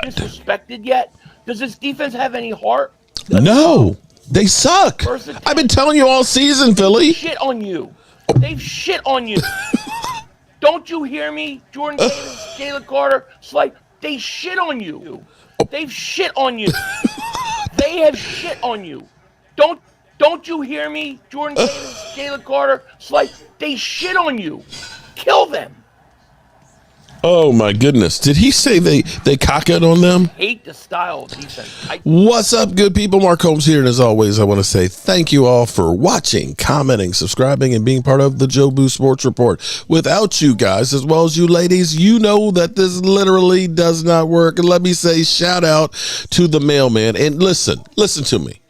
disrespected yet? Does this defense have any heart? No, they suck. I've been telling you all season, Philly. Shit on you. They've shit on you. Don't you hear me? Jordan Davis, Jalen Carter, Slate, they shit on you. They've shit on you. They have shit on you. Don't you hear me? Jordan Davis, Jalen Carter, Slate, they shit on you. Kill them. Oh my goodness! Did he say they cock it on them? Hate the style of defense. What's up, good people? Mark Holmes here, and as always, I want to say thank you all for watching, commenting, subscribing, and being part of the Joe Boo Sports Report. Without you guys, as well as you ladies, you know that this literally does not work. And let me say shout out to the mailman. And listen to me.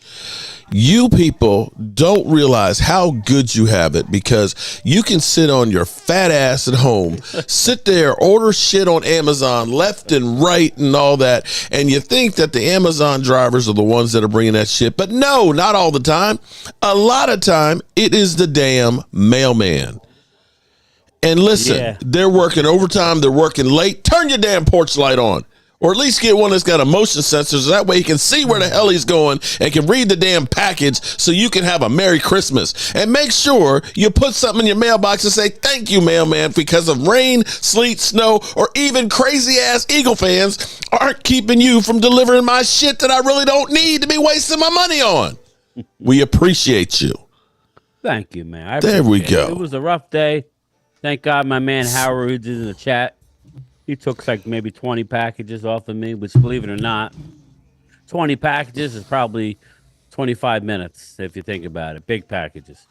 You people don't realize how good you have it because you can sit on your fat ass at home, sit there, order shit on Amazon left and right and all that, and you think that the Amazon drivers are the ones that are bringing that shit. But no, not all the time. A lot of time, it is the damn mailman. And listen, They're working overtime. They're working late. Turn your damn porch light on. Or at least get one that's got a motion sensor so that way you can see where the hell he's going and can read the damn package so you can have a Merry Christmas. And make sure you put something in your mailbox and say, thank you, mailman, because of rain, sleet, snow, or even crazy-ass Eagle fans aren't keeping you from delivering my shit that I really don't need to be wasting my money on. We appreciate you. Thank you, man. There we go. It was a rough day. Thank God my man Howard, who's in the chat, he took like maybe 20 packages off of me, which, believe it or not, 20 packages is probably 25 minutes if you think about it. Big packages.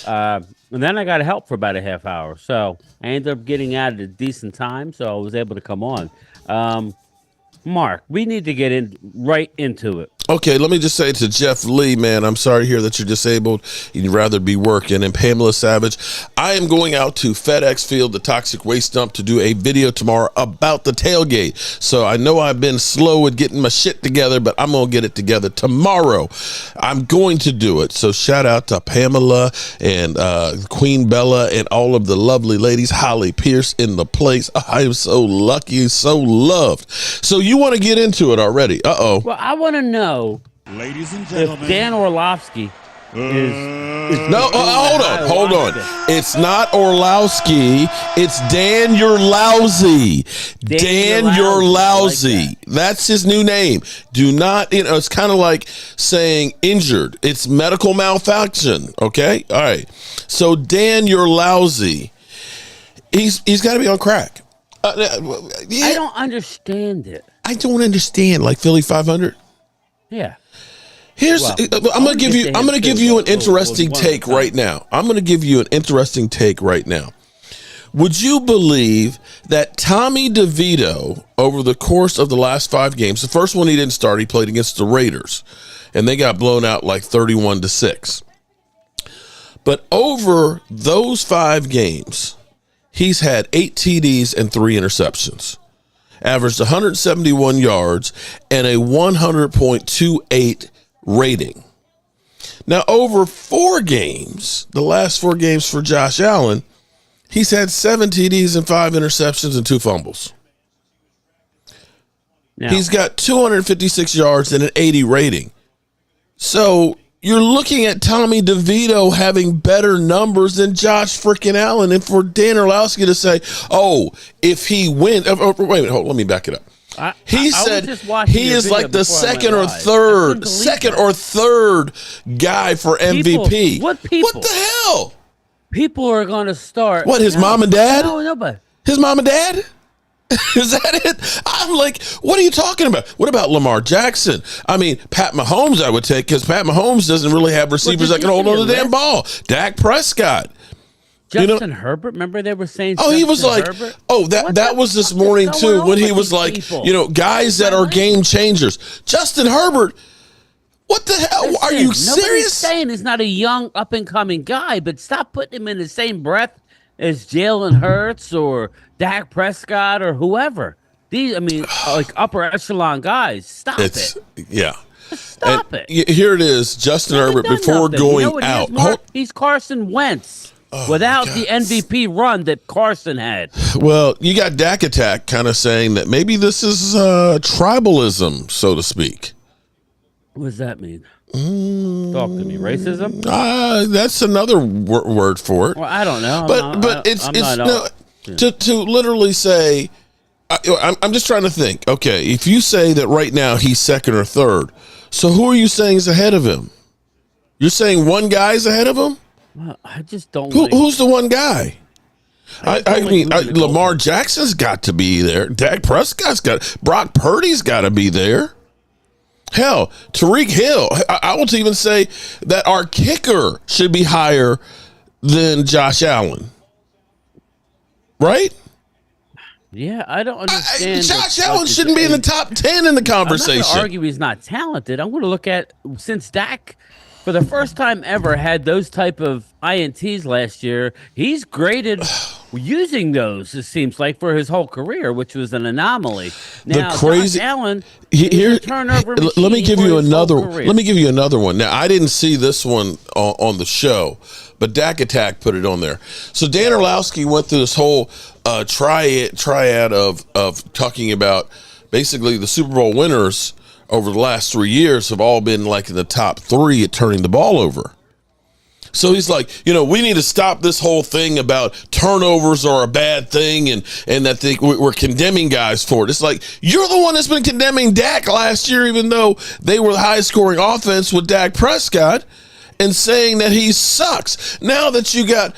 And then I got help for about a half hour. So I ended up getting out at a decent time, so I was able to come on. Mark, we need to get right into it. Okay, let me just say to Jeff Lee, man, I'm sorry to hear that you're disabled. You'd rather be working. And Pamela Savage, I am going out to FedEx Field, the toxic waste dump, to do a video tomorrow about the tailgate. So I know I've been slow at getting my shit together, but I'm going to get it together tomorrow. I'm going to do it. So shout out to Pamela and Queen Bella and all of the lovely ladies. Holly Pierce in the place. I am so lucky, so loved. So you want to get into it already? Uh-oh. Well, I want to know, ladies and gentlemen, if Dan Orlovsky is no, hold on. It's not Orlovsky. It's Dan, you're lousy. Dan, you're lousy. Like That's his new name. Do not, it's kind of like saying injured. It's medical malfunction. Okay. All right. So Dan, you're lousy. He's got to be on crack. I don't understand it. I don't understand. Like Philly 500. Yeah. I'm going to give you an interesting take right now. I'm going to give you an interesting take right now. Would you believe that Tommy DeVito, over the course of the last 5 games, the first one he didn't start, he played against the Raiders, and they got blown out like 31-6. But over those 5 games, he's had 8 TDs and 3 interceptions. Averaged 171 yards and a 100.28 rating. Now, over 4 games, the last 4 games for Josh Allen, he's had 7 TDs and 5 interceptions and 2 fumbles. Now, he's got 256 yards and an 80 rating. So you're looking at Tommy DeVito having better numbers than Josh freaking Allen. And for Dan Orlovsky to say, oh, if he wins, wait a minute, hold on, let me back it up. He said he is like the second or third guy for MVP. What people? What the hell? People are going to start. What, his mom and dad? No, nobody. His mom and dad? Is that it? I'm like, what are you talking about? What about Lamar Jackson? I mean, Pat Mahomes I would take because Pat Mahomes doesn't really have receivers that can hold on to the damn ball. Dak Prescott. Justin Herbert, remember they were saying he was like, Herbert? that was this morning too when he was like, guys that are game changers. Justin Herbert, what the hell? Are you serious? Nobody's saying he's not a young up-and-coming guy, but stop putting him in the same breath as Jalen Hurts or Dak Prescott or whoever. These, like upper echelon guys. Stop it. Yeah. Stop it. Here it is, Justin Herbert before going out. He's Carson Wentz. without the MVP run that Carson had. Well, you got Dak Attack kind of saying that maybe this is tribalism, so to speak. What does that mean? Talk to me. Racism? That's another word for it. Well, I don't know. To literally say, I'm just trying to think. Okay, if you say that right now he's second or third, so who are you saying is ahead of him? You're saying one guy's ahead of him? Well, I just don't. Who's the one guy? I mean, Lamar Jackson's got to be there. Dak Prescott's got. Brock Purdy's got to be there. Hell, Tyreek Hill. I will even say that our kicker should be higher than Josh Allen. Right? Yeah, I don't understand. Josh Allen shouldn't be in the top 10 in the conversation. I'm not going to argue he's not talented. I'm going to look at, since Dak, for the first time ever, had those type of INTs last year, he's graded using those, it seems like, for his whole career, which was an anomaly. Now, the crazy Josh Allen, here, turnover let me give you another. Let me give you another one. Now, I didn't see this one on the show, but Dak Attack put it on there. So Dan Orlovsky went through this whole triad of talking about basically the Super Bowl winners over the last 3 years have all been like in the top 3 at turning the ball over. So he's like, we need to stop this whole thing about turnovers are a bad thing and that we're condemning guys for it. It's like, you're the one that's been condemning Dak last year, even though they were the highest scoring offense with Dak Prescott, and saying that he sucks. Now that you got,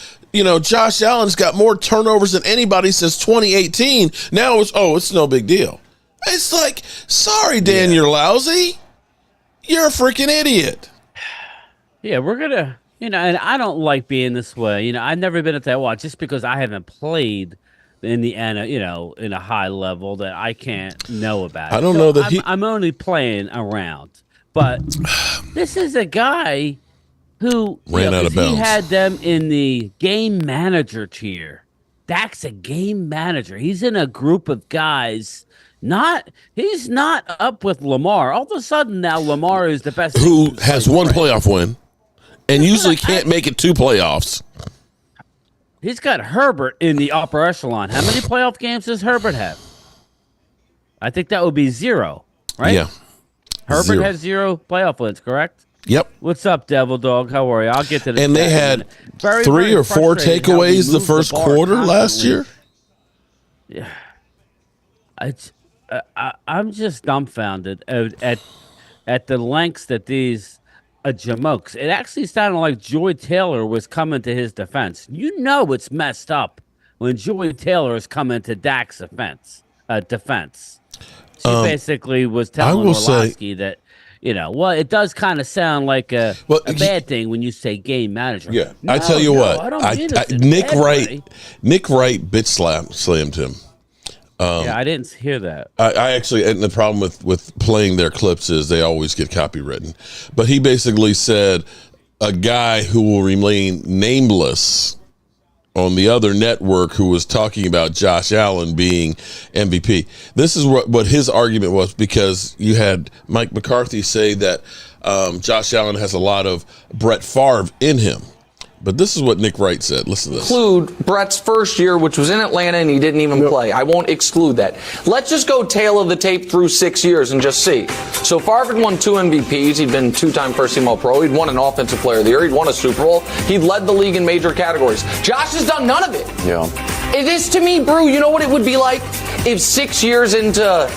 Josh Allen's got more turnovers than anybody since 2018. Now it's no big deal. It's like, sorry, Dan, you're lousy. You're a freaking idiot. Yeah, we're going to, and I don't like being this way. I've never been at that watch just because I haven't played in the in a high level that I can't know about. I don't know that I'm only playing around. But this is a guy who ran out of bounds. He had them in the game manager tier. Dak's a game manager. He's in a group of guys. He's not up with Lamar. All of a sudden now Lamar is the best. Who has one playoff win and usually can't make it 2 playoffs. He's got Herbert in the upper echelon. How many playoff games does Herbert have? I think that would be 0, right? Yeah. Herbert has 0 playoff wins, correct? Yep. What's up, Devil Dog? How are you? I'll get to this. And they had 3 or 4 takeaways the first quarter last year. Yeah. I'm just dumbfounded at the lengths that these jamokes. It actually sounded like Joy Taylor was coming to his defense. It's messed up when Joy Taylor is coming to Dak's defense. She basically was telling Orlovsky that, it does kind of sound like a bad thing when you say game manager. Yeah, I tell you what, I don't mean it Nick Wright bitch slammed him. I didn't hear that. I actually, and the problem with playing their clips is they always get copywritten. But he basically said a guy who will remain nameless on the other network who was talking about Josh Allen being MVP. This is what his argument was, because you had Mike McCarthy say that Josh Allen has a lot of Brett Favre in him. But this is what Nick Wright said. Listen to this. Include Brett's first year, which was in Atlanta, and he didn't even play. I won't exclude that. Let's just go tail of the tape through 6 years and just see. So Favre had won 2 MVPs. He'd been 2-time first-team All-Pro. He'd won an Offensive Player of the Year. He'd won a Super Bowl. He'd led the league in major categories. Josh has done none of it. Yeah. This, to me, Brew, you know what it would be like if 6 years into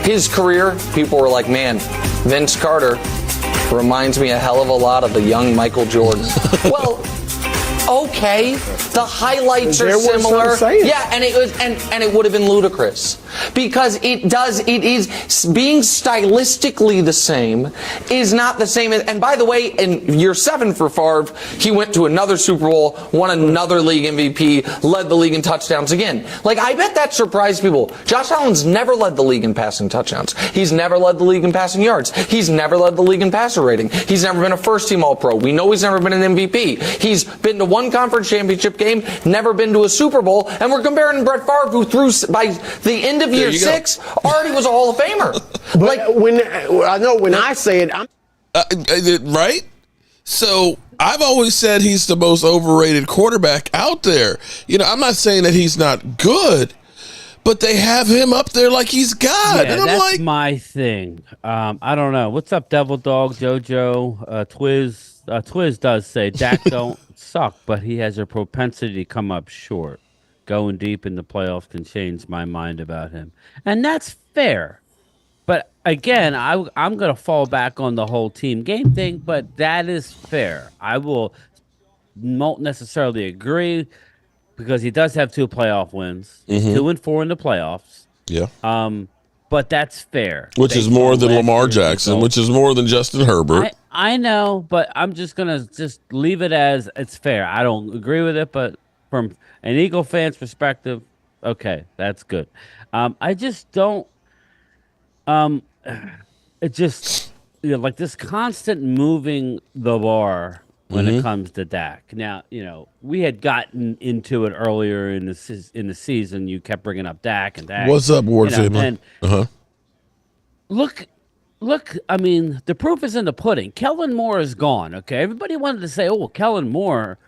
his career, people were like, man, Vince Carter reminds me a hell of a lot of the young Michael Jordan. Well, okay, the highlights are similar. Yeah, and it would have been ludicrous because it is being stylistically the same is not the same. And by the way, in year 7 for Favre, he went to another Super Bowl, won another league MVP, led the league in touchdowns again. Like, I bet that surprised people. Josh Allen's never led the league in passing touchdowns. He's never led the league in passing yards. He's never led the league in passer rating. He's never been a first-team All-Pro. We know he's never been an MVP. He's been to one conference championship game, never been to a Super Bowl, and we're comparing Brett Favre, who threw by the end of year 6 already was a Hall of Famer. But when I say it, I'm right. So I've always said he's the most overrated quarterback out there. I'm not saying that he's not good, but they have him up there like he's God. Yeah, And I'm that's like, my thing. I don't know. What's up, Devil Dog, JoJo, Twiz? Twiz does say Dak don't suck, but he has a propensity to come up short. Going deep in the playoffs can change my mind about him, and that's fair. But again, I'm going to fall back on the whole team game thing, but that is fair. I won't necessarily agree because he does have 2 playoff wins. He's 2-4 in the playoffs. yeah. But that's fair. Which is more than Lamar Jackson, which is more than Justin Herbert. I know, but I'm just going to just leave it as it's fair. I don't agree with it, but from an Eagle fan's perspective, okay, that's good. I just don't. It just like this constant moving the bar when it comes to Dak. Now, we had gotten into it earlier in the season. You kept bringing up Dak and Dak. What's up, Ward family? And look. I mean, the proof is in the pudding. Kellen Moore is gone. Okay, everybody wanted to say, "Oh, Kellen Moore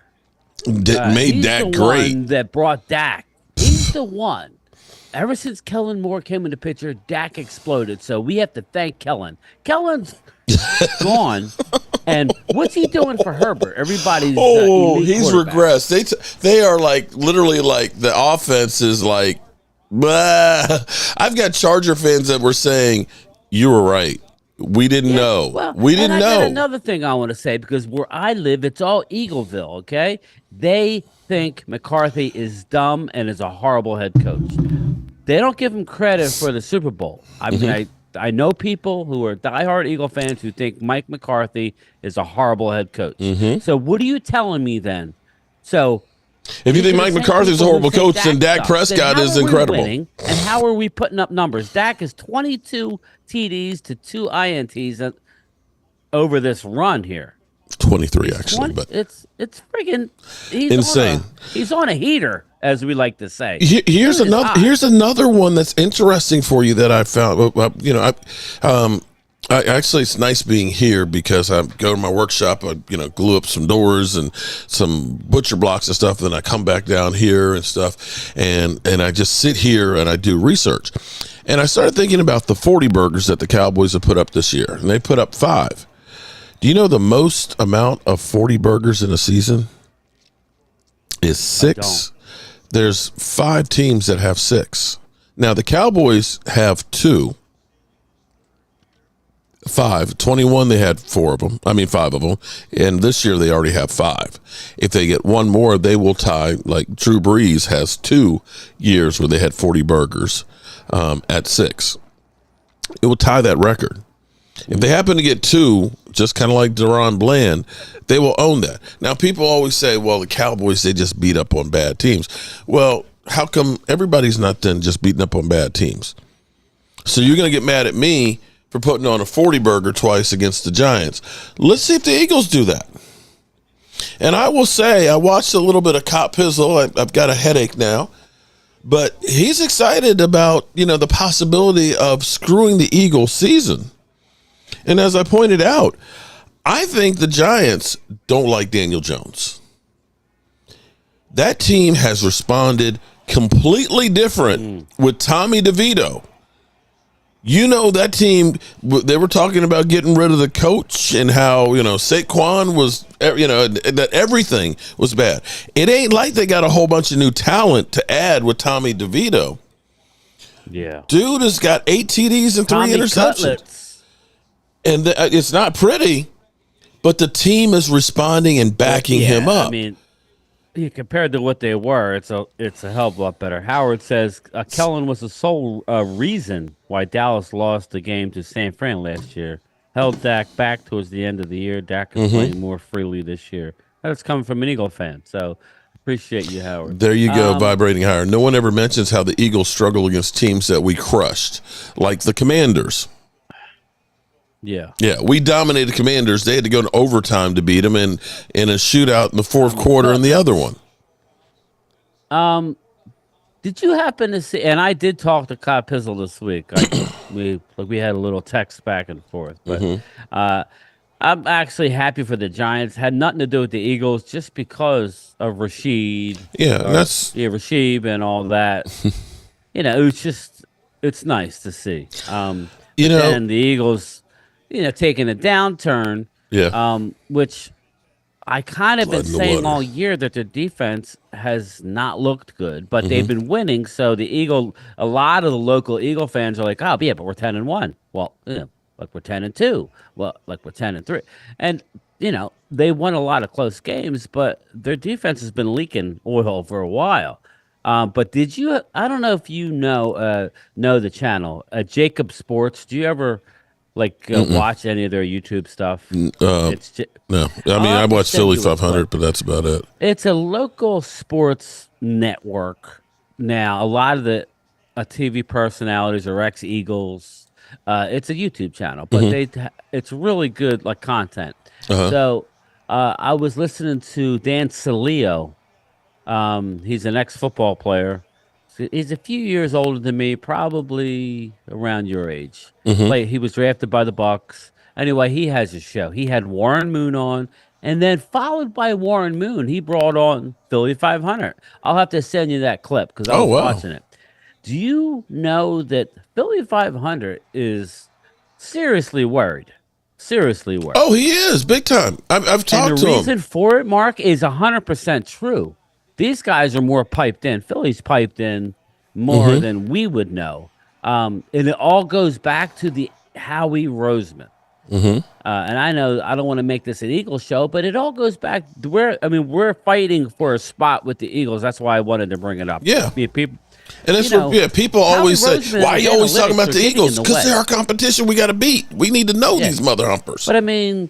made Dak great." One that brought Dak. He's the one. Ever since Kellen Moore came in the picture, Dak exploded. So we have to thank Kellen. Kellen's gone. And what's he doing for Herbert? Everybody's he's regressed. They are like literally like the offense is like, blah. I've got Charger fans that were saying, you were right. We didn't know. Well, we didn't know. Got another thing I want to say, because where I live, it's all Eagleville, okay? They think McCarthy is dumb and is a horrible head coach. They don't give him credit for the Super Bowl. I mean, I know people who are diehard Eagle fans who think Mike McCarthy is a horrible head coach. So what are you telling me then? So if you think Mike McCarthy is a horrible coach, then Dak Prescott is incredible. And how are we putting up numbers? Dak is 22 TDs to 2 INTs over this run here. 23 actually, but it's friggin' insane. He's on a heater, as we like to say. Here's another one that's interesting for you that I found. I actually, it's nice being here because I go to my workshop. I glue up some doors and some butcher blocks and stuff. Then I come back down here and stuff, and I just sit here and I do research. And I started thinking about the 40 burgers that the Cowboys have put up this year, and they put up 5. Do you know the most amount of 40 burgers in a season is 6? There's 5 teams that have 6. Now, the Cowboys have 2. 5. 21, they had 5 of them. And this year they already have 5. If they get one more, they will tie, like Drew Brees has 2 years where they had 40 burgers at 6. It will tie that record. If they happen to get 2, just kind of like Deron Bland, they will own that. Now, people always say, well, the Cowboys, they just beat up on bad teams. Well, how come everybody's not then just beating up on bad teams? So you're going to get mad at me for putting on a 40 burger twice against the Giants. Let's see if the Eagles do that. And I will say, I watched a little bit of Cop Pizzle. I've got a headache now. But he's excited about, the possibility of screwing the Eagles season. And as I pointed out, I think the Giants don't like Daniel Jones. That team has responded completely different with Tommy DeVito. That team, they were talking about getting rid of the coach and how, Saquon was, that everything was bad. It ain't like they got a whole bunch of new talent to add with Tommy DeVito. Yeah. Dude has got 8 TDs and 3 interceptions. Cutlets. And it's not pretty, but the team is responding and backing him up. I mean, compared to what they were, it's a hell of a lot better. Howard says Kellen was the sole reason why Dallas lost the game to San Fran last year. Held Dak back towards the end of the year. Dak is playing more freely this year. That's coming from an Eagle fan, so appreciate you, Howard. There you go, vibrating higher. No one ever mentions how the Eagles struggle against teams that we crushed, like the Commanders. Yeah, we dominated Commanders. They had to go to overtime to beat them, and in a shootout in the fourth quarter in the other one. Did you happen to see? And I did talk to Kyle Pizzle this week. We had a little text back and forth, but I'm actually happy for the Giants. Had nothing to do with the Eagles, just because of Rashid. Rashid and all that. It's nice to see. And the Eagles, taking a downturn. Yeah. Which I kind of been saying all year that their defense has not looked good, but they've been winning. So a lot of the local Eagle fans are like, oh yeah, but we're 10-1. Well, like we're 10-2. Well, like we're 10-3. And they won a lot of close games, but their defense has been leaking oil for a while. But did you? I don't know if you know the channel, Jacob Sports. Do you ever watch any of their YouTube stuff? No. I mean, I watch Philly 500, but that's about it. It's a local sports network now. A lot of the TV personalities are ex-Eagles. It's a YouTube channel, but it's really good content. So I was listening to Dan Saleo. He's an ex-football player. He's a few years older than me, probably around your age. He was drafted by the Bucks. Anyway, he has a show. He had Warren Moon on, and then followed by Warren Moon, he brought on Philly 500. I'll have to send you that clip because I was watching it. Do you know that Philly 500 is seriously worried? Seriously worried. Oh, he is big time. I've talked to him. And the reason for it, Mark, is 100% true. These guys are more piped in. Philly's piped in more than we would know. And it all goes back to the Howie Roseman. And I know I don't want to make this an Eagles show, but it all goes back to we're fighting for a spot with the Eagles. That's why I wanted to bring it up. Yeah. People, and that's people always say, why are you always talking about the Eagles? Because they're our competition we got to beat. We need to know these mother humpers. But and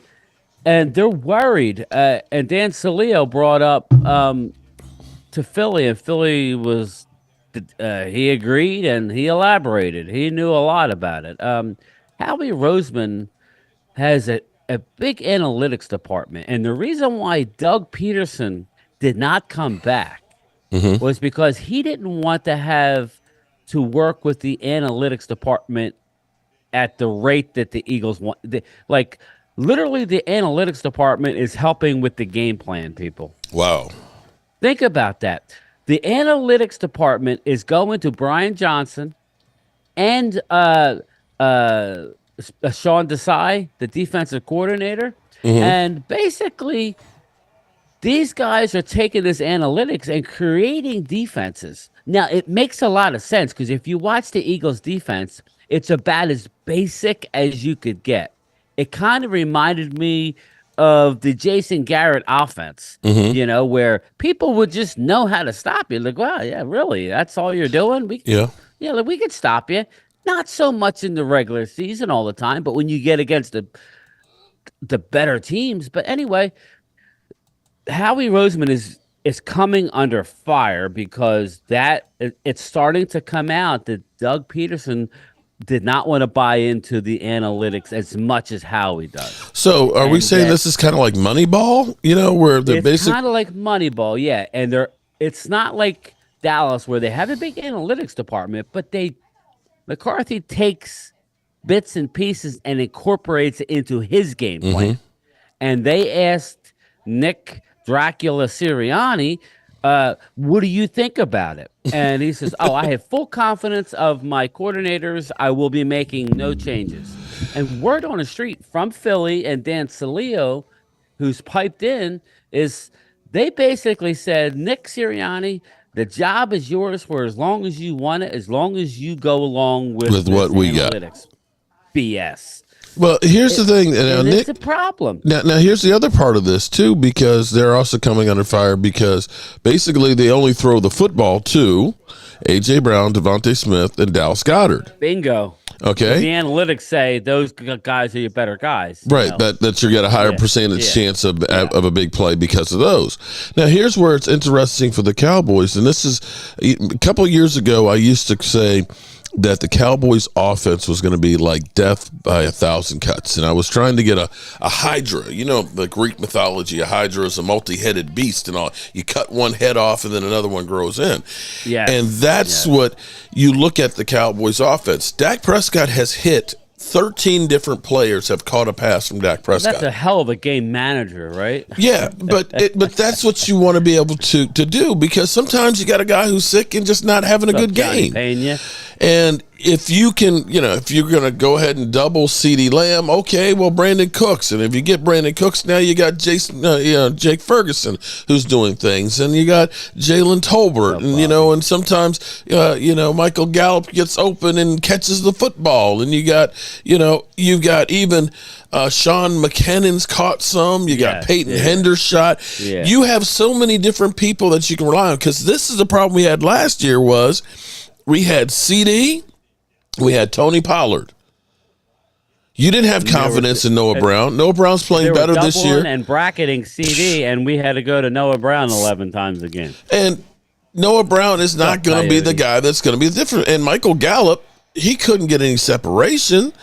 they're worried. And Dan Saleo brought up to Philly, and Philly was he agreed and he elaborated. He knew a lot about it. Howie Roseman has a big analytics department, and the reason why Doug Peterson did not come back was because he didn't want to have to work with the analytics department at the rate that the Eagles want. Literally, the analytics department is helping with the game plan, people. Wow. Think about that. The analytics department is going to Brian Johnson and Sean Desai, the defensive coordinator. And basically, these guys are taking this analytics and creating defenses. Now, it makes a lot of sense because if you watch the Eagles defense, it's about as basic as you could get. It kind of reminded me of the Jason Garrett offense, where people would just know how to stop you. Like, wow, yeah, really? That's all you're doing? We could stop you. Not so much in the regular season all the time, but when you get against the better teams. But anyway, Howie Roseman is coming under fire because it's starting to come out that Doug Peterson did not want to buy into the analytics as much as Howie does. So are we saying this is kind of like Moneyball, where they're it's kind of like Moneyball, yeah. And it's not like Dallas where they have a big analytics department, but McCarthy takes bits and pieces and incorporates it into his game plan. And they asked Nick Dracula Sirianni, what do you think about it? And he says, I have full confidence of my coordinators. I will be making no changes. And word on the street from Philly and Dan Saleo, who's piped in, is they basically said, Nick Sirianni, the job is yours for as long as you want it, as long as you go along with what we analytics. Got. BS. Well, here's the thing. It's a problem. Now, here's the other part of this, too, because they're also coming under fire because basically they only throw the football to A.J. Brown, Devontae Smith, and Dallas Goedert. Bingo. Okay. The analytics say those guys are your better guys. Right, that you get a higher percentage chance of a big play because of those. Now, here's where it's interesting for the Cowboys, and this is a couple of years ago, I used to say that the Cowboys offense was going to be like death by 1,000 cuts. And I was trying to get a hydra, the Greek mythology, a hydra is a multi-headed beast and all. You cut one head off and then another one grows in. Yeah. And that's what you look at the Cowboys offense. Dak Prescott has hit 13 different players have caught a pass from Dak Prescott. That's a hell of a game manager, right? Yeah, but that's what you want to be able to do, because sometimes you got a guy who's sick and just not having a good game. And if you can, if you're going to go ahead and double CeeDee Lamb, okay, well, Brandon Cooks. And if you get Brandon Cooks, now you got Jake Ferguson who's doing things. And you got Jalen Tolbert. And sometimes, Michael Gallup gets open and catches the football. And you got, you've got even Sean McKinnon's caught some. You got Peyton Hendershot. Yeah. You have so many different people that you can rely on, because this is the problem we had last year was we had CD. We had Tony Pollard. You didn't have confidence in Noah Brown. Noah Brown's playing better this year. And bracketing CD, and we had to go to Noah Brown 11 times a game. And Noah Brown is not going to be the guy that's going to be different. And Michael Gallup, he couldn't get any separation.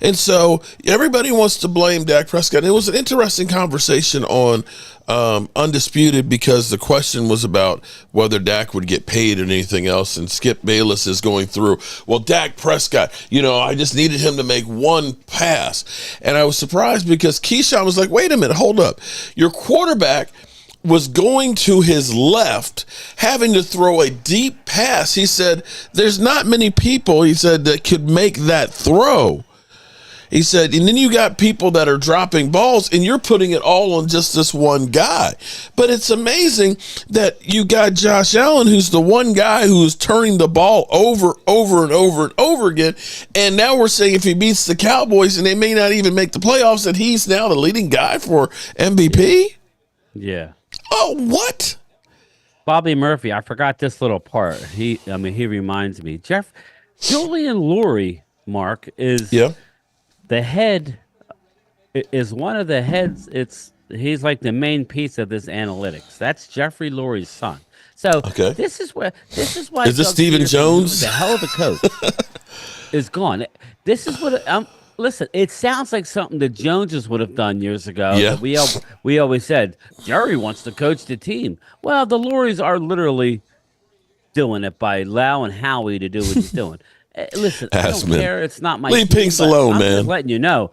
And so everybody wants to blame Dak Prescott. And it was an interesting conversation on Undisputed, because the question was about whether Dak would get paid or anything else. And Skip Bayless is going through, well, Dak Prescott, I just needed him to make one pass. And I was surprised because Keyshawn was like, wait a minute, hold up. Your quarterback was going to his left, having to throw a deep pass. He said, there's not many people, he said, that could make that throw. He said, and then you got people that are dropping balls, and you're putting it all on just this one guy. But it's amazing that you got Josh Allen, who's the one guy who's turning the ball over and over again. And now we're saying if he beats the Cowboys and they may not even make the playoffs, that he's now the leading guy for MVP? Yeah. Oh, what? Bobby Murphy, I forgot this little part. He reminds me. Julian Lurie, Mark, is... Yeah. The head is one of the heads. He's like the main piece of this analytics. That's Jeffrey Lurie's son. So this is why is this Stephen Jones? The hell of a coach is gone. This is what. Listen, it sounds like something that Joneses would have done years ago. Yeah. We always said Jerry wants to coach the team. Well, the Luries are literally doing it by allowing Howie to do what he's doing. Listen, I don't care. It's not my Leave Pinks alone, man. I'm just letting you know.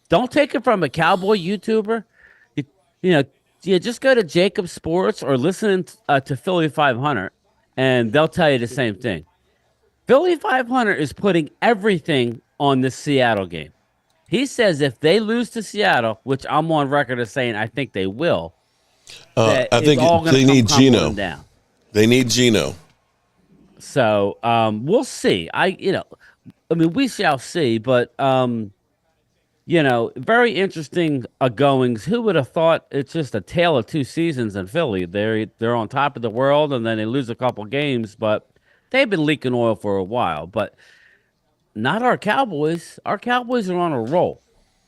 Don't take it from a Cowboy YouTuber. Just go to Jacob Sports or listen to Philly 500, and they'll tell you the same thing. Philly 500 is putting everything on the Seattle game. He says if they lose to Seattle, which I'm on record as saying I think they will, I think they need Geno. They need Geno. So we'll see. We shall see. But very interesting goings. Who would have thought it's just a tale of two seasons in Philly? They're on top of the world, and then they lose a couple games. But they've been leaking oil for a while. But not our Cowboys. Our Cowboys are on a roll,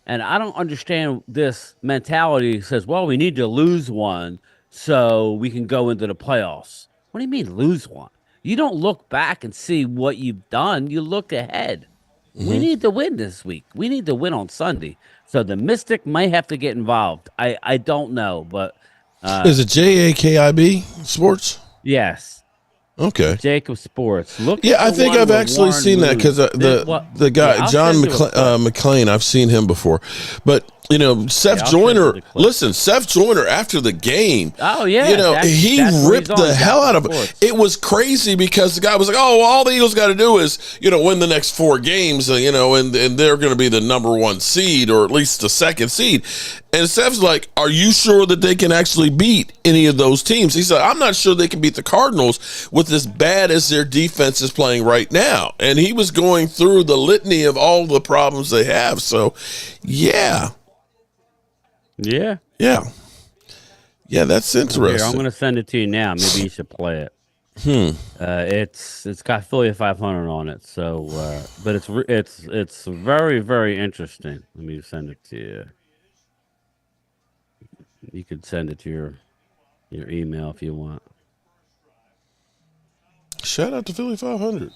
and I don't understand this mentality. That says, well, we need to lose one so we can go into the playoffs. What do you mean lose one? You don't look back and see what you've done. You look ahead. Mm-hmm. We need to win this week. We need to win on Sunday. So the Mystic might have to get involved. I don't know, but is it JAKIB Sports? Yes. Okay. Jacob Sports. I think I've actually seen that, because the guy John McClain, I've seen him before, but Seth Joyner. Listen, Seth Joyner after the game. Oh yeah, he ripped the hell out of it. It was crazy because the guy was like, "Oh, all the Eagles got to do is win the next 4 games, and they're going to be the number 1 seed, or at least the 2nd seed." And Seth's like, "Are you sure that they can actually beat any of those teams?" He said, "I'm not sure they can beat the Cardinals with as bad as their defense is playing right now." And he was going through the litany of all the problems they have. So, yeah. Yeah. Yeah. Yeah, that's interesting. Here, I'm going to send it to you now. Maybe you should play it. It's got Philly 500 on it. So, but it's very, very interesting. Let me send it to you. You could send it to your email if you want. Shout out to Philly 500.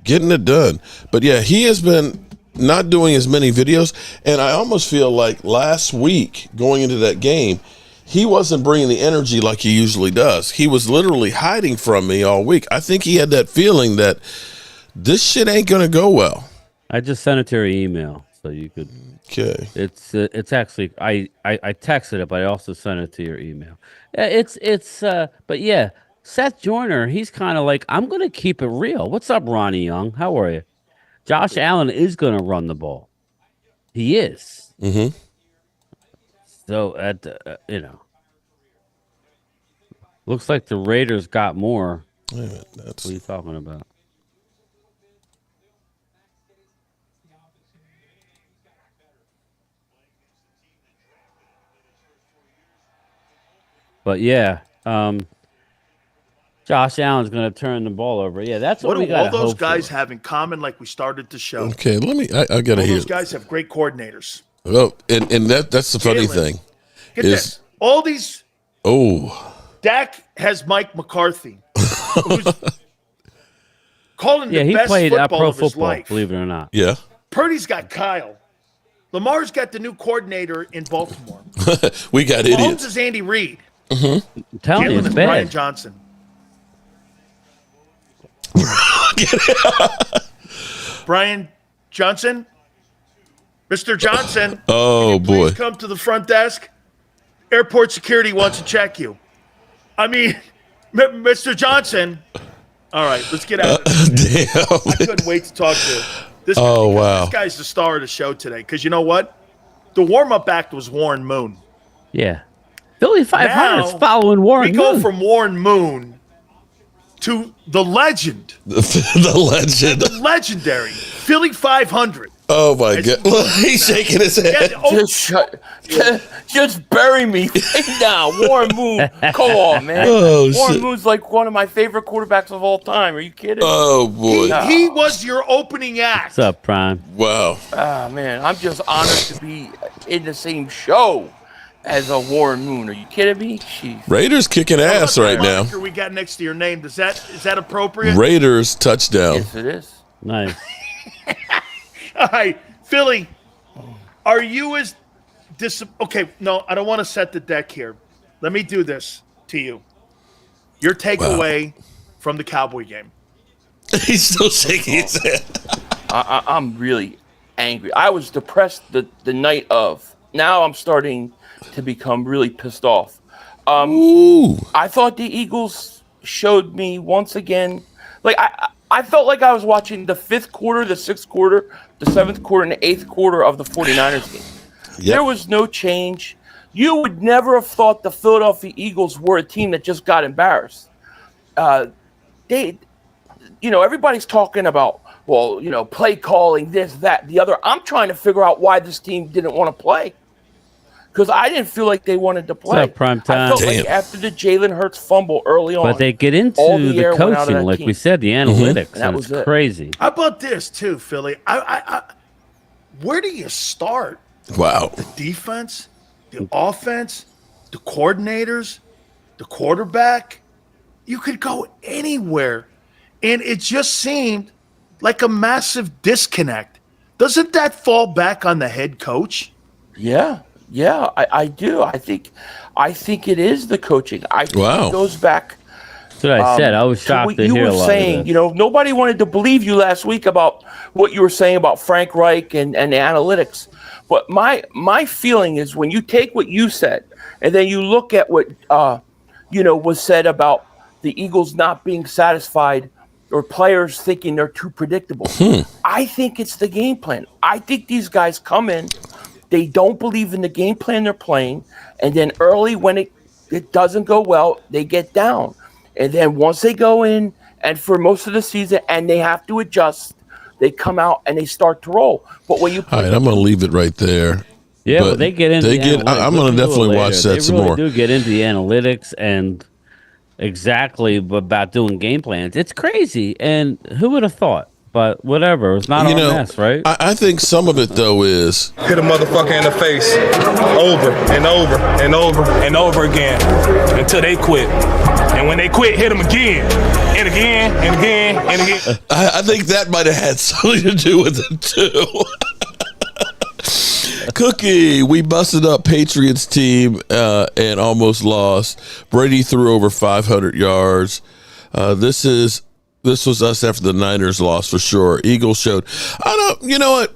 Getting it done. But yeah, he has been not doing as many videos, and I almost feel like last week going into that game, he wasn't bringing the energy like he usually does. He was literally hiding from me all week. I think he had that feeling that this shit ain't gonna go well. I just sent it to your email, so you could. Okay. It's actually I texted it, but I also sent it to your email. But yeah, Seth Joyner, he's kind of like, I'm gonna keep it real. What's up, Ronnie Young? How are you? Josh Allen is gonna run the ball. He is. Mm-hmm. So looks like the Raiders got more. What are you talking about? But yeah, Josh Allen's going to turn the ball over. Yeah, that's what we do got. all those guys have in common? Like we started the show. Okay, I gotta all hear. Those guys have great coordinators. Oh, and that's the funny thing. Get this. All these. Oh. Dak has Mike McCarthy, who's calling the he best played football pro of his football, life. believe it or not. Yeah. Purdy's got Kyle. Lamar's got the new coordinator in Baltimore. We got Holmes idiots. is Andy Reid. Mm-hmm. I'm telling you, it's bad. Brian Johnson. Brian Johnson? Mr. Johnson. Oh, boy. Please come to the front desk. Airport security wants to check you. I mean, Mr. Johnson. All right, let's get out of this. Damn. I couldn't wait to talk to this. Oh, wow. This guy's the star of the show today. Because you know what? The warm-up act was Warren Moon. Yeah. Philly 500's Now, following Warren Moon. We go from Warren Moon to the legend. The legend. The legendary Philly 500. Oh, my God. He's shaking his head. Yeah, Just bury me right now. Warren Moon. Come on, man. Oh, Warren shit. Moon's like one of my favorite quarterbacks of all time. Are you kidding? Oh, boy. He was your opening act. What's up, Prime? Wow. Ah, man, I'm just honored to be in the same show as a Warren Moon. Are you kidding me? Jeez. Raiders kicking ass right now. We got next to your name. Is that appropriate? Raiders touchdown. Yes, it is. Nice. All right, Philly, are you as okay, no, I don't want to set the deck here. Let me do this to you. Your takeaway from the Cowboy game. He's still shaking his head. I'm really angry. I was depressed the night of. Now I'm starting to become really pissed off. I thought the Eagles showed me once again, like I felt like I was watching the 5th quarter, the 6th quarter, the 7th quarter, and the 8th quarter of the 49ers game. Yep. There was no change. You would never have thought the Philadelphia Eagles were a team that just got embarrassed. Everybody's talking about, play calling, this, that, the other. I'm trying to figure out why this team didn't want to play. Because I didn't feel like they wanted to play. It's prime time. I felt like after the Jalen Hurts fumble early on. But they get into the coaching, like we said, the analytics, and it's crazy. How about this, too, Philly? Where do you start? Wow. The defense, the offense, the coordinators, the quarterback. You could go anywhere. And it just seemed like a massive disconnect. Doesn't that fall back on the head coach? Yeah, I do. I think it is the coaching. I think it goes back. That's what I said. I was shocked to hear a lot of saying, nobody wanted to believe you last week about what you were saying about Frank Reich and the analytics. But my feeling is when you take what you said and then you look at what was said about the Eagles not being satisfied or players thinking they're too predictable. I think it's the game plan. I think these guys come in, they don't believe in the game plan they're playing, and then early when it doesn't go well, they get down. And then once they go in and for most of the season and they have to adjust, they come out and they start to roll. But when you all right, I'm going to leave it right there. Yeah, but they get into I'm going to definitely watch that some more. They really do get into the analytics and exactly about doing game plans. It's crazy, and who would have thought? But whatever, it's not a mess, right? I think some of it though is hit a motherfucker in the face over and over and over and over again until they quit. And when they quit, hit them again and again and again and again. I think that might have had something to do with it too. Cookie, we busted up Patriots team and almost lost. Brady threw over 500 yards. This is This was us after the Niners lost for sure. Eagles showed. You know what?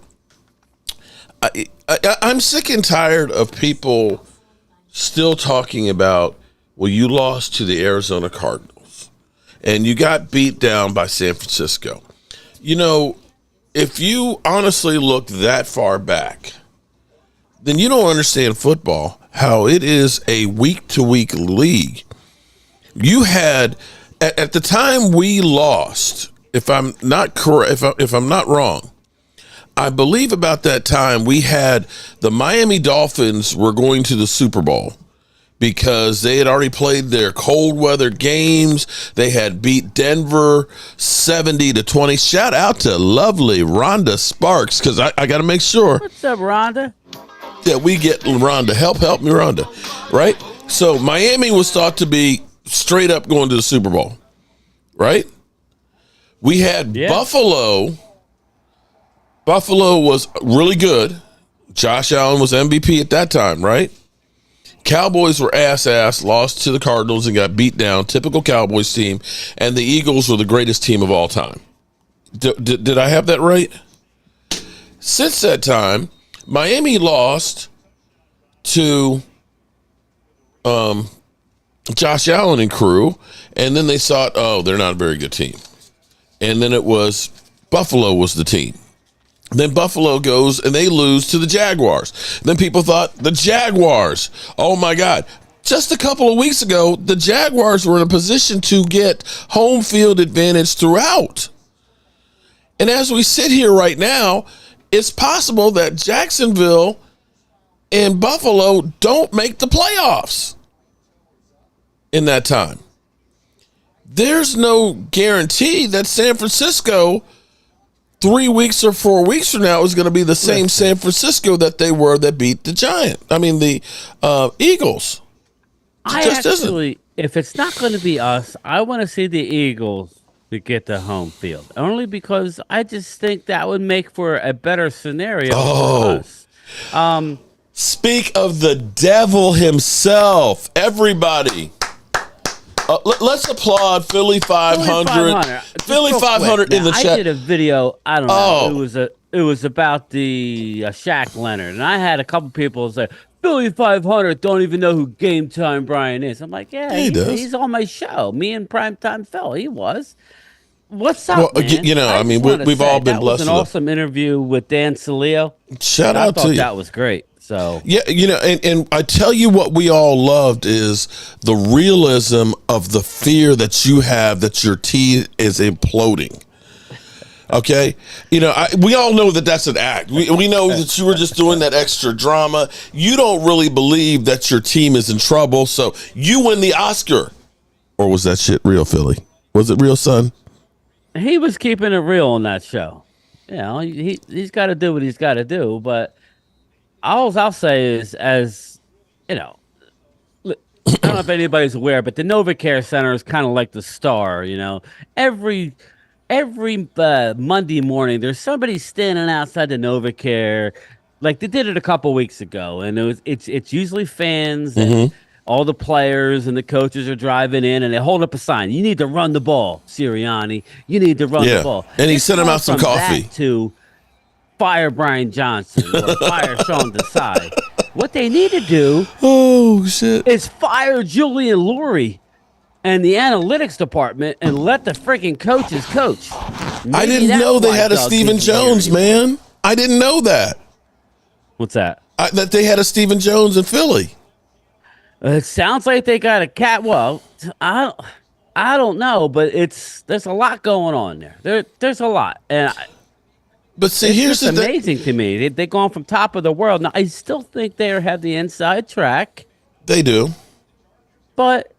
I'm sick and tired of people still talking about, well, you lost to the Arizona Cardinals and you got beat down by San Francisco. You know, if you honestly look that far back, then you don't understand football, how it is a week-to-week league. You had, at the time we lost, if I'm not correct, if I'm not wrong, I believe about that time we had the Miami Dolphins were going to the Super Bowl because they had already played their cold weather games. They had beat Denver 70-20. Shout out to lovely Rhonda Sparks, because I got to make sure. What's up, Rhonda? Yeah, we get Rhonda. Help me, Rhonda. Right? So Miami was thought to be straight up going to the Super Bowl. Right? We had Buffalo. Buffalo was really good. Josh Allen was MVP at that time, right? Cowboys were ass, lost to the Cardinals and got beat down. Typical Cowboys team. And the Eagles were the greatest team of all time. Did I have that right? Since that time, Miami lost to Josh Allen and crew, and then they thought, oh, they're not a very good team. And then it was Buffalo was the team. Then Buffalo goes and they lose to the Jaguars. Then people thought the Jaguars, oh my God. Just a couple of weeks ago, the Jaguars were in a position to get home field advantage throughout. And as we sit here right now, it's possible that Jacksonville and Buffalo don't make the playoffs in that time. There's no guarantee that San Francisco 3 weeks or 4 weeks from now is going to be the same San Francisco that they were that beat the Eagles. If it's not going to be us, I want to see the Eagles to get the home field. Only because I just think that would make for a better scenario for us. Speak of the devil himself. Everybody. Let's applaud Philly 500. Philly 500 in the chat. I did a video. I don't know. It was about the Shaq Leonard, and I had a couple people say Philly 500 don't even know who Game Time Brian is. I'm like, yeah, he's on my show. Me and Primetime Phil. He was. What's up, man? You know, we've all been blessed. That was an awesome interview with Dan Saleo. Shout out to you. That was great. So yeah, you know, and I tell you what we all loved is the realism of the fear that you have that your team is imploding. Okay, you know, we all know that that's an act. We know that you were just doing that extra drama. You don't really believe that your team is in trouble, so you win the Oscar. Or was that shit real, Philly? Was it real, son? He was keeping it real on that show. You know, he's got to do what he's got to do, but. All I'll say is, as you know, I don't know if anybody's aware, but the NovaCare Center is kind of like the Star. You know, every Monday morning, there's somebody standing outside the NovaCare, like they did it a couple weeks ago, and it's usually fans and all the players and the coaches are driving in, and they hold up a sign. You need to run the ball, Sirianni. You need to run the ball. And he sent him out some coffee. To fire Brian Johnson or fire Sean Desai. What they need to do is fire Julian Lurie and the analytics department and let the freaking coaches coach. I didn't know they had a Stephen Jones, man. I didn't know that. What's that? That they had a Stephen Jones in Philly. It sounds like they got a cat. Well, I don't know, but there's a lot going on there. There's a lot, and. But see, here's the thing. It's amazing to me. They've gone from top of the world. Now, I still think they have the inside track. They do. But,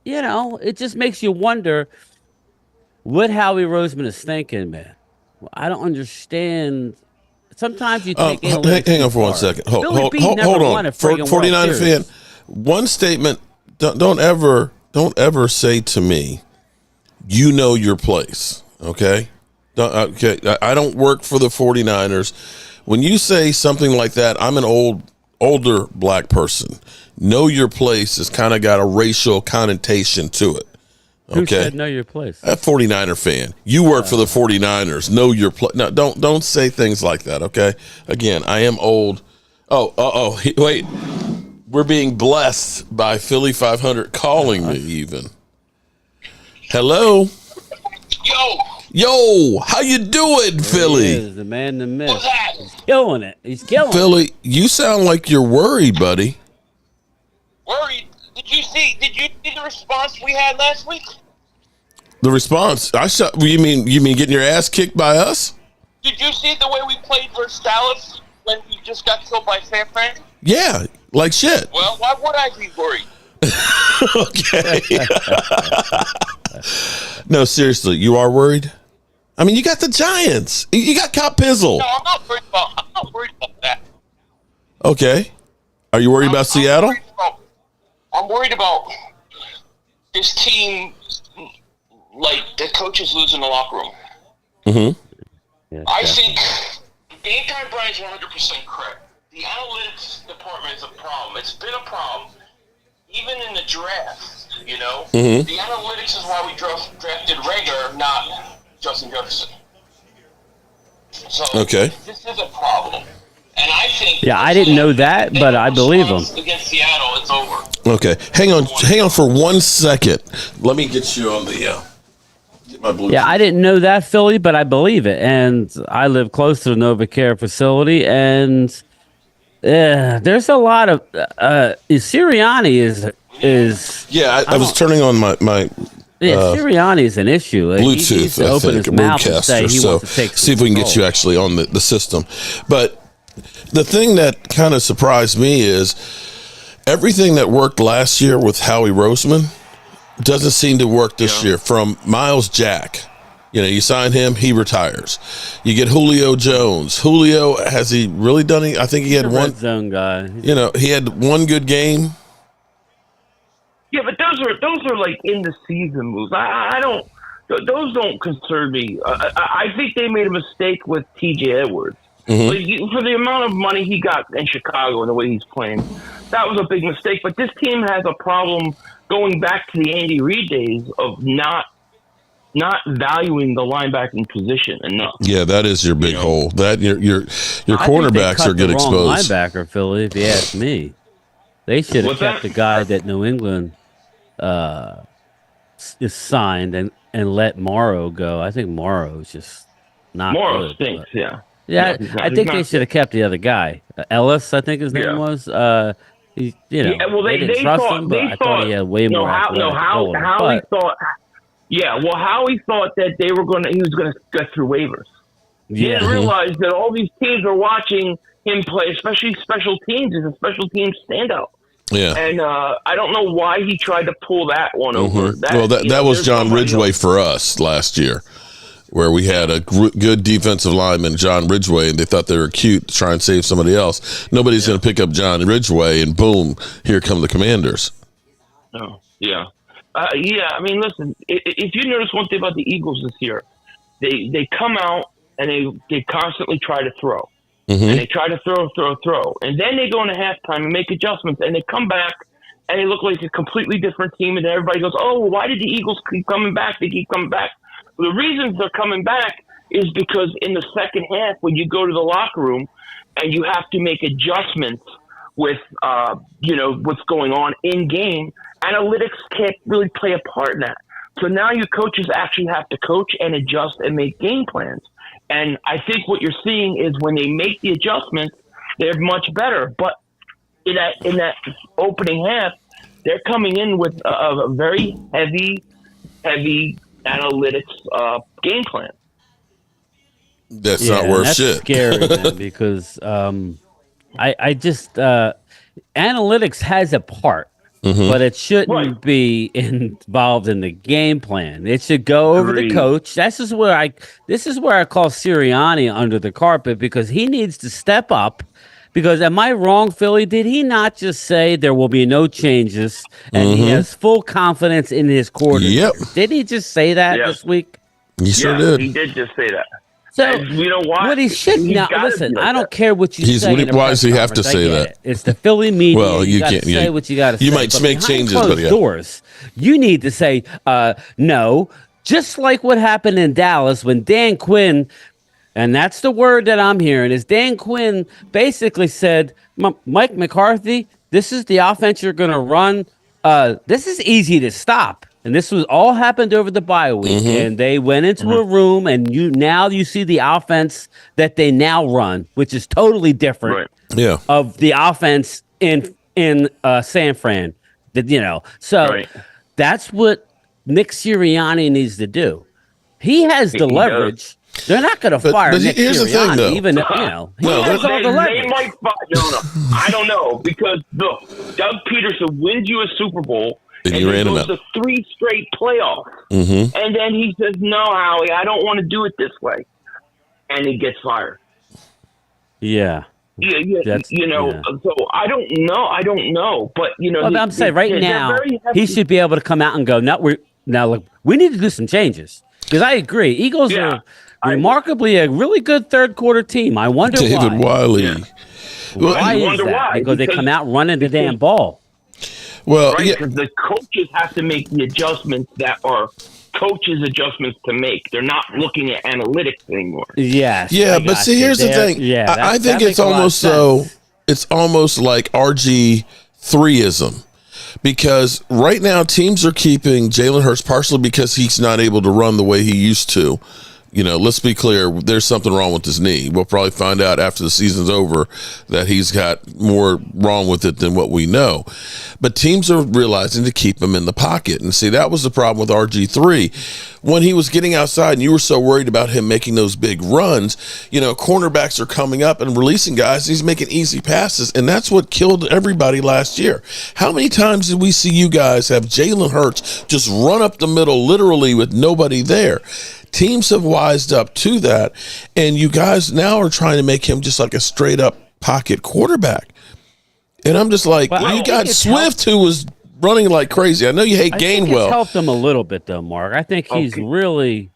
you know, it just makes you wonder what Howie Roseman is thinking, man. I don't understand. Sometimes you take hang on for 1 second. Hold on. 49er fan, one statement. Don't ever say to me, you know your place, okay? Okay, I don't work for the 49ers. When you say something like that, I'm an older black person. Know your place has kind of got a racial connotation to it. Who Okay. said know your place? A 49er fan. You work for the 49ers. Know your place. No, don't say things like that, okay? Again, I am old. Oh, wait. We're being blessed by Philly 500 calling me even. Hello? Yo, how you doing, Philly? He is the man, the myth. What's that? He's killing it. He's killing it. Philly, you sound like you're worried, buddy. Worried? Did you see the response we had last week? The response, you mean getting your ass kicked by us? Did you see the way we played versus Dallas when we just got killed by San Fran? Yeah, like shit. Well, why would I be worried? Okay. No, seriously, you are worried? I mean, you got the Giants. You got Cop Pizzle. No, I'm not worried about that. Okay. Are you worried about Seattle? I'm worried about this team, like the coaches losing the locker room. Mm-hmm. Yeah, I definitely. think Daytime Brian's 100% correct. The analytics department is a problem. It's been a problem, even in the draft. You know, Mm-hmm. the analytics is why we drafted Rager, not Justin Jefferson. So Okay. this is a problem, and I think. Yeah, I didn't know that, but I believe him. Against Seattle, it's over. Okay. Hang on for 1 second. Let me get you on the get my Bluetooth. Yeah, I didn't know that, Philly, but I believe it. And I live close to the NovaCare facility, and there's a lot of Sirianni is. Yeah, I was turning on my Sirianni is an issue. He needs Bluetooth, to I open think, his a mouth and say broadcaster. he So wants to take see if we can get you actually on the system. But the thing that kind of surprised me is everything that worked last year with Howie Roseman doesn't seem to work this year. From Miles Jack, you sign him, he retires. You get Julio Jones. Julio, has he really done it? I think he had one zone guy. he had one good game. Yeah, but those are like in the season moves. I don't. Those don't concern me. I think they made a mistake with T.J. Edwards. Mm-hmm. For the amount of money he got in Chicago and the way he's playing, that was a big mistake. But this team has a problem going back to the Andy Reid days of not valuing the linebacking position enough. Yeah, that is your big hole. That your cornerbacks are getting exposed. Linebacker, Philly, if you ask me, they should have kept the guy that New England is signed and let Morrow go. I think Morrow is just not Morrow good. stinks. Yeah. Yeah, he's not- I he's think not- they should have kept the other guy, Ellis. I think his name Yeah. was. They they trust thought him, but I thought he had way more. Howie thought. Yeah, well, Howie thought that he was gonna get through waivers. He didn't realize that all these teams are watching him play, especially special teams. He's a special teams standout. Yeah. And I don't know why he tried to pull that one over. That was John Ridgway for us last year, where we had a good defensive lineman, John Ridgway, and they thought they were cute to try and save somebody else. Nobody's going to pick up John Ridgway, and boom, here come the Commanders. Oh, yeah. I mean, listen, if you notice one thing about the Eagles this year, they come out and they constantly try to throw. Mm-hmm. And they try to throw. And then they go into halftime and make adjustments, and they come back and they look like a completely different team, and everybody goes, oh, well, why did the Eagles keep coming back? They keep coming back. Well, the reasons they're coming back is because in the second half, when you go to the locker room and you have to make adjustments with, what's going on in game, analytics can't really play a part in that. So now your coaches actually have to coach and adjust and make game plans. And I think what you're seeing is when they make the adjustments, they're much better. But in that opening half, they're coming in with a very heavy analytics game plan. That's not worth that's shit. Scary, man, because I just analytics has a part. Mm-hmm. But it shouldn't be involved in the game plan. It should go over the coach. This is where I call Sirianni under the carpet, because he needs to step up. Because am I wrong, Philly? Did he not just say there will be no changes and he has full confidence in his coordinator? Yep. Did he just say that this week? He sure did. He did just say that. So And you know why? what he should He's now gotta listen. be like I don't that. care what you say. in a why press does he have to conference. I say get that? it. It's the Philly media. Well, you gotta can't- say you- what you got to say. you might but make behind changes, closed but yeah. doors, you need to say no. Just like what happened in Dallas when Dan Quinn, and that's the word that I'm hearing, is Dan Quinn basically said, Mike McCarthy, this is the offense you're going to run. This is easy to stop. And this was all happened over the bye week. And they went into a room, and you see the offense that they now run, which is totally different Right. Yeah. of the offense in San Fran. So Right. that's what Nick Sirianni needs to do. He has the He leverage. They're not going to fire but Nick here's the Sirianni, thing, though. even if, he No, has all the They leverage. might fire. No. I don't know because look, Doug Peterson wins you a Super Bowl And and you then ran him goes out. to 3 straight playoffs, and then he says, "No, Howie, I don't want to do it this way," and he gets fired. Yeah. That's- So I don't know, but Well, I'm saying right now, very heavy. he should be able to come out and go, look, we need to do some changes. Because I agree. Eagles Yeah, are remarkably a really good third quarter team. I wonder David why. Wiley. Well, Why You is wonder that? why, Because they because- come out running the damn ball. well, Right, yeah, because the coaches have to make the adjustments that are coaches' adjustments to make. They're not looking at analytics anymore. Yes. yeah, I but got see, you. here's the There- thing. Yeah, I think that it's makes a lot of almost sense. it's almost like RG3ism. Because right now teams are keeping Jalen Hurts partially because he's not able to run the way he used to. Let's be clear, there's something wrong with his knee. We'll probably find out after the season's over that he's got more wrong with it than what we know. But teams are realizing to keep him in the pocket. And see, that was the problem with RG3. When he was getting outside and you were so worried about him making those big runs, cornerbacks are coming up and releasing guys. He's making easy passes. And that's what killed everybody last year. How many times did we see you guys have Jalen Hurts just run up the middle literally with nobody there? Teams have wised up to that, and you guys now are trying to make him just like a straight up pocket quarterback. And I'm just like, Well, I you think got it's Swift who was running like crazy. I know you hate I think it's Gainwell. helped him a little bit, though, Mark. I think he's really,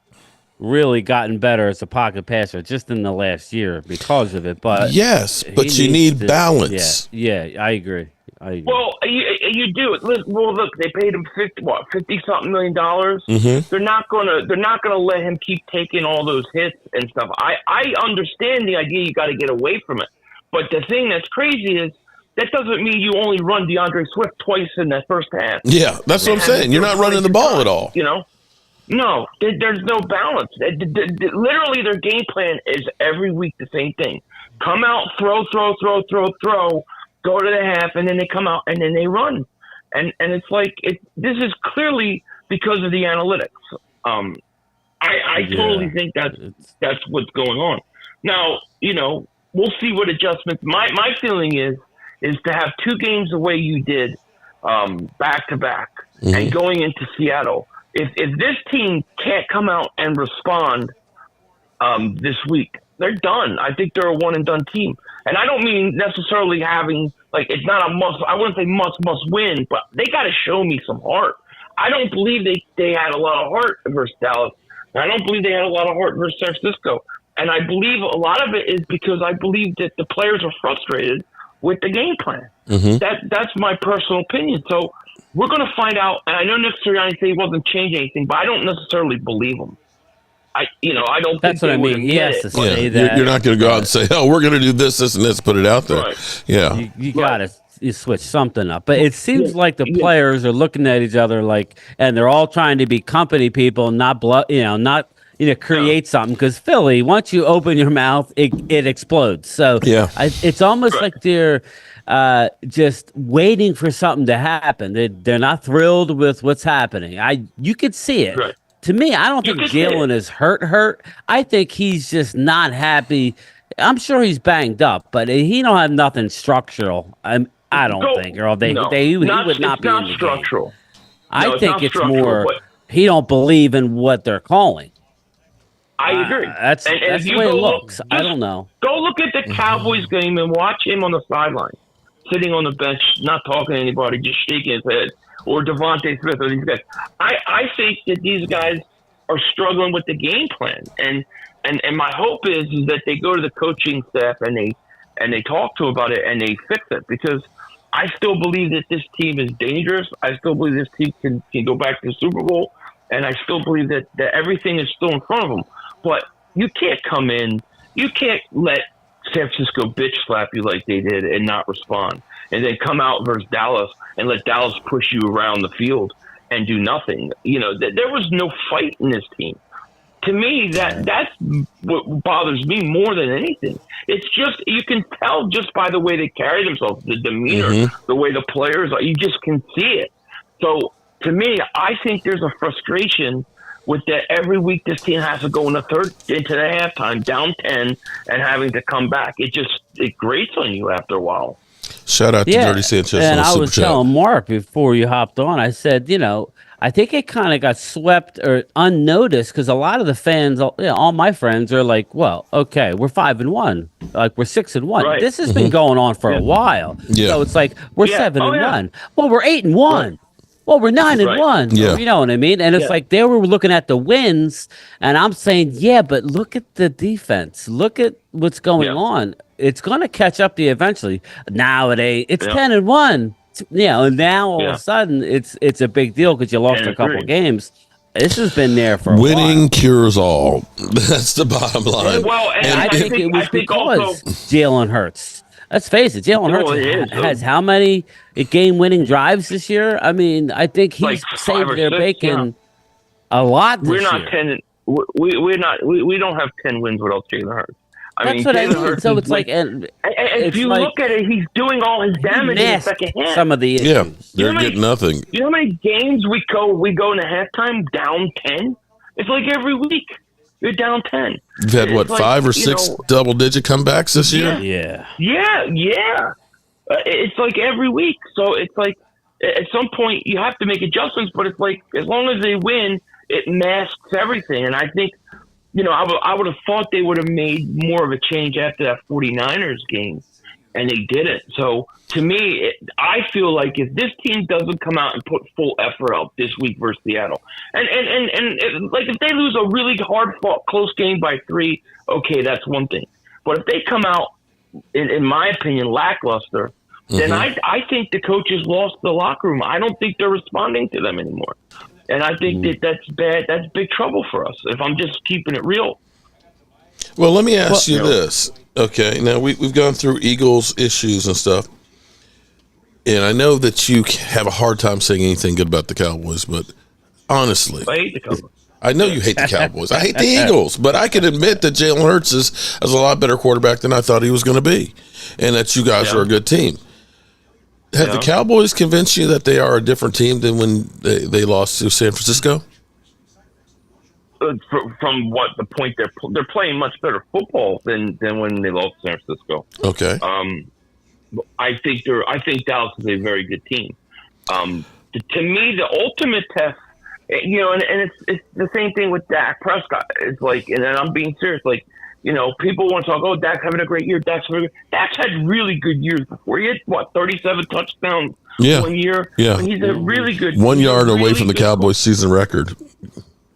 really gotten better as a pocket passer just in the last year because of it. But Yes, but he you needs need to- balance. Yeah, I agree. Well, you do it. Well, look, they paid him $50-something million. Mm-hmm. They're not gonna let him keep taking all those hits and stuff. I understand the idea. You got to get away from it. But the thing that's crazy is that doesn't mean you only run DeAndre Swift twice in that first half. Yeah, that's what I'm saying. You're not running the ball at all. No, there's no balance. Literally, their game plan is every week the same thing: come out, throw, go to the half, and then they come out and then they run, and it's like this is clearly because of the analytics. I totally think that's what's going on. Now, we'll see what adjustments. My feeling is to have 2 games the way you did, back to back, and going into Seattle. If this team can't come out and respond this week, they're done. I think they're a one and done team. And I don't mean necessarily having, it's not a must, I wouldn't say must win, but they got to show me some heart. I don't believe they had a lot of heart versus Dallas. And I don't believe they had a lot of heart versus San Francisco. And I believe a lot of it is because I believe that the players are frustrated with the game plan. That's my personal opinion. So we're going to find out. And I know Nick Sirianni said he wasn't changing anything, but I don't necessarily believe him. I don't That's think what I mean. He has to say Yeah, that. you're not going to go out and say, "Oh, we're going to do this, and this." Put it out there. Right. Yeah, You got to switch something up. But it seems like the players are looking at each other and they're all trying to be company people, not create something. Because Philly, once you open your mouth, it explodes. So Yeah. it's almost like they're just waiting for something to happen. They're not thrilled with what's happening. You could see it. Right. To me, I don't think could see Jalen it. is hurt. I think he's just not happy. I'm sure he's banged up, but he don't have nothing structural. I don't think, or he would not be It's not in the structural. game. I it's think not it's structural, more but- he don't believe in what they're calling. I agree. That's And that's if the you way it go look- looks. I don't know. Go look at the Cowboys game and watch him on the sideline, sitting on the bench, not talking to anybody, just shaking his head. Or Devontae Smith or these guys. I think that these guys are struggling with the game plan. And and my hope is that they go to the coaching staff and they talk to about it and they fix it, because I still believe that this team is dangerous. I still believe this team can go back to the Super Bowl, and I still believe that everything is still in front of them. But you can't come in, you can't let San Francisco bitch slap you like they did and not respond, and then come out versus Dallas and let Dallas push you around the field and do nothing. You know, there was no fight in this team. To me, that's what bothers me more than anything. It's just, you can tell just by the way they carry themselves, the demeanor, the way the players are, you just can see it. So to me, I think there's a frustration with that every week this team has to go into the halftime down 10 and having to come back. It grates on you after a while. Shout out to Dirty Sanchez. And on I Super was Chat. telling Mark before you hopped on, I said, I think it kind of got swept or unnoticed because a lot of the fans, all my friends are like, well, okay, we're 5-1. Like, we're 6-1. Right. This has been going on for a while. Yeah. So it's like, we're 7-1. Well, we're 8-1. Right. Well, we're 9-1. Yeah. You know what I mean? And it's like they were looking at the wins, and I'm saying, yeah, but look at the defense. Look at what's going on. It's going to catch up to you eventually. Nowadays, it's 10-1. And now all of a sudden it's a big deal because you lost a couple games. This has been there for a while. Winning cures all. That's the bottom line. Well, and I think it was because Jalen Hurts. Let's face it, Jalen Hurts has how many game-winning drives this year? I mean, I think he's like saved their bacon a lot this year. We're not year. 10. We're not. We don't have 10 wins without Jalen Hurts. That's what I mean. So it's like, and if you look at it, he's doing all his damage in the second half. Some of the issues. They're getting nothing. You know how many games we go into halftime down 10? It's like every week you're down 10. You've had what, 5 or 6 double-digit comebacks this year? Yeah. It's like every week. So it's like at some point you have to make adjustments, but it's like as long as they win, it masks everything. And I think, I would have thought they would have made more of a change after that 49ers game, and they didn't. So to me, I feel like if this team doesn't come out and put full effort out this week versus Seattle, and like if they lose a really hard-fought close game by 3, okay, that's one thing. But if they come out, in my opinion, lackluster, then I think the coaches lost the locker room. I don't think they're responding to them anymore. And I think that's bad. That's big trouble for us, if I'm just keeping it real. Well, let me ask you this. Okay, now we've gone through Eagles issues and stuff. And I know that you have a hard time saying anything good about the Cowboys, but honestly, I hate the Cowboys. I know you hate the Cowboys. I hate the Eagles, but I can admit that Jalen Hurts is a lot better quarterback than I thought he was going to be, and that you guys are a good team. Have the Cowboys convinced you that they are a different team than when they lost to San Francisco? From what the point they're playing much better football than when they lost San Francisco. Okay. I think Dallas is a very good team. To me, the ultimate test, and it's the same thing with Dak Prescott. It's like, and I'm being serious, like, people want to talk, oh, Dak's having a great year. Dak's had really good years before. He had, 37 touchdowns 1 year? Yeah. And he's a really good 1 yard really away from the Cowboys season record.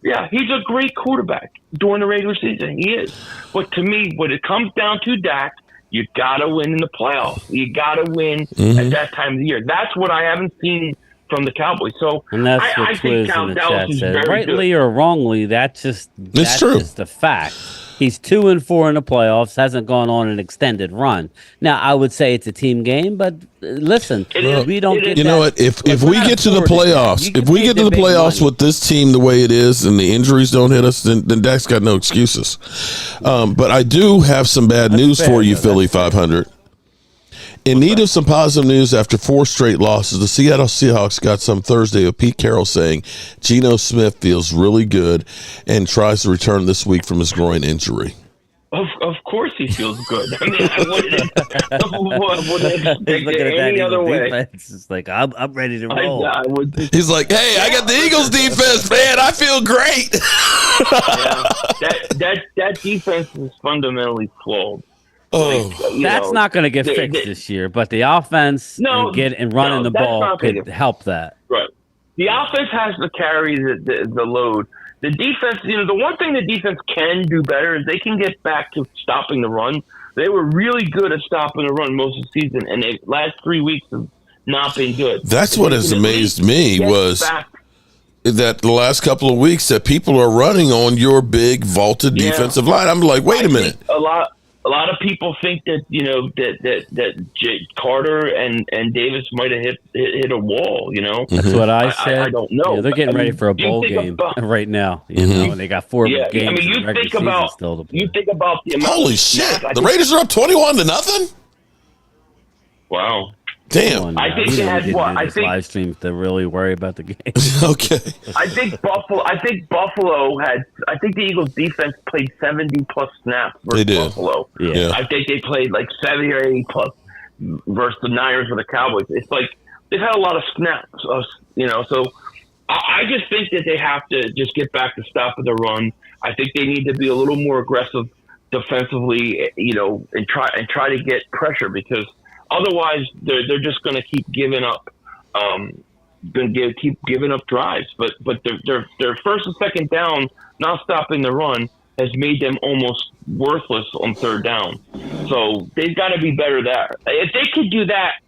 Yeah, he's a great quarterback during the regular season. He is. But to me, when it comes down to Dak, you got to win in the playoffs. You got to win at that time of the year. That's what I haven't seen from the Cowboys. So and that's what I think Twiz in the Dallas chat is said. very Rightly good. or wrongly, that's just the fact. He's 2-4 in the playoffs, hasn't gone on an extended run. Now, I would say it's a team game, but listen, we don't get. You know what? If we get to the playoffs, with this team the way it is, and the injuries don't hit us, then Dak's got no excuses. But I do have some bad news for you, Philly 500. In need of some positive news after 4 straight losses, the Seattle Seahawks got some Thursday of Pete Carroll saying Geno Smith feels really good and tries to return this week from his groin injury. Of course he feels good. I mean, I wouldn't expect it any other way. It's just like, I'm ready to roll. He's like, hey, I got the Eagles defense, man. I feel great. That defense is fundamentally flawed. That's not going to get fixed this year, but the offense and running the ball could help that. Right. The offense has to carry the load. The defense, the one thing the defense can do better is they can get back to stopping the run. They were really good at stopping the run most of the season, and the last 3 weeks have not been good. That's what has amazed me was that the last couple of weeks that people are running on your big vaulted defensive line. I'm like, wait a minute. A lot of people think that that Carter and Davis might have hit a wall. That's what I said. I don't know. Yeah, they're getting ready for a bowl game right now. And they got 4 games. I mean, you think about the amount. Holy shit! The Raiders are up 21-0. Wow. Damn. I think they had what? I think live streams to really worry about the game. Okay. I think Buffalo had. I think the Eagles defense played 70 plus snaps versus Buffalo. Yeah. I think they played like 70 or 80 plus versus the Niners or the Cowboys. It's like they've had a lot of snaps. So I just think that they have to just get back to stopping the run. I think they need to be a little more aggressive defensively, and try to get pressure because. Otherwise, they're just going to keep giving up, keep giving up drives. But their first and second down, not stopping the run, has made them almost worthless on third down. So they've got to be better there. If they could do that,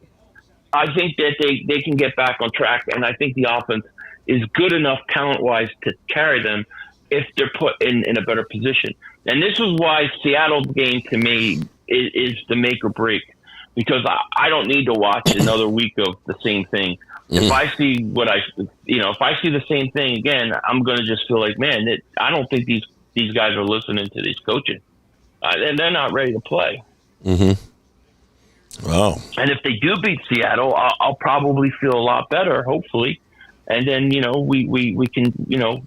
I think that they can get back on track. And I think the offense is good enough talent-wise to carry them if they're put in a better position. And this is why Seattle's game to me is the make or break. Because I don't need to watch another week of the same thing. If I see if I see the same thing again, I'm going to just feel like, man, I don't think these guys are listening to these coaches. And they're not ready to play. Mm-hmm. Wow. And if they do beat Seattle, I'll probably feel a lot better, hopefully. And then, we can,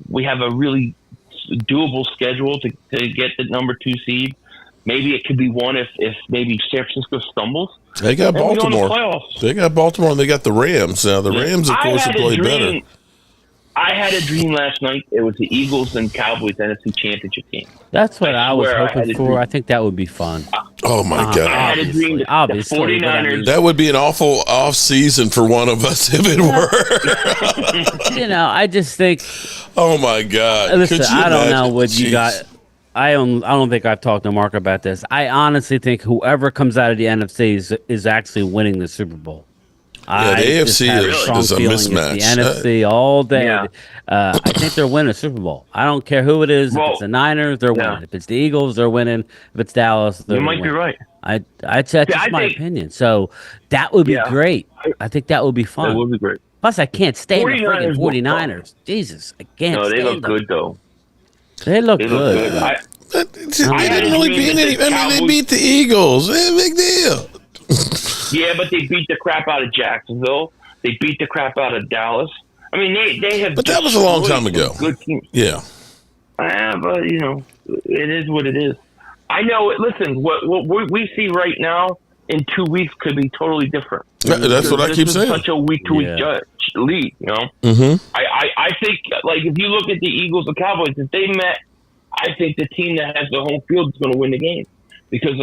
we have a really doable schedule to get the number 2 seed. Maybe it could be one if maybe San Francisco stumbles. They got Baltimore. They got Baltimore and they got the Rams. Now, the Rams, of course, have played better. I had a dream last night. It was the Eagles and Cowboys NFC Championship game. That's what I was hoping for. I think that would be fun. Oh, my God. I had a dream. Obviously. The 49ers. That would be an awful off season for one of us if it were. I just think. Oh, my God. Listen, I don't know what you got. I don't think I've talked to Mark about this. I honestly think whoever comes out of the NFC is actually winning the Super Bowl. Yeah, the AFC is a mismatch. The NFC all day. Yeah. I think they're winning a Super Bowl. I don't care who it is. If it's the Niners, they're winning. If it's the Eagles, they're winning. If it's Dallas, they're winning. You might be right. That's just my opinion. So that would be great. I think that would be fun. That would be great. Plus, I can't stand the freaking 49ers. Jesus, I can't stand them. No, they look good, though. They look good. They didn't really beat any. They beat the Eagles. Big deal. Yeah, but they beat the crap out of Jacksonville. They beat the crap out of Dallas. I mean, they have. But that was a long time ago. Good teams. Yeah. But it is what it is. I know. Listen, what we see right now in 2 weeks could be totally different. That's what I keep saying. Such a week-to-week league, Mm-hmm. I think, like, if you look at the Eagles and Cowboys, if they met, I think the team that has the home field is going to win the game because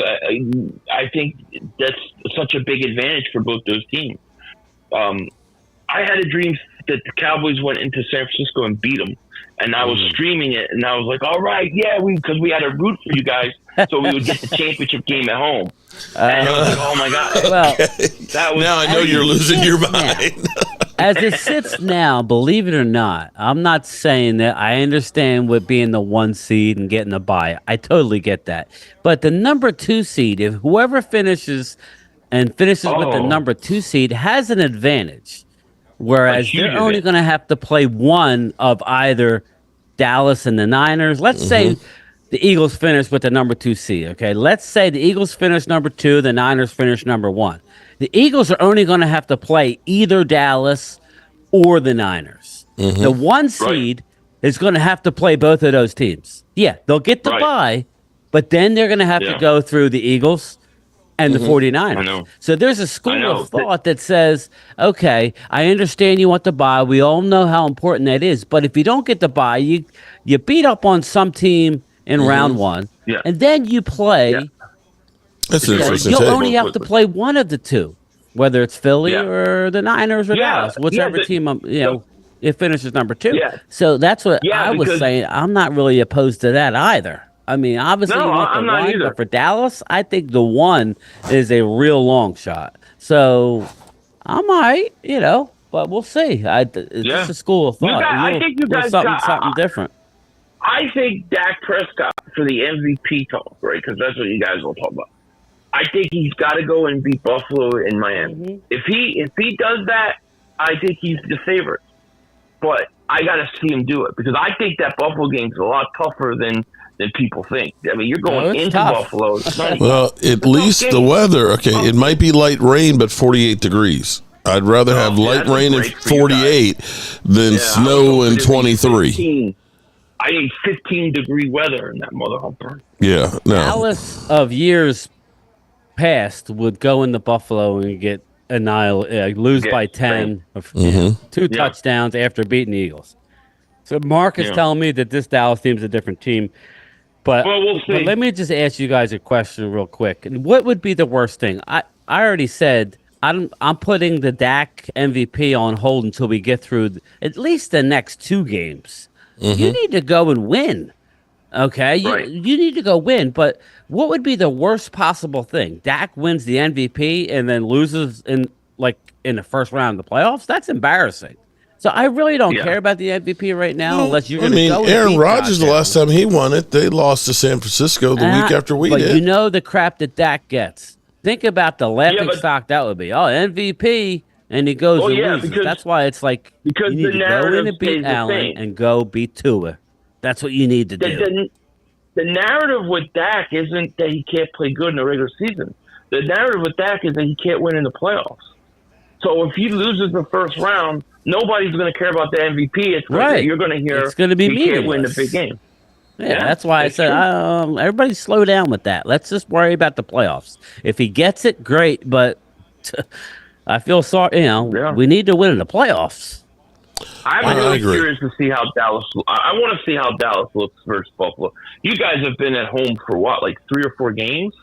I think that's such a big advantage for both those teams. I had a dream that the Cowboys went into San Francisco and beat them, and I was streaming it, and I was like, all right, yeah, because we had to root for you guys so we would get the championship game at home. And I was like, oh, my God. Well, that was, now I know you're losing your mind. As it sits now, believe it or not, I'm not saying that I understand what being the 1 seed and getting a bye. I totally get that. But the number 2 seed, if whoever finishes with the number 2 seed has an advantage, whereas they're only going to have to play one of either Dallas and the Niners. Let's say the Eagles finish with the number 2 seed, okay? Let's say the Eagles finish number 2, the Niners finish number 1. The Eagles are only going to have to play either Dallas or the Niners. The 1 seed is going to have to play both of those teams. Yeah, they'll get the bye, but then they're going to have to go through the Eagles and the 49ers. I know. So there's a school of thought that says, okay, I understand you want the bye. We all know how important that is. But if you don't get the bye, you beat up on some team in round 1, and then you play. Yeah. That's an interesting You'll only have to play one of the two, whether it's Philly or the Niners or Dallas, whichever team. It finishes number 2. Yeah. So that's what Yeah, I was because- saying. I'm not really opposed to that either. I mean, obviously No, you want the I'm not 1, either. but for Dallas, I think the 1 is a real long shot. So I might, but we'll see. It's just a school of thought. I think you guys something different. I think Dak Prescott for the MVP talk, right? Because that's what you guys will talk about. I think he's got to go and beat Buffalo in Miami. Mm-hmm. If he does that, I think he's the favorite. But I got to see him do it because I think that Buffalo game's a lot tougher than people think. I mean, you're going into tough. Buffalo. It's not Well, at least the weather. Okay, it might be light rain, but 48 degrees. I'd rather have light that's rain at great for you 48 than snow in 23. 15. I need 15-degree weather in that mother humper. Yeah, no. Dallas of years past would go into Buffalo and get lose Yeah, by 10, Mm-hmm. 2 touchdowns after beating the Eagles. So Mark is telling me that this Dallas team is a different team. But, Well, we'll see. but let me just ask you guys a question real quick. What would be the worst thing? I already said I'm putting the Dak MVP on hold until we get through at least the next 2 games. Mm-hmm. You need to go and win. Okay, Right. you need to go win, but what would be the worst possible thing? Dak wins the MVP and then loses in the first round of the playoffs? That's embarrassing. So I really don't care about the MVP right now unless you're going to go. Aaron Rodgers, the last time he won it, they lost to San Francisco the week after we but did. you know the crap that Dak gets. Think about the laughing but- stock that would be. Oh, MVP, and he goes Oh, and yeah, loses. because- That's why it's like because you need the to go in narrative and beat stays the Allen same. and go beat Tua. That's what you need to do. The narrative with Dak isn't that he can't play good in the regular season. The narrative with Dak is that he can't win in the playoffs. So if he loses the first round, nobody's going to care about the MVP. It's Right. You're going to hear It's gonna be he can't win the meaningless. big game. Yeah, that's why I that's said everybody slow down with that. Let's just worry about the playoffs. If he gets it, great. But I feel sorry. We need to win in the playoffs. I'm I really agree. curious to see how Dallas. I want to see how Dallas looks versus Buffalo. You guys have been at home for what, like 3 or 4 games?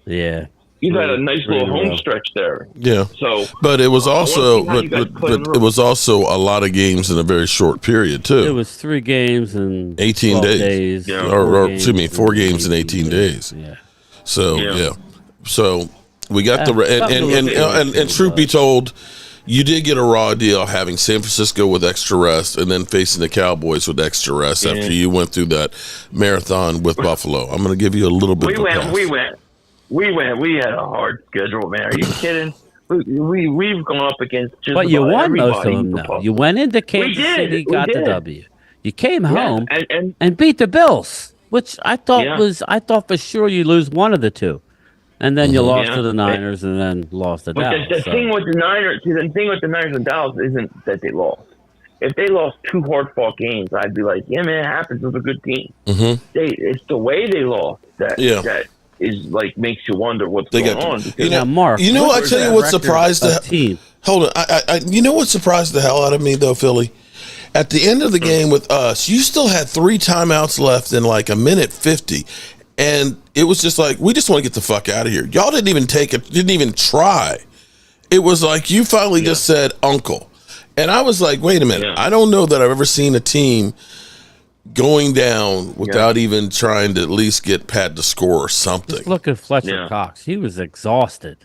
Yeah, You've had a nice Three little in a row. home stretch there. Yeah. So, But it was I wanna also, see how you guys play in the it was also a lot of games in a very short period it too. was 3 games in 18 12 days. Yeah. Or excuse me, 4 games in 18 days. Yeah, So Yeah. so we got the and truth be told, you did get a raw deal having San Francisco with extra rest and then facing the Cowboys with extra rest after you went through that marathon with Buffalo. I'm going to give you a little bit of a pass. We had a hard schedule, man. Are you kidding? We've gone up against just but you about won most everybody of them, for though. Buffalo. You went into Kansas did. City, We got the did. W. You came home and and beat the Bills, which I thought Yeah. I thought for sure you lose one of the 2, and then you lost Yeah. to the Niners and then lost to But Dallas. the so. thing with the Niners, and Dallas isn't that they lost. If they lost 2 hard-fought games, I'd be like, yeah, man, it happens with a good team. Mhm. It's the way they lost that is like makes you wonder what's They going got- on. you Because Now, Mark, You know, I what's tell you that what record surprised of the team. Hold on. You know what surprised the hell out of me though, Philly? At the end of the game with us, you still had 3 timeouts left in like a minute 50. And it was just like, we just want to get the fuck out of here. Y'all didn't even take it, didn't even try. It was like you finally just said uncle. And I was like, wait a minute. Yeah. I don't know that I've ever seen a team going down without even trying to at least get Pat to score or something. Just look at Fletcher Yeah. Cox. He was exhausted.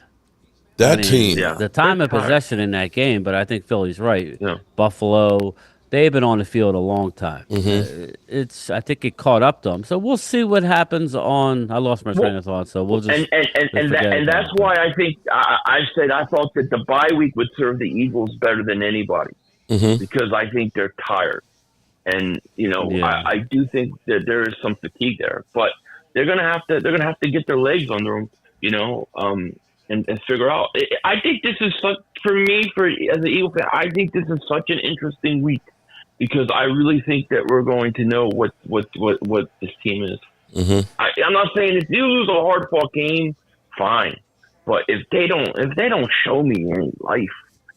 That I mean, team. Yeah. The time of Big time. possession in that game, but I think Philly's right. Yeah. Buffalo, they've been on the field a long time. I think it caught up to them. So we'll see what happens on. I lost my train of thought, so we'll just. And that's why I think I said I thought that the bye week would serve the Eagles better than anybody because I think they're tired, and I do think that there is some fatigue there, but they're gonna have to get their legs under them, and figure out. I think this is such for me as an Eagle fan. I think this is such an interesting week because I really think that we're going to know what this team is. I'm not saying if you lose a hard fought game, fine, but if they don't show me any life,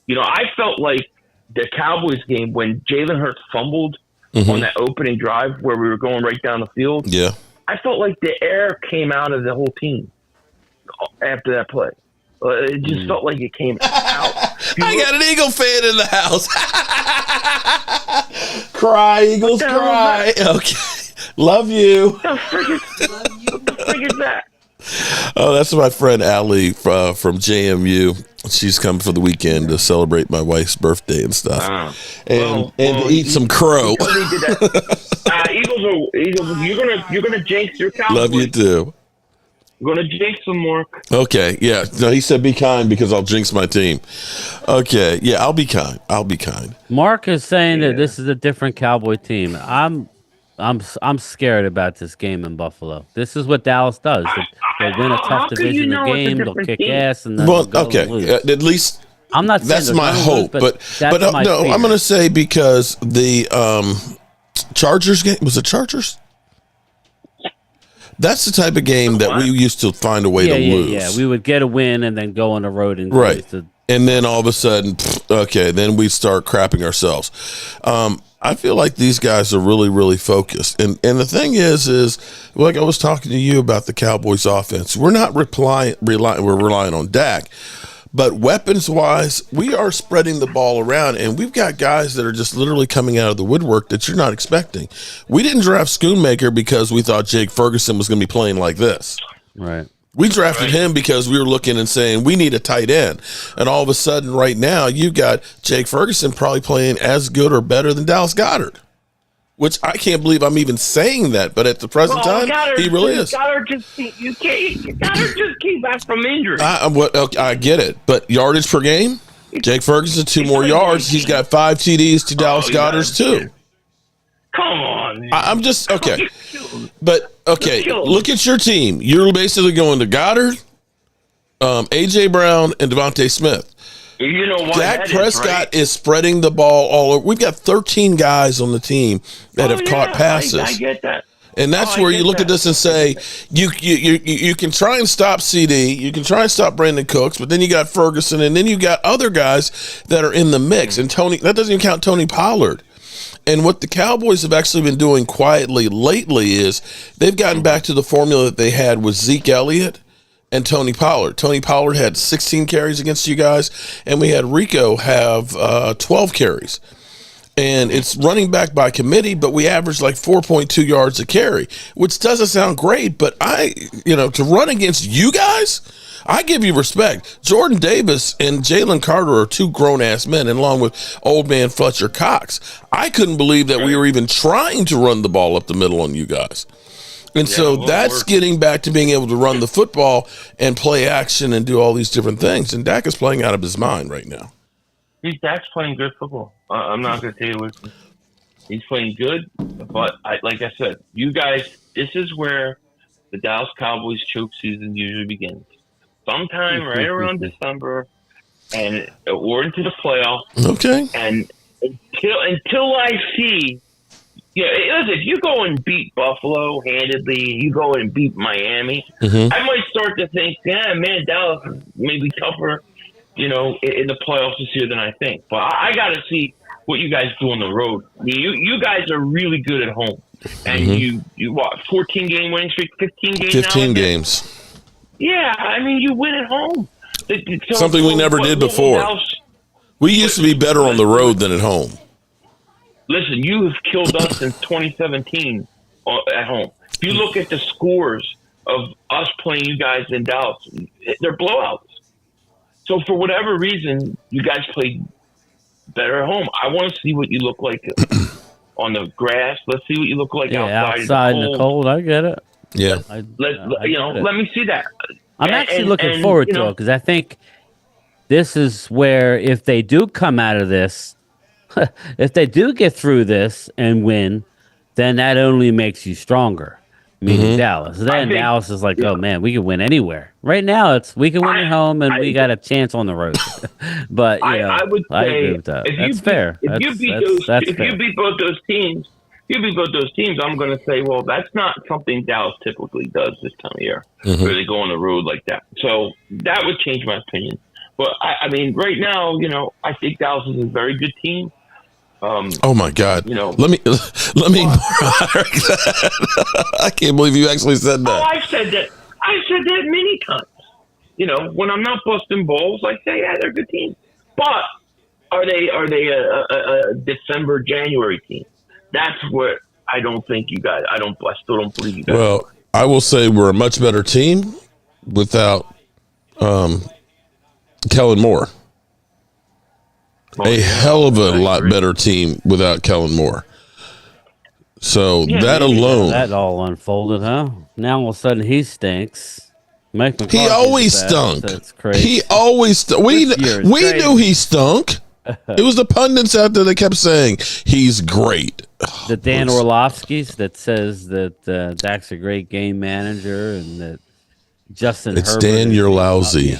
I felt like the Cowboys game when Jalen Hurts fumbled on that opening drive where we were going right down the field. Yeah. I felt like the air came out of the whole team after that play. It just felt like it came out. I got an Eagle fan in the house. Cry, Eagles, cry. Okay. Love you. The frig is that? Oh, that's my friend Allie from JMU. She's come for the weekend to celebrate my wife's birthday and stuff, and to eat some crow. Eagles, you're gonna jinx your Cowboys. Love you too. You're gonna jinx them more. Okay, yeah. No, he said be kind because I'll jinx my team. Okay, yeah, I'll be kind. Mark is saying that this is a different Cowboy team. I'm scared about this game in Buffalo. This is what Dallas does. They'll win a tough divisional game. They'll kick ass and then they'll go and lose. At least I'm not saying that's my hope, lose, but my no, fear. I'm going to say because the Chargers game was it Chargers. That's the type of game that we used to find a way to lose. Yeah, we would get a win and then go on the road and right. And then all of a sudden, then we start crapping ourselves. I feel like these guys are really, really focused. And the thing is like I was talking to you about the Cowboys offense, we're not relying on Dak. But weapons-wise, we are spreading the ball around, and we've got guys that are just literally coming out of the woodwork that you're not expecting. We didn't draft Schoonmaker because we thought Jake Ferguson was going to be playing like this. Right. We drafted him because we were looking and saying we need a tight end. And all of a sudden right now you got Jake Ferguson probably playing as good or better than Dallas Goedert, which I can't believe I'm even saying that. But at the present time, he really is. Goddard just came back from injury. I get it. But yardage per game, Jake Ferguson, 2 more yards. He's got 5 TDs to Dallas Goedert's 2. Come on, man. I'm just okay. But okay, look at your team. You're basically going to Goddard, AJ Brown, and Devontae Smith. You know what? Dak Prescott is spreading the ball all over. We've got 13 guys on the team that have caught passes. I get that. And that's where you look at this and say, you can try and stop CD, you can try and stop Brandon Cooks, but then you got Ferguson, and then you got other guys that are in the mix. And that doesn't even count Tony Pollard. And what the Cowboys have actually been doing quietly lately is they've gotten back to the formula that they had with Zeke Elliott and Tony Pollard. Tony Pollard had 16 carries against you guys, and we had Rico have 12 carries. And it's running back by committee, but we averaged like 4.2 yards a carry, which doesn't sound great. But to run against you guys, I give you respect. Jordan Davis and Jalen Carter are 2 grown-ass men, and along with old man Fletcher Cox. I couldn't believe that we were even trying to run the ball up the middle on you guys. And so that's getting back to being able to run the football and play action and do all these different things. And Dak is playing out of his mind right now. Dak's playing good football. I'm not going to tell you he's playing good, but like I said, you guys, this is where the Dallas Cowboys choke season usually begins. Sometime right around December, and we're into the playoffs. Okay. And until I see, listen, if you go and beat Buffalo handedly, you go and beat Miami, I might start to think, Dallas may be tougher, in the playoffs this year than I think. But I got to see what you guys do on the road. You guys are really good at home, and you what 14-game winning streak, 15 games. 15 games. Yeah, I mean, you win at home. Something we never did before. We used to be better on the road than at home. Listen, you have killed us since 2017 at home. If you look at the scores of us playing you guys in Dallas, they're blowouts. So for whatever reason, you guys played better at home. I want to see what you look like on the grass. Let's see what you look like outside in the cold. I get it. Yeah. Let me see that. I'm actually looking forward to it because I think this is where if they do come out of this, if they do get through this and win, then that only makes you stronger. Meaning Dallas. Then Dallas is like, oh man, we can win anywhere. Right now, we can win at home and we got a chance on the road. But I would say, I agree with that. That's fair. If you beat both those teams, I'm going to say, well, that's not something Dallas typically does this time of year, where they go on the road like that. So that would change my opinion. But I mean, right now, I think Dallas is a very good team. Oh my God! Let me. I can't believe you actually said that. Oh, I've said that many times. When I'm not busting balls, I say, yeah, they're a good team. But are they a December, January team? That's what I don't think you guys. I still don't believe you guys. Well, I will say we're a much better team without Kellen Moore. A hell of a lot better team without Kellen Moore. So that alone, that all unfolded, huh? Now all of a sudden he stinks. Mike McCarthy he always stunk. That's crazy. He always we knew he stunk. It was the pundits out there that kept saying he's great. The Dan Orlovskys that says that Dak's a great game manager and that Justin It's Herbert Dan, you're lousy.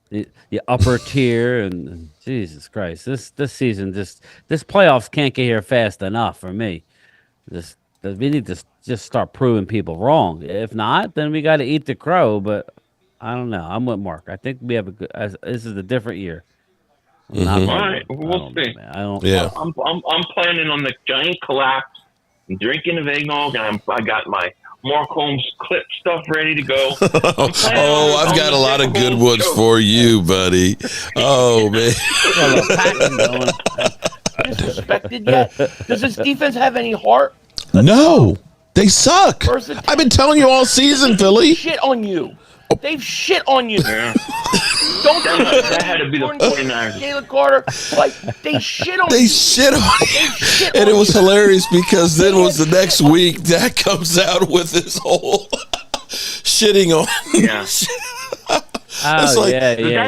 The upper tier, and Jesus Christ, this season this playoffs can't get here fast enough for me. We need to just start proving people wrong. If not, then we got to eat the crow. But I don't know. I'm with Mark. I think we have a good. This is a different year. All right, we'll see. Yeah. I'm planning on the giant collapse. I'm drinking of eggnog, and I got my Mark Holmes clip stuff ready to go. I've got a lot of good ones for you, buddy. Oh man. Disrespected yet? Does this defense have any heart? No, they suck. I've been telling you all season, Philly. Shit on you. They've shit on you. Yeah. Don't that had to be the 49ers. Jalen Carter, like they shit on They you. shit on you. Shit And on it was you. hilarious because then was the next week Dak comes out with his whole shitting on. Yeah. Oh, like-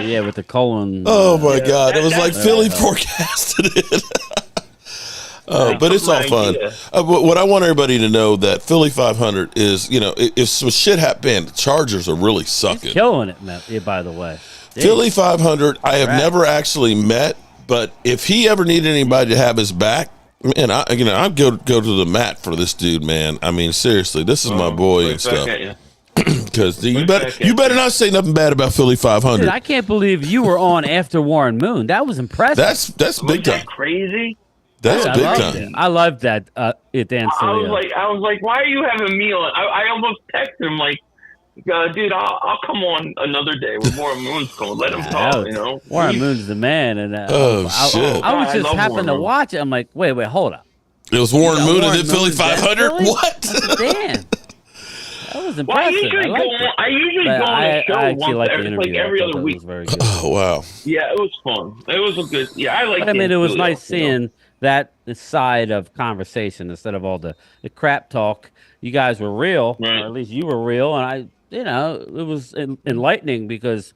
yeah, with the colon. Oh my God! It was like that- Philly forecasted it. But it's all fun. idea. What I want everybody to know that Philly 500 is, if some shit happened, the Chargers are really sucking. Killing it, man, by the way. Philly 500, I have never actually met, but if he ever needed anybody to have his back, man, I'd go to the mat for this dude, man. I mean, seriously, this is my boy and stuff. Because you better not say nothing bad about Philly 500. Dude, I can't believe you were on after Warren Moon. That was impressive. That's big time. That crazy? That's I big loved time. it. I loved that. Dan Sileo. I was like, why are you having me on? I almost texted him like, dude, I'll come on another day with Warren Moon's going. Let him talk, Warren Moon's the man, and shit! I was I just love happened Warren to Moon. watch it. I'm like, wait, hold up. It was Warren Moon and Warren then Philly Moon's that 500. Philly? What? Damn, that was impressive. Well, I usually go on a show once every other week. Oh wow! Yeah, it was fun. It was a good. Yeah, I like. But I mean, it was nice seeing that side of conversation instead of all the crap talk. You guys were real, or at least you were real, and it was enlightening because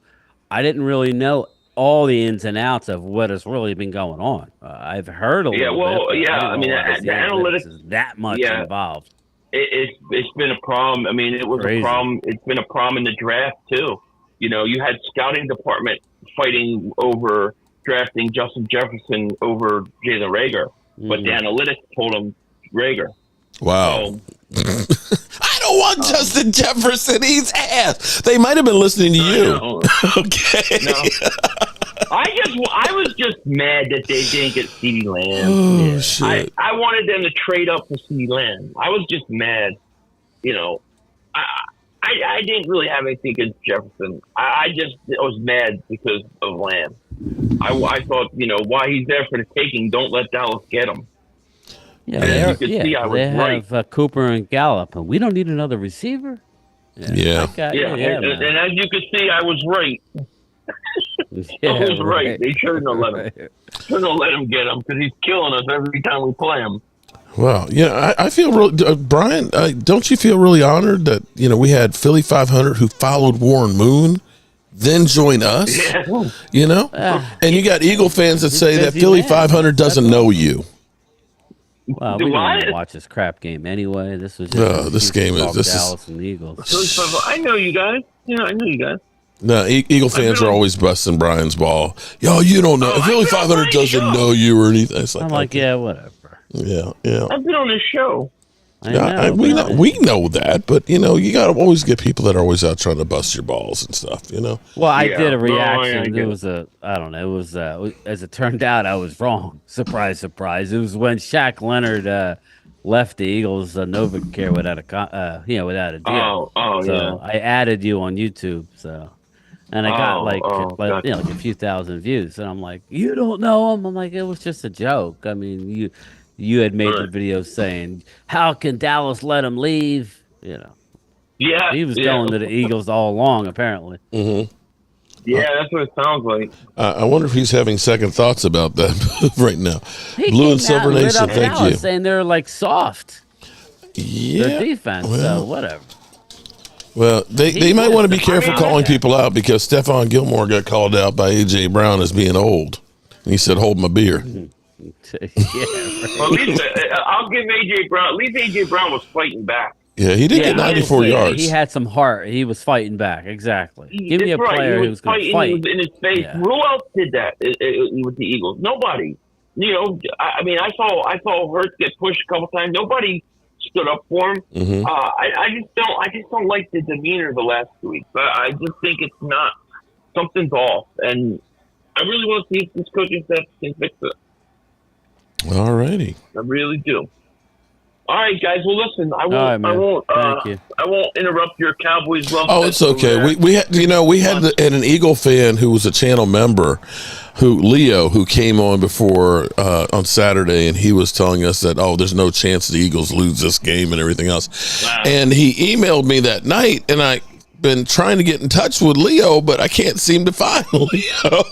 I didn't really know all the ins and outs of what has really been going on. I've heard a little bit. I mean, the analytics is that much involved. It's been a problem. I mean, it was Crazy. a problem. It's been a problem in the draft too. You had scouting department fighting over drafting Justin Jefferson over Jalen Reagor, but the analytics told him Reagor. Wow. I don't want Justin Jefferson. He's ass. They might have been listening to you. Okay. No. I was just mad that they didn't get CeeDee Lamb. Oh, shit. I wanted them to trade up for CeeDee Lamb. I was just mad. I didn't really have anything against Jefferson. I was mad because of Lamb. I thought, why he's there for the taking, don't let Dallas get him. Yeah, they have Cooper and Gallup, and we don't need another receiver. Yeah. And as you can see, I was right. I was right. They shouldn't have let him. Shouldn't have let him get him because he's killing us every time we play him. Well, I feel really, Brian. Don't you feel really honored that we had Philly 500 who followed Warren Moon, then join us? Yeah. And you got Eagle fans that say that Philly 500 doesn't know you. Well, we didn't want to watch this crap game anyway. This was just this game is Dallas and the Eagles. I know you guys. I know you guys. No, Eagle fans are always busting Brian's ball. Yo, you don't know. Philly 500 doesn't know you or anything. It's I'm like, yeah, whatever. Yeah. I've been on this show. We know that, but you got to always get people that are always out trying to bust your balls and stuff. Well, I did a reaction. No, It was I don't know. It was as it turned out, I was wrong. Surprise, surprise. It was when Shaq Leonard left the Eagles, Novacare without a deal. Oh, so I added you on YouTube. So And I got gotcha. like a few thousand views, and I'm like, you don't know him. I'm like, it was just a joke. I mean, you had made the video saying, how can Dallas let him leave? Yeah, He was going to the Eagles all along, apparently. Mm-hmm. Yeah, that's what it sounds like. I wonder if he's having second thoughts about that right now. He Blue came and Silver out lit Nation, up thank Dallas you. saying they're like soft. Yeah, Their defense, so whatever. Well, they might want to be careful calling people out because Stephon Gilmore got called out by A.J. Brown as being old. And he said, hold my beer. Yeah, right. Well, at least, I'll give A.J. Brown. At least A.J. Brown was fighting back. Yeah, he did get 94 yards. He had some heart. He was fighting back. Exactly. Give me a player who was going to fight. He was in his face. Yeah. Who else did that with the Eagles? Nobody. I mean, I saw Hurts get pushed a couple times. Nobody stood up for him. Mm-hmm. I just don't like the demeanor the last 2 weeks. I just think it's not, something's off, and I really want to see if this coaching staff can fix it. All righty. I really do. All right, guys. Well, listen. I won't interrupt your Cowboys love. Oh, it's okay. We had an Eagle fan who was a channel member, Leo, who came on before on Saturday, and he was telling us that there's no chance the Eagles lose this game and everything else. Wow. And he emailed me that night, and I've been trying to get in touch with Leo, but I can't seem to find Leo.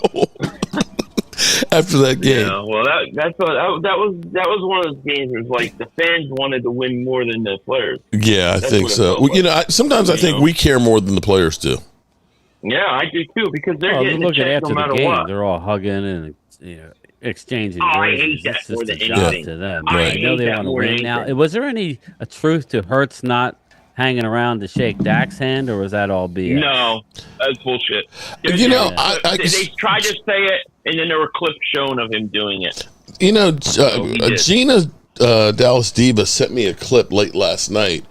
After that game, yeah, well, that was one of those games where it's like the fans wanted to win more than the players. Yeah, I think so. Sometimes I think we care more than the players do. Yeah, I do too, because they're getting the check no matter what. They're all hugging and exchanging. I hate that it's more just than a job anything. to them. I I know they want to win now. Was there any truth to Hurts not hanging around to shake Dak's hand, or was that all BS? No, that's bullshit. They tried to say it, and then there were clips shown of him doing it. Gina Dallas Diva sent me a clip late last night,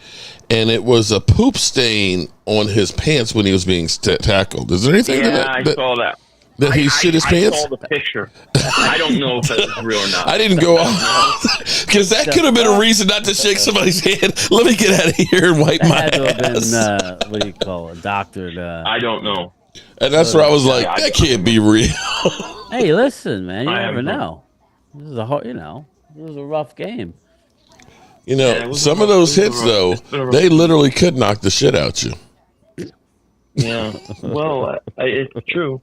and it was a poop stain on his pants when he was being tackled. Is there anything? Yeah, I saw that. That he shit his pants? I saw the picture. I don't know if that's real or not. I didn't go off because that could have been a reason not to shake somebody's hand. Let me get out of here and wipe my ass. What do you call it? Doctored. I don't know. And that's where I was like, that can't be real. Hey, listen, man, you never know. This is a rough game. Some of those hits though, they literally could knock the shit out you. Yeah. Well, it's true.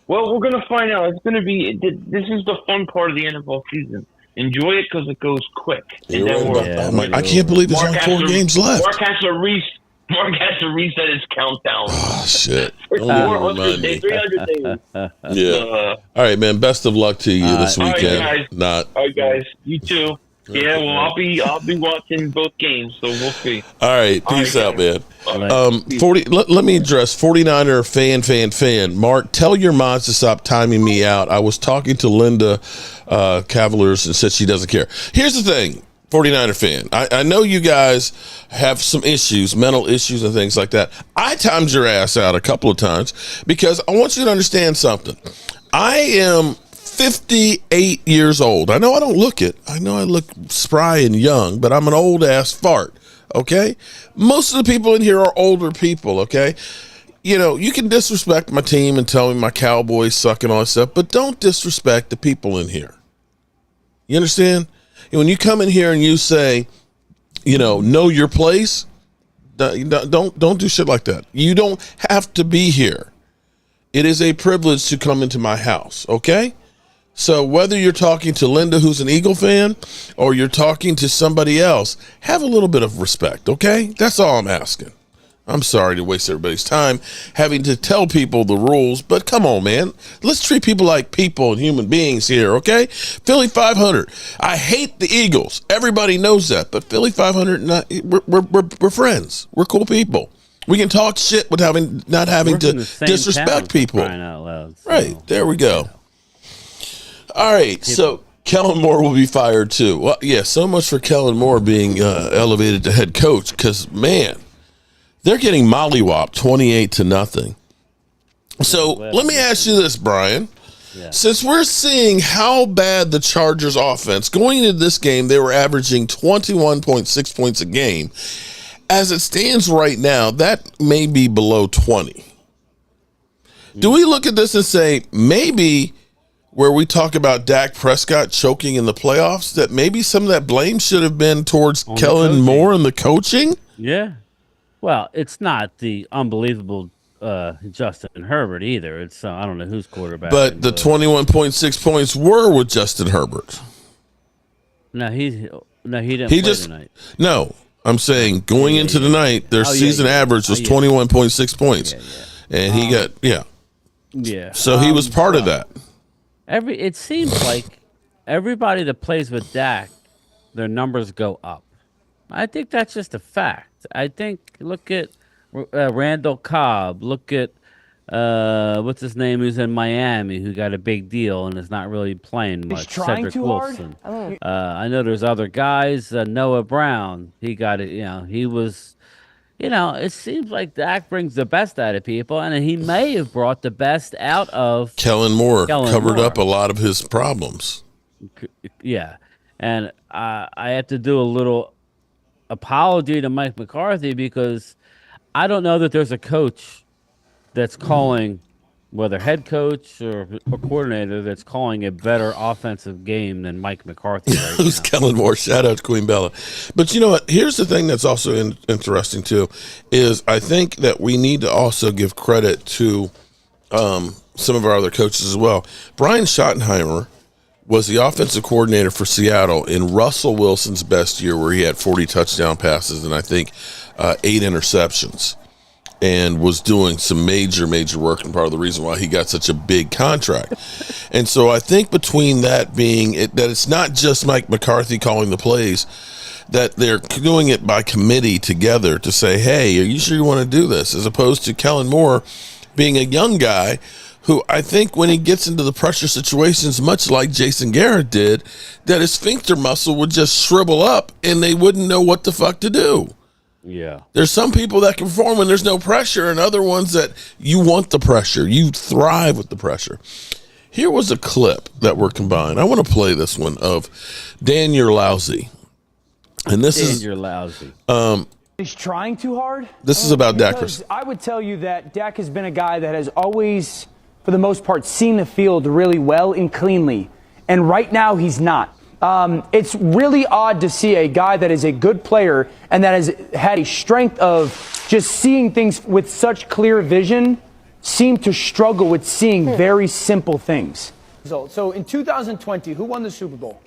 Well, we're going to find out. It's going to be – this is the fun part of the NFL season. Enjoy it because it goes quick. And then I can't believe there's only 4 games left. Mark has to reset his countdown. Oh, shit. 300 days. Yeah. All right, man. Best of luck to you this weekend. All right, guys. You too. Yeah, well, I'll be watching both games, so we'll see. All right, peace out, man. Let me address 49er fan. Mark, tell your mods to stop timing me out. I was talking to Linda Cavaliers and said she doesn't care. Here's the thing, 49er fan. I know you guys have some issues, mental issues and things like that. I timed your ass out a couple of times because I want you to understand something. I am 58 years old. I know I don't look it. I know I look spry and young, but I'm an old ass fart. Okay? Most of the people in here are older people. Okay? You can disrespect my team and tell me my Cowboys suck and all that stuff, but don't disrespect the people in here. You understand? When you come in here and you say, know your place, don't do shit like that. You don't have to be here. It is a privilege to come into my house. Okay? So whether you're talking to Linda, who's an Eagle fan, or you're talking to somebody else, have a little bit of respect, okay? That's all I'm asking. I'm sorry to waste everybody's time having to tell people the rules, but come on, man. Let's treat people like people and human beings here, okay? Philly 500. I hate the Eagles. Everybody knows that, but Philly 500, we're friends. We're cool people. We can talk shit without not having to disrespect people. Out loud, so. Right, there we go. All right, so Kellen Moore will be fired too. Well, yeah, so much for Kellen Moore being elevated to head coach because, man, they're getting mollywopped 28-0. So let me ask you this, Brian. Yeah. Since we're seeing how bad the Chargers offense, going into this game, they were averaging 21.6 points a game. As it stands right now, that may be below 20. Do we look at this and say maybe where we talk about Dak Prescott choking in the playoffs, that maybe some of that blame should have been towards Kellen Moore and the coaching? Yeah. Well, it's not the unbelievable Justin Herbert either. It's I don't know who's quarterback. But the 21.6 points were with Justin Herbert. No, he didn't He play just tonight. No, I'm saying going into the night, their season average was 21.6 points. And he got Yeah. So he was part of that. It seems like everybody that plays with Dak, their numbers go up. I think that's just a fact. I think look at Randall Cobb. Look at what's his name, who's in Miami, who got a big deal and is not really playing much. He's trying Cedric too Wilson. hard. I know there's other guys. Noah Brown. He got it. He was. It seems like Dak brings the best out of people, and he may have brought the best out of Kellen Moore. Covered up a lot of his problems. Yeah, and I have to do a little apology to Mike McCarthy because I don't know that there's a coach that's calling, whether head coach or coordinator, that's calling a better offensive game than Mike McCarthy right Who's now. Kellen Moore? Shout out to Queen Bella. But you know what? Here's the thing that's also interesting too, is I think that we need to also give credit to some of our other coaches as well. Brian Schottenheimer was the offensive coordinator for Seattle in Russell Wilson's best year, where he had 40 touchdown passes and I think 8 interceptions, and was doing some major work, and part of the reason why he got such a big contract. And so I think between that being that it's not just Mike McCarthy calling the plays, that they're doing it by committee together to say, hey, are you sure you want to do this? As opposed to Kellen Moore being a young guy who I think when he gets into the pressure situations, much like Jason Garrett did, that his sphincter muscle would just shrivel up and they wouldn't know what the fuck to do. Yeah. There's some people that can perform when there's no pressure, and other ones that you want the pressure. You thrive with the pressure. Here was a clip that were combined. I want to play this one of Dan You're Lousy. And this is You're lousy. He's trying too hard. This is about Dak Because Prescott. I would tell you that Dak has been a guy that has always, for the most part, seen the field really well and cleanly. And right now, he's not. It's really odd to see a guy that is a good player and that has had a strength of just seeing things with such clear vision seem to struggle with seeing very simple things. So in 2020, who won the Super Bowl?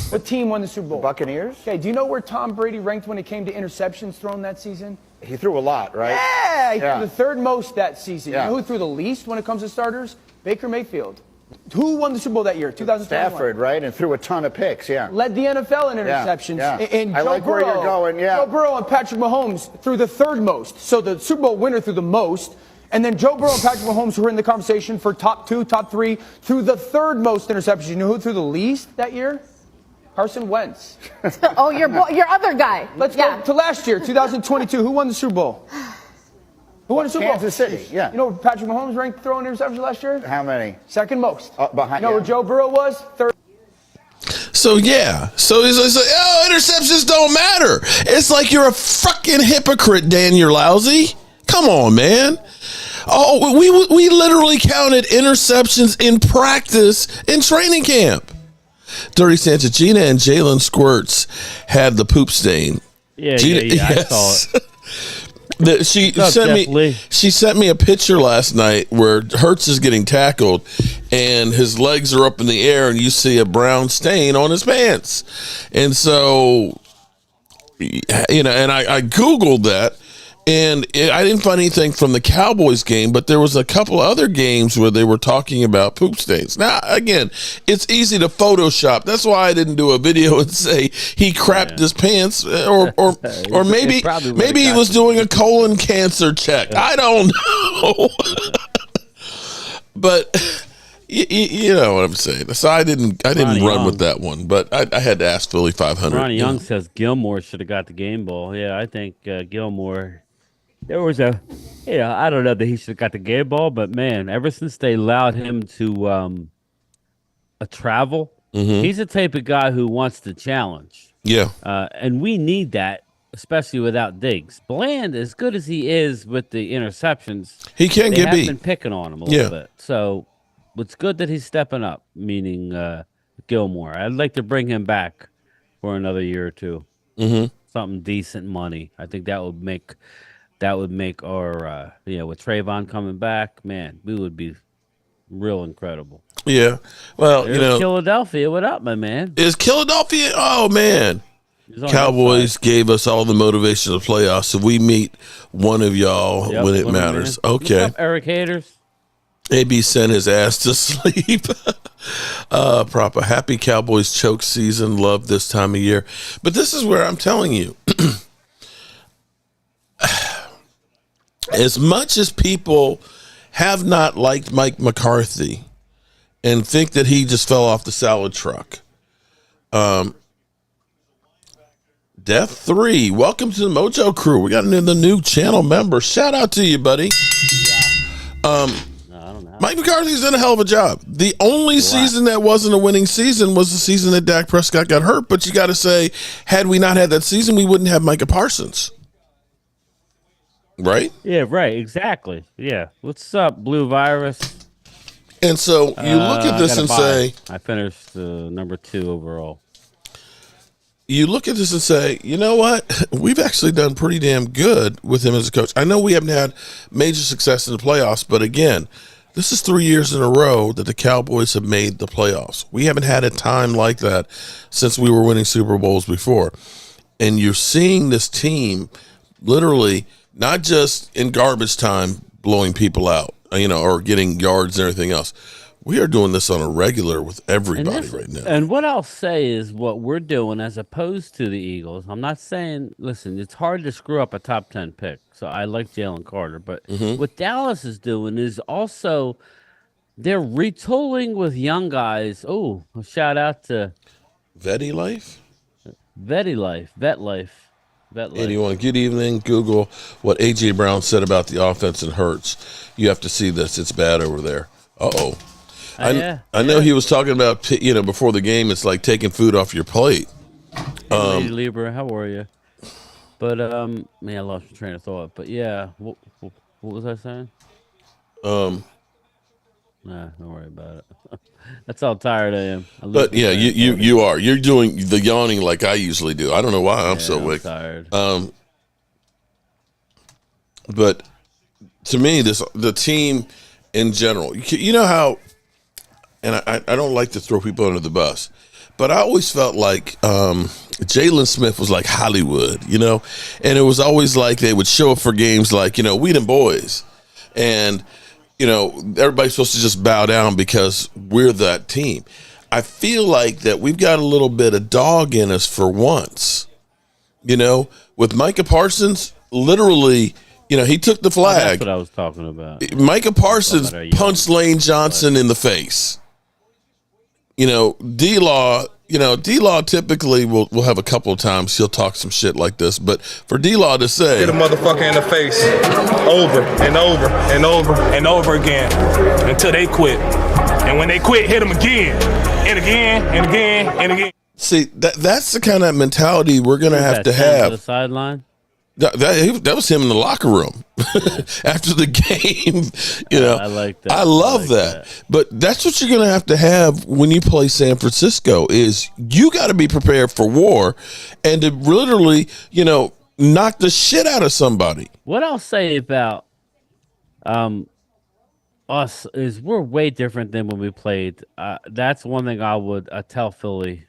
What team won the Super Bowl? Buccaneers. Okay, do you know where Tom Brady ranked when it came to interceptions thrown that season? He threw a lot, right? Yeah, he threw the third most that season. Yeah. You know who threw the least when it comes to starters? Baker Mayfield. Who won the Super Bowl that year? 2021. Stafford, right? And threw a ton of picks, Led the NFL in interceptions. Yeah. And I Joe like where Burrow, you're going, Joe Burrow and Patrick Mahomes threw the third most. So the Super Bowl winner threw the most. And then Joe Burrow and Patrick Mahomes, who were in the conversation for top 2, top 3, threw the third most interceptions. You know who threw the least that year? Carson Wentz. Oh, your other guy. Let's go to last year, 2022. Who won the Super Bowl? Who won the Super Bowl? Kansas City, You know where Patrick Mahomes ranked throwing interceptions last year? How many? Second most. Behind. You know where Joe Burrow was? Third. So he's like, oh, interceptions don't matter. It's like you're a fucking hypocrite, Dan. You're lousy. Come on, man. Oh, we literally counted interceptions in practice in training camp. Dirty Santa Gina and Jalen Squirts had the poop stain. Yeah, Gina, I saw it. She sent me a picture last night where Hurts is getting tackled and his legs are up in the air and you see a brown stain on his pants. And so, and I Googled that. And I didn't find anything from the Cowboys game, but there was a couple other games where they were talking about poop stains. Now, again, it's easy to Photoshop. That's why I didn't do a video and say he crapped his pants, or maybe he was doing a colon cancer check. I don't know. But you know what I'm saying. So I didn't run with that one, but I had to ask Philly 500. Ronnie Young says Gilmore should have got the game ball. Yeah, I think Gilmore. There was I don't know that he should have got the game ball, but man, ever since they allowed him to travel, he's the type of guy who wants to challenge. Yeah. And we need that especially without Diggs. Bland, as good as he is with the interceptions, He can't they get have beat. been picking on him a little bit. So it's good that he's stepping up, meaning Gilmore. I'd like to bring him back for another year or two. Mm-hmm. Something decent money. I think that would make our with Trayvon coming back, man, we would be real incredible. Yeah. Well, There's Philadelphia. What up, my man? Is Philadelphia? Oh man. Cowboys gave us all the motivation of playoffs, so we meet one of y'all when it matters. Okay. What's up, Eric Haters? AB sent his ass to sleep. Proper. Happy Cowboys choke season. Love this time of year. But this is where I'm telling you, as much as people have not liked Mike McCarthy and think that he just fell off the salad truck, Death 3, welcome to the Mojo Crew. We got the new channel member. Shout out to you, buddy. Mike McCarthy's done a hell of a job. The only season that wasn't a winning season was the season that Dak Prescott got hurt. But you got to say, had we not had that season, we wouldn't have Micah Parsons. Right? Yeah, right. Exactly. Yeah. What's up, Blue Virus? And so you look at this and say, I finished number 2 overall. You look at this and say, you know what? We've actually done pretty damn good with him as a coach. I know we haven't had major success in the playoffs, but again, this is 3 years in a row that the Cowboys have made the playoffs. We haven't had a time like that since we were winning Super Bowls before. And you're seeing this team literally not just in garbage time blowing people out, or getting yards and everything else. We are doing this on a regular with everybody right now. And what I'll say is what we're doing as opposed to the Eagles. I'm not saying, listen, it's hard to screw up a top 10 pick. So I like Jalen Carter. But what Dallas is doing is also they're retooling with young guys. Oh, a shout out to Vet Life. Anyone, good evening. Google what A.J. Brown said about the offense and Hurts. You have to see this. It's bad over there. Uh-oh. I know he was talking about, before the game, it's like taking food off your plate. Hey, Libra, how are you? But, I lost my train of thought. But, yeah, what was I saying? Nah, don't worry about it. That's how tired I am. But, yeah, you are. You're doing the yawning like I usually do. I don't know why I'm so awake. Tired. But, to me, the team in general, you know how, and I don't like to throw people under the bus, but I always felt like Jalen Smith was like Hollywood, and it was always like they would show up for games like, we them boys. And, everybody's supposed to just bow down because we're that team. I feel like that we've got a little bit of dog in us for once, with Micah Parsons, literally, he took the flag. That's what I was talking about. Micah Parsons punched Lane Johnson in the face. D-Law, D-Law typically will have a couple of times he'll talk some shit like this, but for D-Law to say, hit a motherfucker in the face over and over and over and over again until they quit. And when they quit, hit them again and again and again and again. See, that's the kind of mentality we're going to have to have. The sideline? That was him in the locker room after the game. I like that. I love that. But that's what you're going to have when you play San Francisco is you got to be prepared for war and to literally, knock the shit out of somebody. What I'll say about us is we're way different than when we played. That's one thing I would tell Philly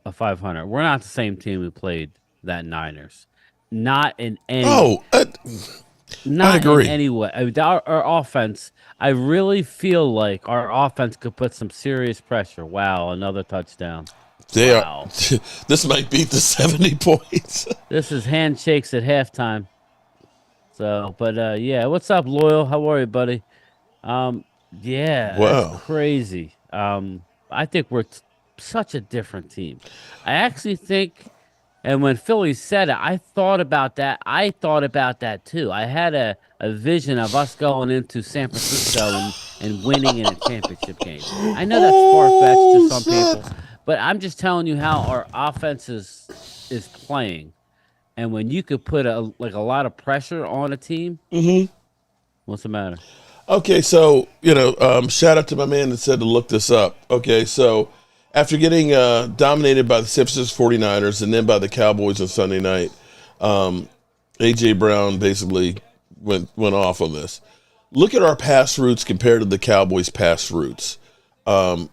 a 500. We're not the same team we played that Niners. Not in any. I agree. In any way. I mean, our offense. I really feel like our offense could put some serious pressure. Wow, another touchdown. Wow. This might beat the 70 points. This is handshakes at halftime. So, but yeah, what's up, Loyal? How are you, buddy? Yeah, wow, that's crazy. I think we're such a different team. I actually think. And when Philly said it, I thought about that. I thought about that too. I had a vision of us going into San Francisco and winning in a championship game. I know that's far-fetched to some people, but I'm just telling you how our offense is playing. And when you could put a lot of pressure on a team, what's the matter? Okay, so, shout out to my man that said to look this up. Okay, so after getting dominated by the San Francisco 49ers and then by the Cowboys on Sunday night, A.J. Brown basically went off on this. Look at our pass routes compared to the Cowboys' pass routes.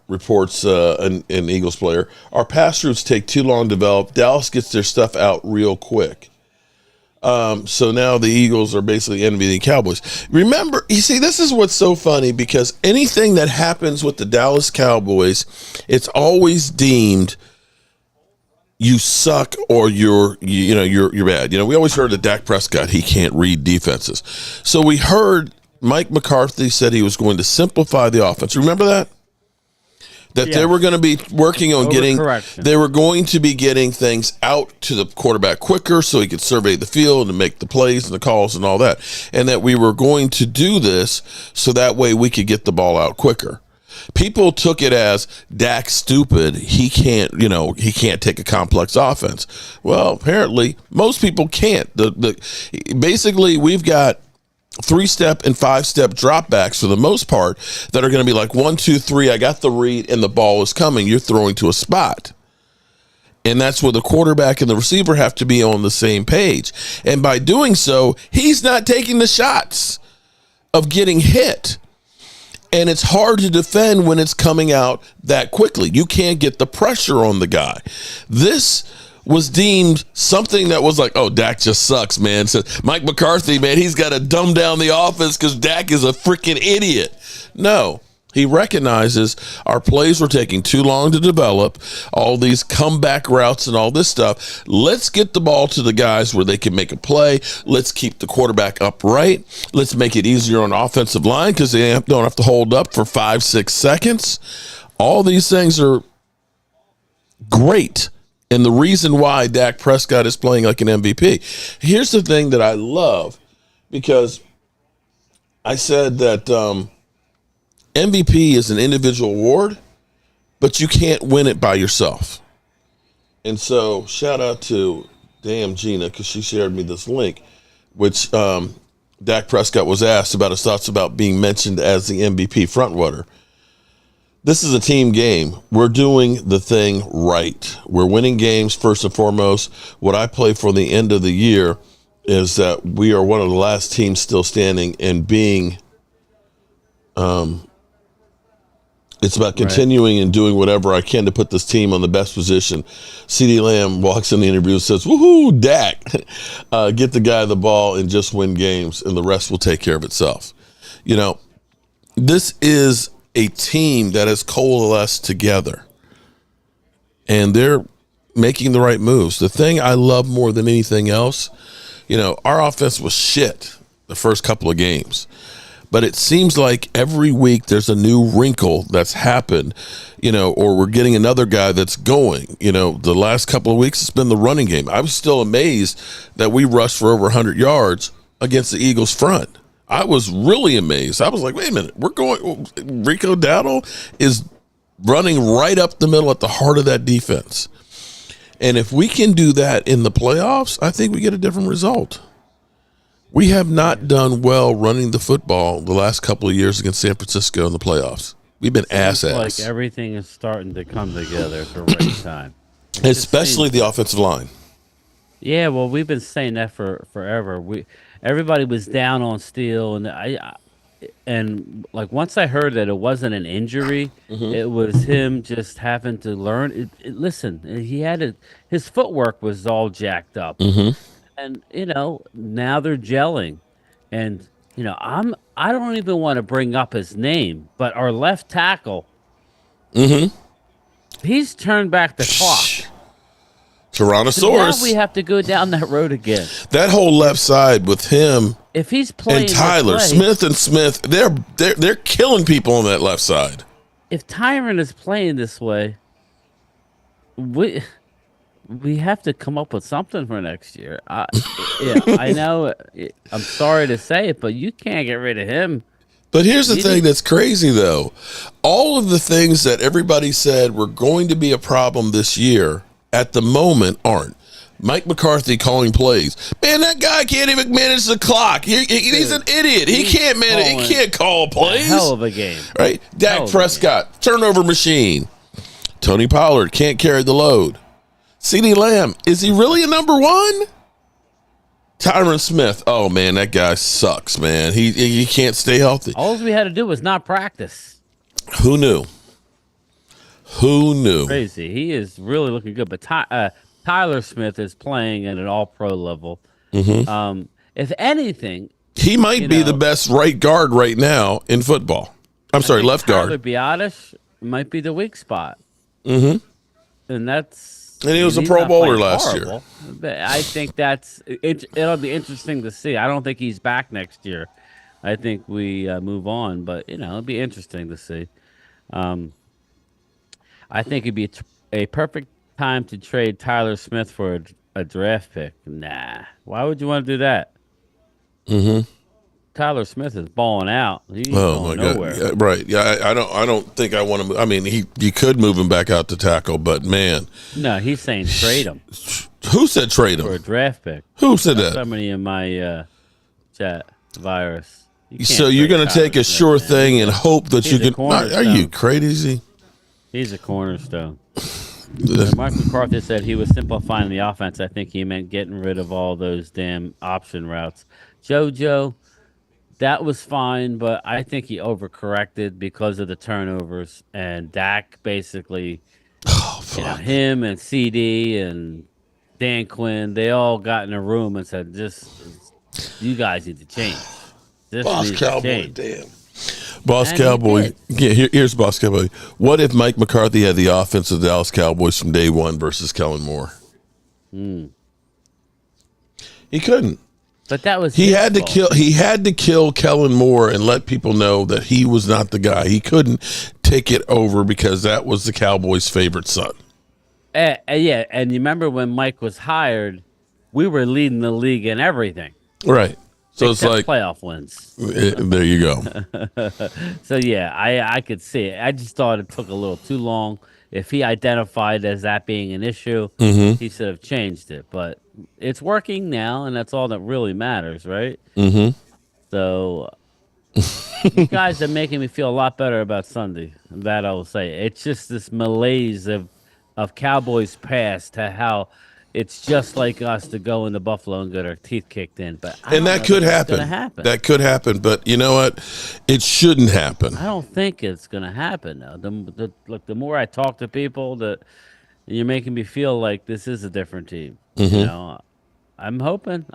Reports an Eagles player. Our pass routes take too long to develop. Dallas gets their stuff out real quick. So now the Eagles are basically envying the Cowboys. Remember, you see, this is what's so funny, because anything that happens with the Dallas Cowboys, it's always deemed you suck or you're bad. We always heard that Dak Prescott, he can't read defenses. So we heard Mike McCarthy said he was going to simplify the offense. Remember that? They were going to be working on they were going to be getting things out to the quarterback quicker so he could survey the field and make the plays and the calls and all that. And that we were going to do this so that way we could get the ball out quicker. People took it as Dak's stupid. He can't take a complex offense. Well, apparently most people can't. Basically, we've got 3-step and 5-step dropbacks for the most part that are going to be like 1, 2, 3. I got the read and the ball is coming. You're throwing to a spot. And that's where the quarterback and the receiver have to be on the same page. And by doing so, he's not taking the shots of getting hit. And it's hard to defend when it's coming out that quickly. You can't get the pressure on the guy. This was deemed something that was like, oh, Dak just sucks, man. So Mike McCarthy, man, he's got to dumb down the offense because Dak is a freaking idiot. No, he recognizes our plays were taking too long to develop, all these comeback routes and all this stuff. Let's get the ball to the guys where they can make a play. Let's keep the quarterback upright. Let's make it easier on the offensive line because they don't have to hold up for 5-6 seconds. All these things are great. And the reason why Dak Prescott is playing like an MVP. Here's the thing that I love, because I said that MVP is an individual award, but you can't win it by yourself. And so shout out to damn Gina, because she shared me this link, which Dak Prescott was asked about his thoughts about being mentioned as the MVP frontrunner. This is a team game. We're doing the thing right. We're winning games first and foremost. What I play for the end of the year is that we are one of the last teams still standing and being it's about continuing and doing whatever I can to put this team on the best position. CeeDee Lamb walks in the interview and says, woohoo, Dak. Get the guy the ball and just win games, and the rest will take care of itself. This is a team that has coalesced together, and they're making the right moves. The thing I love more than anything else, our offense was shit the first couple of games, but it seems like every week there's a new wrinkle that's happened, or we're getting another guy that's going. The last couple of weeks it's been the running game. I was still amazed that we rushed for over 100 yards against the Eagles front. I was really amazed. I was like, wait a minute, Rico Dowdle is running right up the middle at the heart of that defense. And if we can do that in the playoffs, I think we get a different result. We have not done well running the football the last couple of years against San Francisco in the playoffs. We've been ass. Like everything is starting to come together at the right time. Especially the offensive line. Yeah, well, we've been saying that for forever. Everybody was down on Steele, and once I heard that it wasn't an injury, it was him just having to learn. Listen, he had his footwork was all jacked up, and now they're gelling, and I don't even want to bring up his name, but our left tackle, he's turned back the clock. Tyrannosaurus. So now we have to go down that road again. That whole left side with him, if he's playing, and Tyler Smith, they're killing people on that left side. If Tyron is playing this way, we have to come up with something for next year. I know. I'm sorry to say it, but you can't get rid of him. But here's the thing that's crazy, though. All of the things that everybody said were going to be a problem this year at the moment aren't. Mike McCarthy calling plays. Man, that guy can't even manage the clock. He's an idiot. He can't manage. He can't call plays. Hell of a game. Right? Dak Prescott, turnover machine. Tony Pollard can't carry the load. CeeDee Lamb, is he really a number one? Tyron Smith, oh man, that guy sucks, man. He can't stay healthy. All we had to do was not practice. Who knew? Who knew? Crazy. He is really looking good. But Tyler Smith is playing at an all-pro level. Mm-hmm. If anything, he might be the best right guard right now in football. Left guard. Tyler Biotish might be the weak spot. Mm-hmm. And he was a Pro Bowler last year. But I think it'll be interesting to see. I don't think he's back next year. I think we move on, but it'll be interesting to see. I think it'd be a perfect time to trade Tyler Smith for a draft pick. Nah, why would you want to do that? Mm-hmm. Tyler Smith is balling out. He's going nowhere. Yeah, right. Yeah, I don't think I want to move. I mean, you could move him back out to tackle, but man. No, he's saying trade him. Who said trade him? For a draft pick. Who said that? Somebody in my chat virus. So you're going to take a sure thing and hope that you can. Are you crazy? He's a cornerstone. Mark McCarthy said he was simplifying the offense. I think he meant getting rid of all those damn option routes. JoJo, that was fine, but I think he overcorrected because of the turnovers. And Dak basically, him and CD and Dan Quinn, they all got in a room and said, you guys need to change. Boss Cowboy, damn. Boss Cowboy, here's Boss Cowboy. What if Mike McCarthy had the offense of the Dallas Cowboys from day one versus Kellen Moore? He couldn't. But that was he had to kill Kellen Moore and let people know that he was not the guy. He couldn't take it over because that was the Cowboys' favorite son. Yeah, and you remember when Mike was hired, we were leading the league in everything. Right. So it's like playoff wins. There you go. So yeah, I could see it. I just thought it took a little too long. If he identified as that being an issue, he should have changed it. But it's working now, and that's all that really matters, right? Mm-hmm. So you guys are making me feel a lot better about Sunday. That I will say. It's just this malaise of Cowboys past to how it's just like us to go into Buffalo and get our teeth kicked in. But that could happen. That could happen. But you know what? It shouldn't happen. I don't think it's going to happen. Though. The more I talk to people, you're making me feel like this is a different team. Mm-hmm. I'm hoping.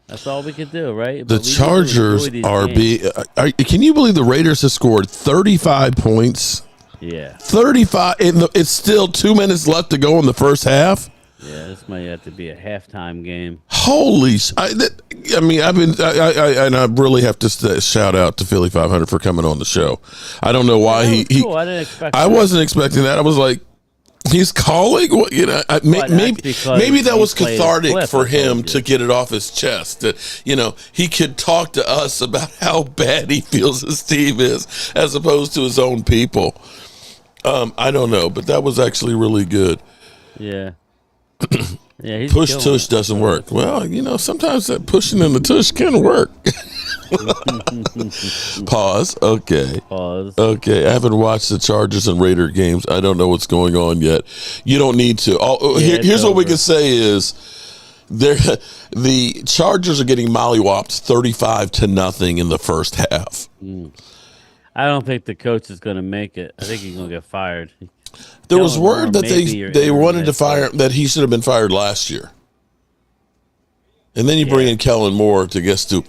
That's all we can do, right? The Chargers can you believe the Raiders have scored 35 points? Yeah. 35. It's still 2 minutes left to go in the first half. Yeah, this might have to be a halftime game. Holy! I really have to shout out to Philly 500 for coming on the show. I don't know why cool. I didn't expect. I wasn't expecting that. I was like, he's calling. Maybe that was cathartic for him to get it off his chest. That he could talk to us about how bad he feels his team is, as opposed to his own people. I don't know, but that was actually really good. Yeah. Yeah, he's push tush doesn't work. Well, sometimes that pushing in the tush can work. Pause. Okay. Pause. Okay. I haven't watched the Chargers and Raider games. I don't know what's going on yet. You don't need to. Here's what we can say is the Chargers are getting mollywopped 35-0 in the first half. I don't think the coach is going to make it. I think he's going to get fired. There was word that they wanted to fire, that he should have been fired last year. And then you bring in Kellen Moore to finish him.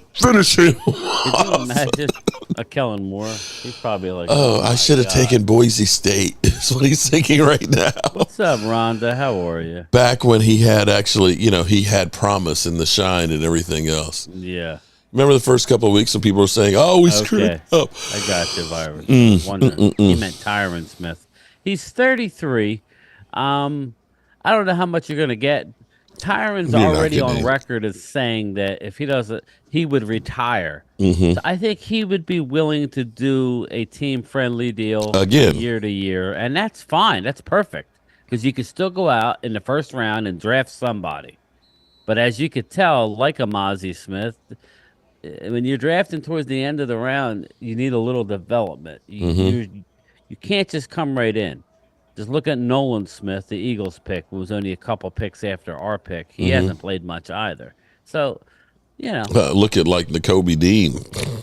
Could you imagine a Kellen Moore? He's probably like, I should have taken Boise State. Is what he's thinking right now. What's up, Rhonda? How are you? Back when he had he had promise and the shine and everything else. Yeah. Remember the first couple of weeks when people were saying, we screwed up. I got you, Virus. Wondering. He meant Tyron Smith. He's 33. I don't know how much you're going to get. Tyron's already on record as saying that if he doesn't, he would retire. Mm-hmm. So I think he would be willing to do a team-friendly deal again, year to year, and that's fine. That's perfect. because you could still go out in the first round and draft somebody. But as you could tell, like a Mazi Smith, when you're drafting towards the end of the round, you need a little development. You can't just come right in. Just look at Nolan Smith, the Eagles pick, who was only a couple picks after our pick. He hasn't played much either. So, look at like Nakobe Dean.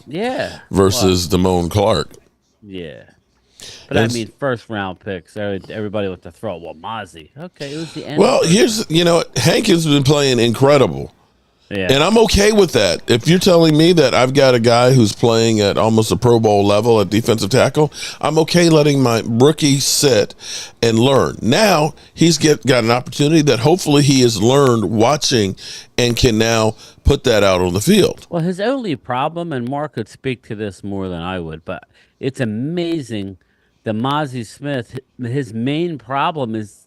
Yeah. Versus Damone Clark. Yeah. But I mean, first round picks. Everybody with the throw. Well, Mazi. Okay, it was the end. Well, Hank has been playing incredible. Yeah. And I'm okay with that. If you're telling me that I've got a guy who's playing at almost a Pro Bowl level at defensive tackle, I'm okay letting my rookie sit and learn. Now he's got an opportunity that hopefully he has learned watching and can now put that out on the field. Well, his only problem, and Mark could speak to this more than I would, but it's amazing that Mazi Smith, his main problem is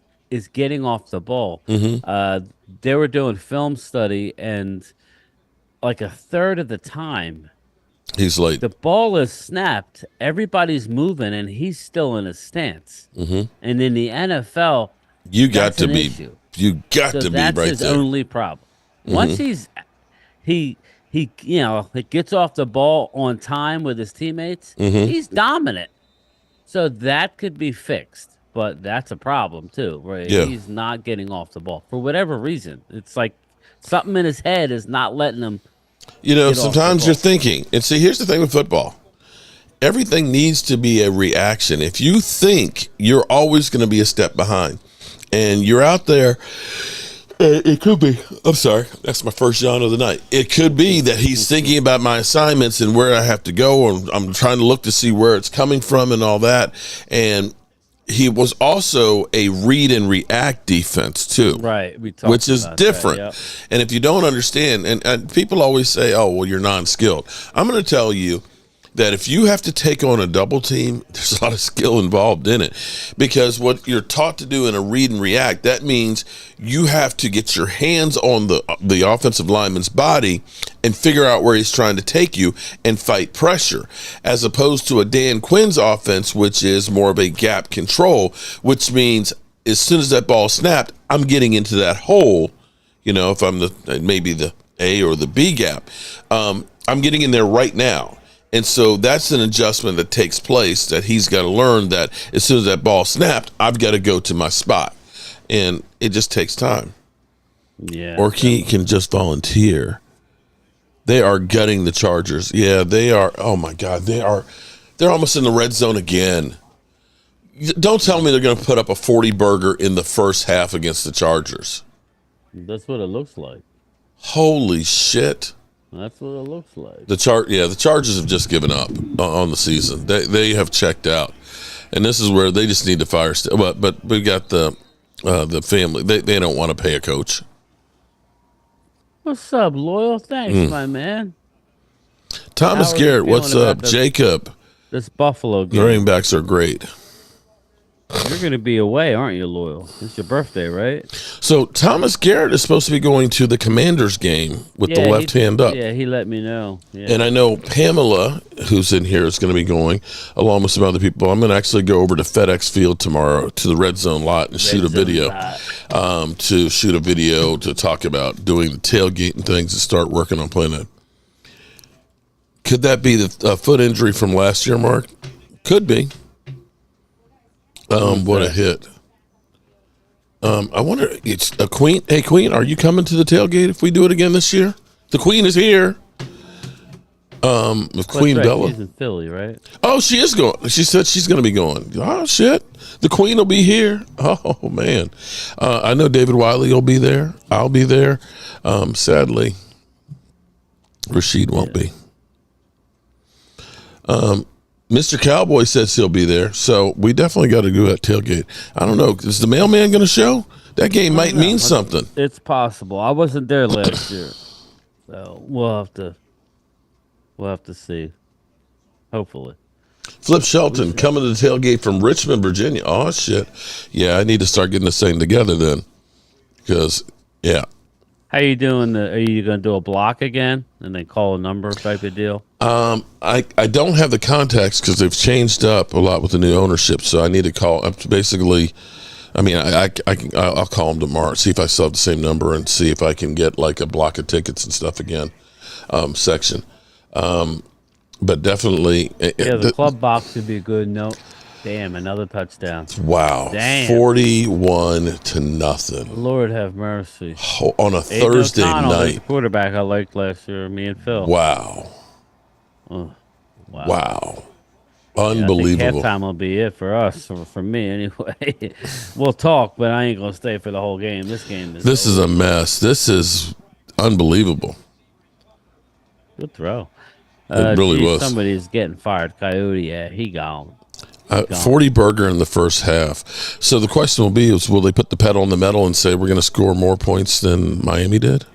getting off the ball. They were doing film study, and like a third of the time, he's late. The ball is snapped, everybody's moving, and he's still in a stance. And in the NFL, you got to be right there. That's his only problem. Once he gets off the ball on time with his teammates, he's dominant. So that could be fixed. But that's a problem, too, right? Yeah. He's not getting off the ball for whatever reason. It's like something in his head is not letting him. Sometimes you're thinking, and see, here's the thing with football. Everything needs to be a reaction. If you think, you're always going to be a step behind. And you're out there, it could be, I'm sorry, that's my first yawn of the night. It could be that he's thinking about my assignments and where I have to go, and I'm trying to look to see where it's coming from and all that. And he was also a read and react defense too, right? Which is different. And if you don't understand, and people always say, "Oh, well, you're non-skilled." I'm going to tell you that if you have to take on a double team, there's a lot of skill involved in it, because what you're taught to do in a read and react, that means you have to get your hands on the offensive lineman's body and figure out where he's trying to take you and fight pressure, as opposed to a Dan Quinn's offense, which is more of a gap control, which means as soon as that ball snapped, I'm getting into that hole. If I'm maybe the A or the B gap, I'm getting in there right now. And so that's an adjustment that takes place, that he's got to learn that as soon as that ball snapped, I've got to go to my spot. And it just takes time. Yeah. Or he can just volunteer. They are gutting the Chargers. Yeah, they are. Oh, my God. They're almost in the red zone again. Don't tell me they're going to put up a 40-burger in the first half against the Chargers. That's what it looks like. Holy shit. That's what it looks like. The Chargers have just given up on the season. They have checked out, and this is where they just need to fire. But we got the family. They don't want to pay a coach. What's up, Loyal? Thanks, my man. Thomas Garrett, what's up? Jacob. This Buffalo game. The running backs are great. You're going to be away, aren't you, Loyal? It's your birthday, right? So Thomas Garrett is supposed to be going to the Commanders game with the left hand up. Yeah, he let me know. Yeah. And I know Pamela, who's in here, is going to be going, along with some other people. I'm going to actually go over to FedEx Field tomorrow to the Red Zone lot and shoot a video. To talk about doing the tailgate and things and start working on playing it. Could that be the foot injury from last year, Mark? Could be. What a hit. I wonder, it's a Queen. Hey, Queen, are you coming to the tailgate if we do it again this year? The Queen is here. With Queen Bella. She's in Philly, right? Oh, she is going. She said she's going to be going. Oh, shit. The Queen will be here. Oh, man. I know David Wiley will be there. I'll be there. Sadly, Rashid won't be. Mr. Cowboy says he'll be there, so we definitely got to do that tailgate. I don't know. Is the mailman going to show? That game might mean something. It's possible. I wasn't there last year, so we'll have to see. Hopefully. Flip Shelton coming to the tailgate from Richmond, Virginia. Oh, shit. Yeah, I need to start getting this thing together then, because, yeah. How you doing? Are you going to do a block again and then call a number type of deal? I don't have the contacts because they've changed up a lot with the new ownership, so I need to call. Basically, I mean, I'll call him tomorrow, see if I still have the same number, and see if I can get like a block of tickets and stuff again, section. But definitely, the club box would be a good note. Damn, another touchdown. Wow. Damn. 41-0. Lord have mercy. On a Thursday night. The quarterback I liked last year, me and Phil. Wow. Wow. Unbelievable. Halftime will be it for us, or for me anyway. We'll talk, but I ain't going to stay for the whole game. This is a mess. This is unbelievable. Good throw. It really was. Somebody's getting fired. Coyote, yeah, he gone. 40 burger in the first half. So the question will be will they put the pedal on the metal and say we're going to score more points than Miami did?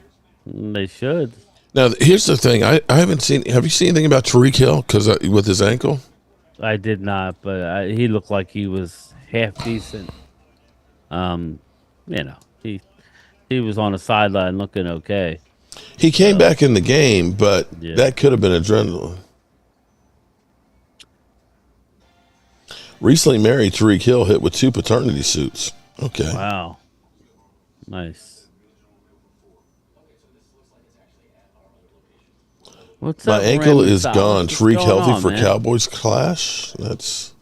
They should. Now, here's the thing. I haven't seen – have you seen anything about Tariq Hill with his ankle? I did not, but he looked like he was half decent. He was on the sideline looking okay. He came back in the game, but that could have been adrenaline. Recently married Tariq Hill hit with 2 paternity suits. Okay. Wow. Nice. What's My up, ankle Randy is South? gone. What's Tariq going healthy on, for man? Cowboys clash? That's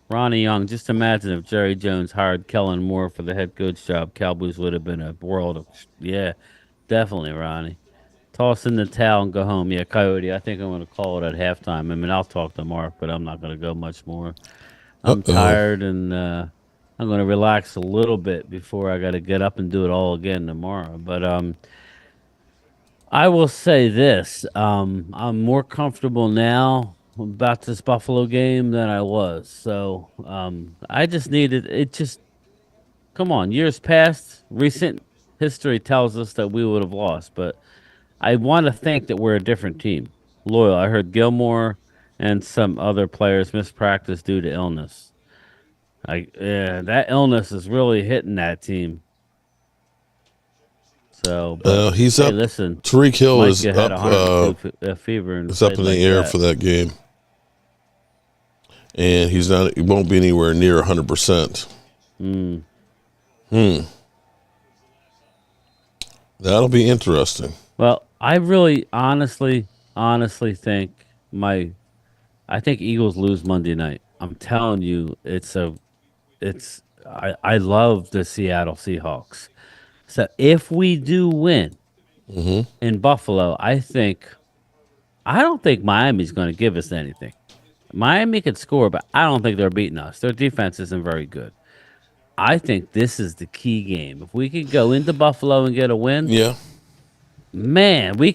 Ronnie Young. Just imagine if Jerry Jones hired Kellen Moore for the head coach job. Cowboys would have been a world of definitely, Ronnie. Toss in the towel and go home. Yeah, Coyote, I think I'm going to call it at halftime. I mean, I'll talk to Mark, but I'm not going to go much more. I'm tired, and I'm going to relax a little bit before I got to get up and do it all again tomorrow. But I will say this. I'm more comfortable now about this Buffalo game than I was. So I just needed it. Just come on. Years past, recent history tells us that we would have lost, but I want to think that we're a different team. Loyal. I heard Gilmore and some other players missed practice due to illness. That illness is really hitting that team. So he's up. Listen, Tariq Hill is up. Fever and it's up in the air for that game, and he's not. He won't be anywhere near 100%. That'll be interesting. Well, I really honestly think I think Eagles lose Monday night. I'm telling you, I love the Seattle Seahawks. So if we do win in Buffalo, I don't think Miami's going to give us anything. Miami could score, but I don't think they're beating us. Their defense isn't very good. I think this is the key game. If we could go into Buffalo and get a win, man, we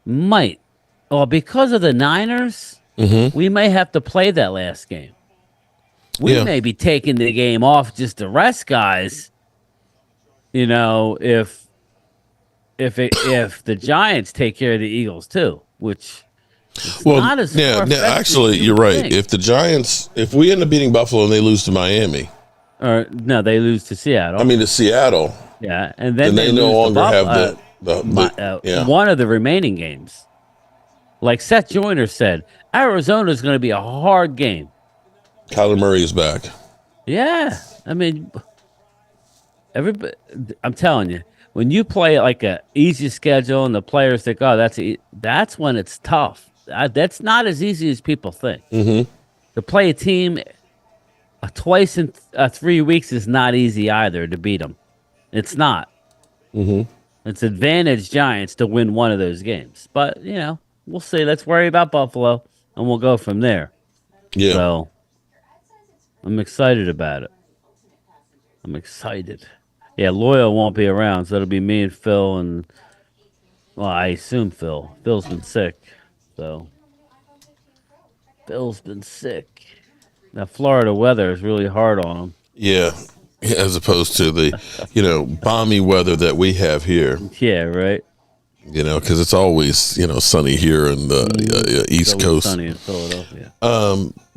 might. Well, because of the Niners, we may have to play that last game. We may be taking the game off just to rest guys. If the Giants take care of the Eagles too, which not as actually, you're right. Think. If the Giants, if we end up beating Buffalo and they lose to Miami, or no, they lose to Seattle. I mean to Seattle. Yeah, and then they no longer have one of the remaining games. Like Seth Joyner said, Arizona is going to be a hard game. Kyler Murray is back. Yeah, I mean, everybody. I'm telling you, when you play like a easy schedule and the players think, "Oh, that's when it's tough." That's not as easy as people think. To play a team twice in 3 weeks is not easy either. To beat them, it's not. It's advantage Giants to win one of those games, but we'll see. Let's worry about Buffalo, and we'll go from there. Yeah. So I'm excited about it. I'm excited. Yeah, Loyal won't be around, so it'll be me and Phil, and I assume Phil. Phil's been sick, so Phil's been sick. Now Florida weather is really hard on him. Yeah, as opposed to the balmy weather that we have here. Yeah, right. Because it's always sunny here in the East Coast. Sunny in Philadelphia.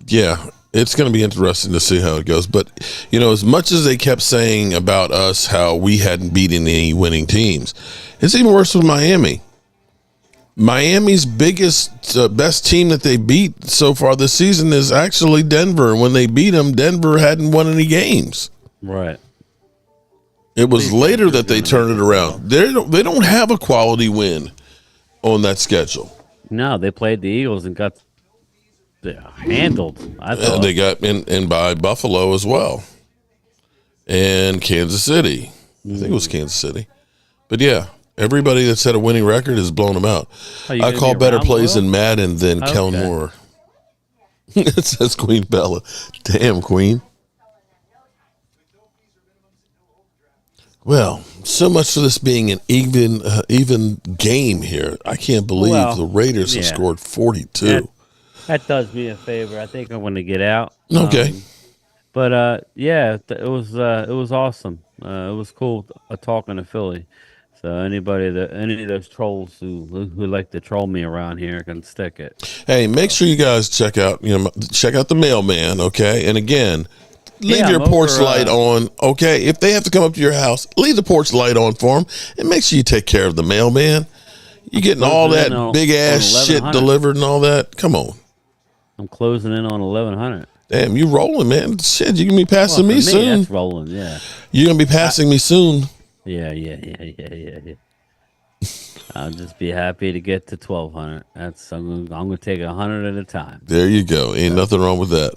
Yeah, it's going to be interesting to see how it goes. But as much as they kept saying about us how we hadn't beaten any winning teams, it's even worse with Miami. Miami's best team that they beat so far this season is actually Denver. When they beat them, Denver hadn't won any games. Right. It was later that they turned it around. They don't have a quality win on that schedule. No, they played the Eagles and got handled. I thought They got in by Buffalo as well, and Kansas City. I think it was Kansas City, but yeah, everybody that's had a winning record has blown them out. I call better plays in Madden than Kellen Moore. It says Queen Bella. Damn, Queen. Well, so much for this being an even game here. I can't believe the Raiders have scored 42. That does me a favor. I think I'm going to get out. Okay. But it was awesome. It was cool talking to Philly. So any of those trolls who like to troll me around here can stick it. Hey, make sure you guys check out the mailman, okay? And again, leave your porch light on, okay? If they have to come up to your house, leave the porch light on for them, and make sure you take care of the mailman. You're getting all that big ass shit delivered and all that. Come on. I'm closing in on 1,100. Damn, you rolling, man. Shit, you're going to be passing me soon. That's rolling, yeah. You're going to be passing me soon. Yeah. I'll just be happy to get to 1,200. I'm going to take 100 at a time. There you go. Ain't nothing wrong with that.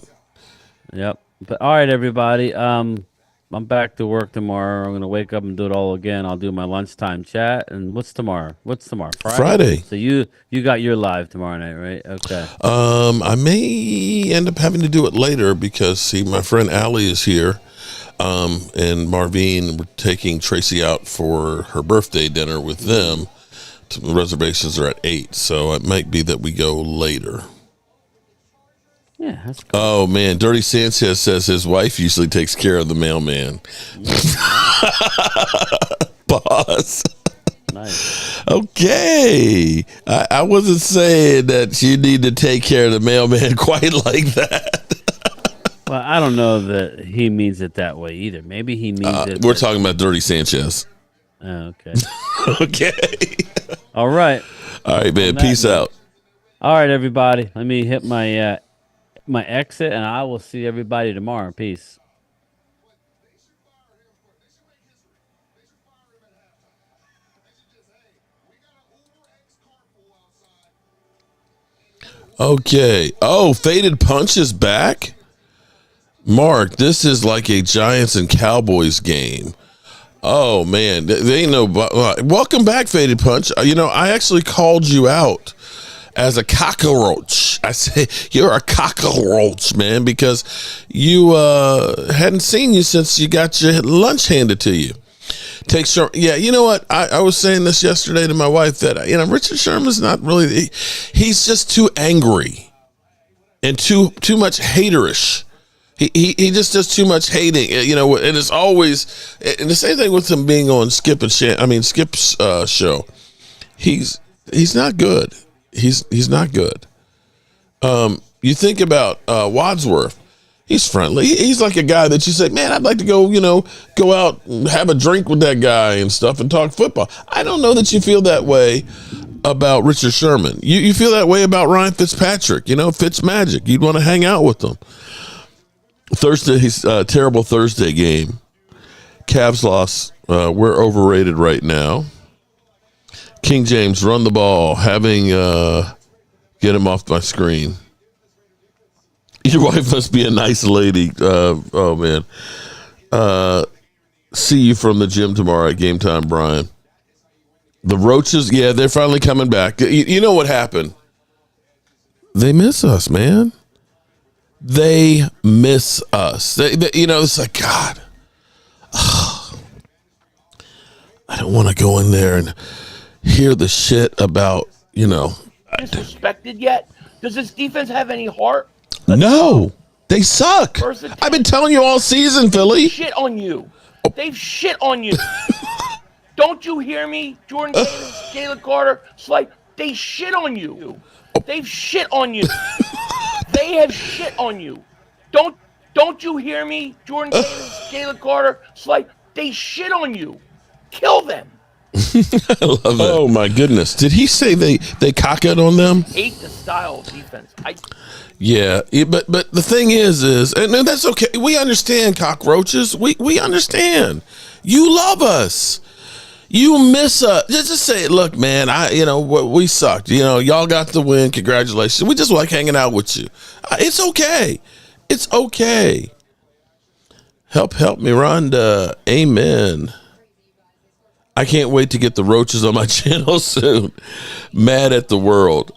Yep. But all right, everybody. I'm back to work tomorrow. I'm going to wake up and do it all again. I'll do my lunchtime chat. And what's tomorrow? Friday. So you got your live tomorrow night, right? Okay. I may end up having to do it later because, my friend Allie is here. And Marvine, we're taking Tracy out for her birthday dinner with them. The reservations are at 8, so it might be that we go later. Yeah, that's cool. Oh, man. Dirty Sanchez says his wife usually takes care of the mailman. Boss. Nice. Okay. I wasn't saying that you need to take care of the mailman quite like that. Well, I don't know that he means it that way either. Maybe he means it. We're talking about Dirty Sanchez. Oh, okay. Okay. All right. All right, man. Peace out. All right, everybody. Let me hit my my exit, and I will see everybody tomorrow. Peace. Okay. Oh, Faded Punch is back? Mark, this is like a Giants and Cowboys game. Oh, man. They ain't no... Welcome back, Faded Punch. I actually called you out as a cockroach. I say, you're a cockroach, man, because you hadn't seen you since you got your lunch handed to you. Yeah, you know what? I was saying this yesterday to my wife that, Richard Sherman's not really... He's just too angry and too much haterish. He just does too much hating, and it's always, and the same thing with him being on Skip's show. He's not good. He's not good. You think about Wadsworth. He's friendly. He's like a guy that you say, man, I'd like to go out and have a drink with that guy and stuff and talk football. I don't know that you feel that way about Richard Sherman. You feel that way about Ryan Fitzpatrick, Fitzmagic. You'd want to hang out with them. Thursday's terrible Thursday game. Cavs loss. We're overrated right now. King James, run the ball. Get him off my screen. Your wife must be a nice lady. Oh, man. See you from the gym tomorrow at game time, Brian. The Roaches, yeah, they're finally coming back. You know what happened? They miss us, man. They miss us. It's like, God, I don't want to go in there and hear the shit about, Disrespected yet? Does this defense have any heart? No, they suck. I've been telling you all season, Philly. Shit on you. They've shit on you. Don't you hear me? Jordan Davis, Jalen Carter, they shit on you. They've shit on you. They have shit on you. Don't you hear me? Jordan Davis, Jalen Carter, they shit on you. Kill them. I love it. Oh my goodness! Did he say they cock it on them? Hate the style of defense. Yeah, but the thing is, and that's okay. We understand, cockroaches. We understand. You love us. You miss us. Just say, look, man. We sucked. Y'all got the win. Congratulations. We just like hanging out with you. It's okay. It's okay. Help me, Rhonda. Amen. I can't wait to get the roaches on my channel soon. Mad at the world.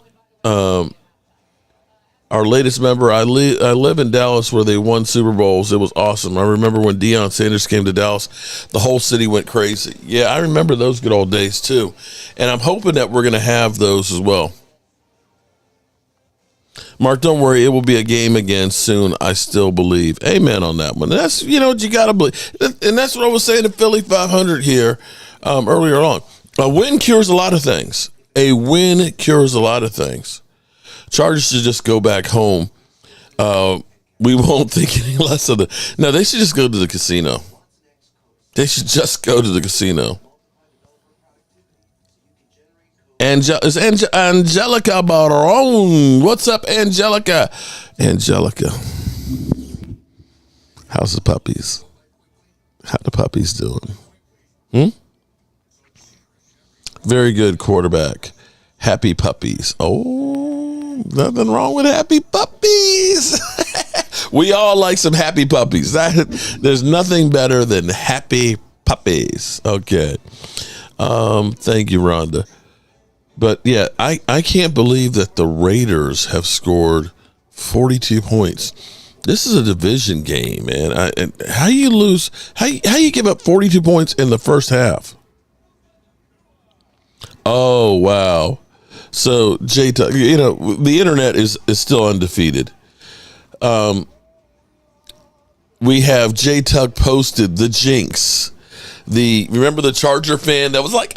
Our latest member, I live in Dallas where they won Super Bowls. It was awesome. I remember when Deion Sanders came to Dallas, the whole city went crazy. Yeah, I remember those good old days too. And I'm hoping that we're going to have those as well. Mark, don't worry. It will be a game again soon. I still believe. Amen on that one. That's, you got to believe. And that's what I was saying to Philly 500 here earlier on. A win cures a lot of things. A win cures a lot of things. Chargers should just go back home. We won't think any less of the. No, they should just go to the casino. They should just go to the casino. Is Angelica Barone? What's up, Angelica? Angelica, how's the puppies? How the puppies doing? Very good quarterback. Happy puppies. Oh, nothing wrong with happy puppies. We all like some happy puppies. There's nothing better than happy puppies. Okay. Thank you, Rhonda. But yeah, I can't believe that the Raiders have scored 42 points. This is a division game, man. How you lose? How you give up 42 points in the first half? Oh wow! So J Tuck, the internet is still undefeated. We have J Tuck posted the jinx. Remember the Charger fan that was like,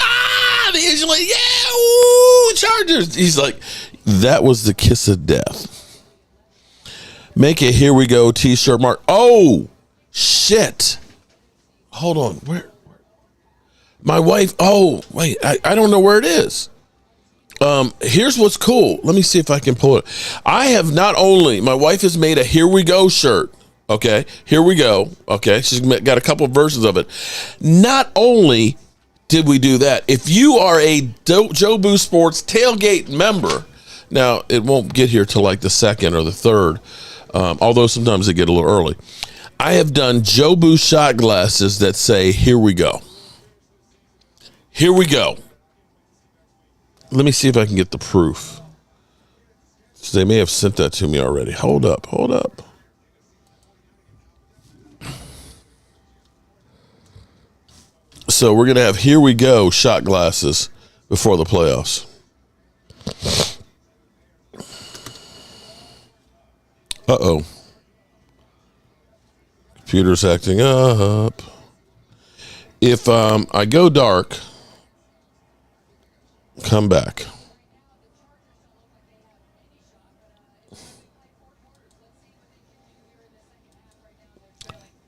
Chargers. He's like, that was the kiss of death. Make a here we go t-shirt, Mark. Oh shit. Hold on. Where? My wife. Oh wait, I don't know where it is. Here's what's cool. Let me see if I can pull it. I have not only, my wife has made a here we go shirt. Okay, here we go. Okay, she's got a couple of versions of it. Not only did we do that, if you are a Joe Boo Sports Tailgate member, now it won't get here till like the second or the third, although sometimes they get a little early. I have done Joe Boo shot glasses that say, here we go. Here we go. Let me see if I can get the proof. So they may have sent that to me already. Hold up. So we're going to have here we go shot glasses before the playoffs. Uh-oh. Computer's acting up. If I go dark, come back.